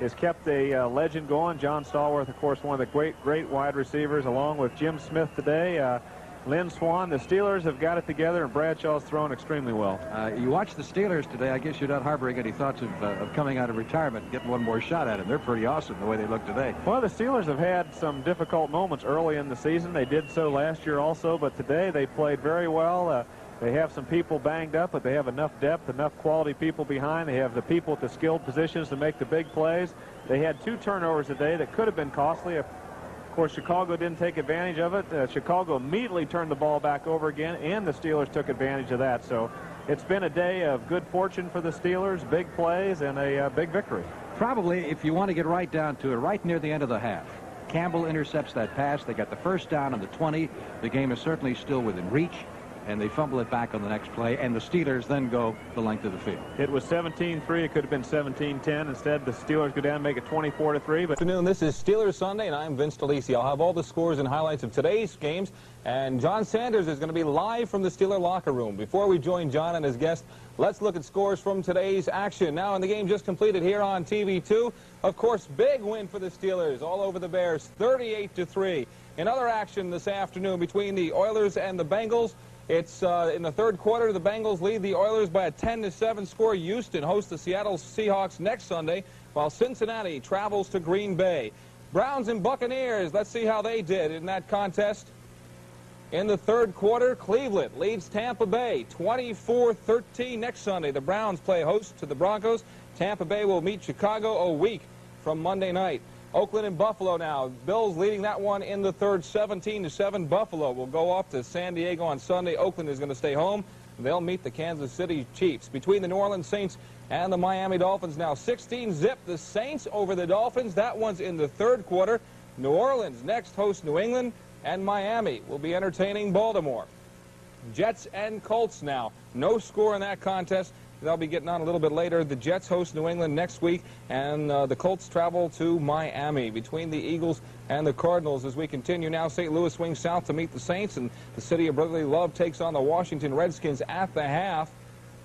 has kept a legend going. John Stallworth, of course, one of the great wide receivers, along with Jim Smith today. Lynn Swann, the Steelers have got it together, and Bradshaw's thrown extremely well. You watch the Steelers today. I guess you're not harboring any thoughts of coming out of retirement and getting one more shot at him. They're pretty awesome the way they look today. Well, the Steelers have had some difficult moments early in the season. They did so last year also, but today they played very well. They have some people banged up, but they have enough depth, enough quality people behind. They have the people at the skilled positions to make the big plays. They had 2 turnovers today that could have been costly. Of course, Chicago didn't take advantage of it. Chicago immediately turned the ball back over again, and the Steelers took advantage of that. So it's been a day of good fortune for the Steelers, big plays, and a big victory. Probably, if you want to get right down to it, right near the end of the half. Campbell intercepts that pass. They got the first down on the 20. The game is certainly still within reach. and they fumble it back on the next play, and the Steelers then go the length of the field. It was 17-3. It could have been 17-10. Instead, the Steelers go down and make it 24-3. But Afternoon, this is Steelers Sunday, and I'm Vince DeLisi. I'll have all the scores and highlights of today's games, and John Sanders is going to be live from the Steeler locker room. Before we join John and his guest, let's look at scores from today's action. Now, in the game just completed here on TV2, of course, big win for the Steelers all over the Bears, 38-3. In other action this afternoon between the Oilers and the Bengals, it's in the third quarter. The Bengals lead the Oilers by a 10-7 score. Houston hosts the Seattle Seahawks next Sunday, while Cincinnati travels to Green Bay. Browns and Buccaneers, let's see how they did in that contest. In the third quarter, Cleveland leads Tampa Bay 24-13 next Sunday. The Browns play host to the Broncos. Tampa Bay will meet Chicago a week from Monday night. Oakland and Buffalo now. Bills leading that one in the third, 17-7. Buffalo will go off to San Diego on Sunday. Oakland is going to stay home. They'll meet the Kansas City Chiefs. Between the New Orleans Saints and the Miami Dolphins now, 16-zip. The Saints over the Dolphins. That one's in the third quarter. New Orleans next hosts New England, and Miami will be entertaining Baltimore. Jets and Colts now. No score in that contest. They'll be getting on a little bit later. The Jets host New England next week, and the Colts travel to Miami. Between the Eagles and the Cardinals, as we continue now, St. Louis swings south to meet the Saints, and the city of brotherly love takes on the Washington Redskins at the half.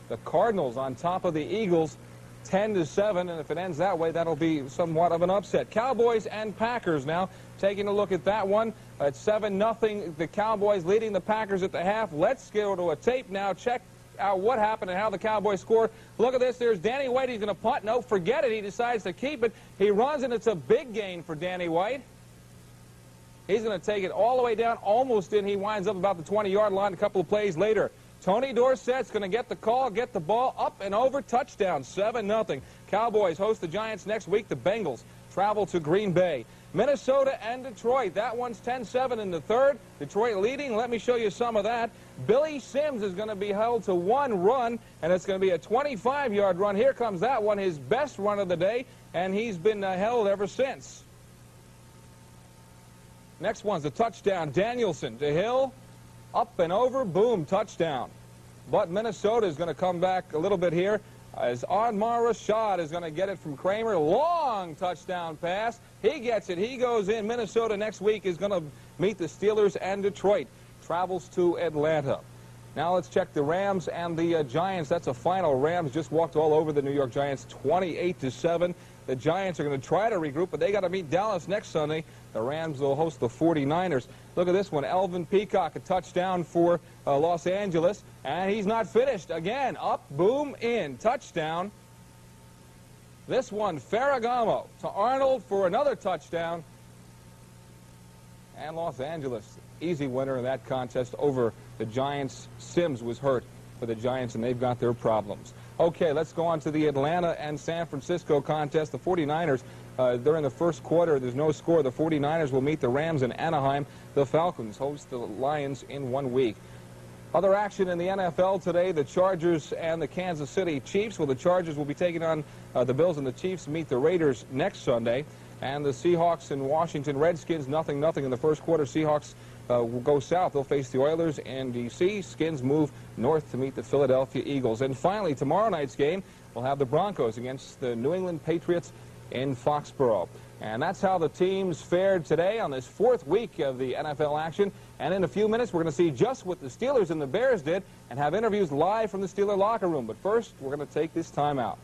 The Cardinals on top of the Eagles, 10-7, and if it ends that way, that'll be somewhat of an upset. Cowboys and Packers now, taking a look at that one. It's 7-0. The Cowboys leading the Packers at the half. Let's go to a tape now. Check out what happened and how the Cowboys scored. Look at this. There's Danny White. He's going to punt. No, forget it. He decides to keep it. He runs, and it's a big gain for Danny White. He's going to take it all the way down, almost in. He winds up about the 20-yard line a couple of plays later. Tony Dorsett's going to get the call, get the ball up and over, touchdown, 7-0. Cowboys host the Giants next week. The Bengals travel to Green Bay. Minnesota and Detroit. That one's 10-7 in the third. Detroit leading. Let me show you some of that. Billy Sims is going to be held to one run, and it's going to be a 25-yard run. Here comes that one, his best run of the day, and he's been held ever since. Next one's a touchdown. Danielson to Hill. Up and over, boom, touchdown. But Minnesota is going to come back a little bit here as Ahmad Rashad is going to get it from Kramer. Long touchdown pass. He gets it. He goes in. Minnesota next week is going to meet the Steelers, and Detroit travels to Atlanta. Now let's check the Rams and the Giants. That's a final. Rams just walked all over the New York Giants, 28-7. The Giants are going to try to regroup, but they got to meet Dallas next Sunday. The Rams will host the 49ers. Look at this one. Elvin Peacock, a touchdown for Los Angeles, and he's not finished. Again, up, boom, in, touchdown. This one, Ferragamo to Arnold for another touchdown. And Los Angeles, easy winner in that contest over the Giants. Sims was hurt for the Giants, and they've got their problems. Okay, let's go on to the Atlanta and San Francisco contest. The 49ers, they're in the first quarter. There's no score. The 49ers will meet the Rams in Anaheim. The Falcons host the Lions in 1 week. Other action in the NFL today, the Chargers and the Kansas City Chiefs. Well, the Chargers will be taking on the Bills, and the Chiefs meet the Raiders next Sunday. And the Seahawks and Washington Redskins, 0-0 in the first quarter. Seahawks will go south. They'll face the Oilers in D.C. Skins move north to meet the Philadelphia Eagles. And finally, tomorrow night's game, we'll have the Broncos against the New England Patriots in Foxborough. And that's how the teams fared today on this fourth week of the NFL action. And in a few minutes, we're going to see just what the Steelers and the Bears did and have interviews live from the Steeler locker room. But first, we're going to take this time out.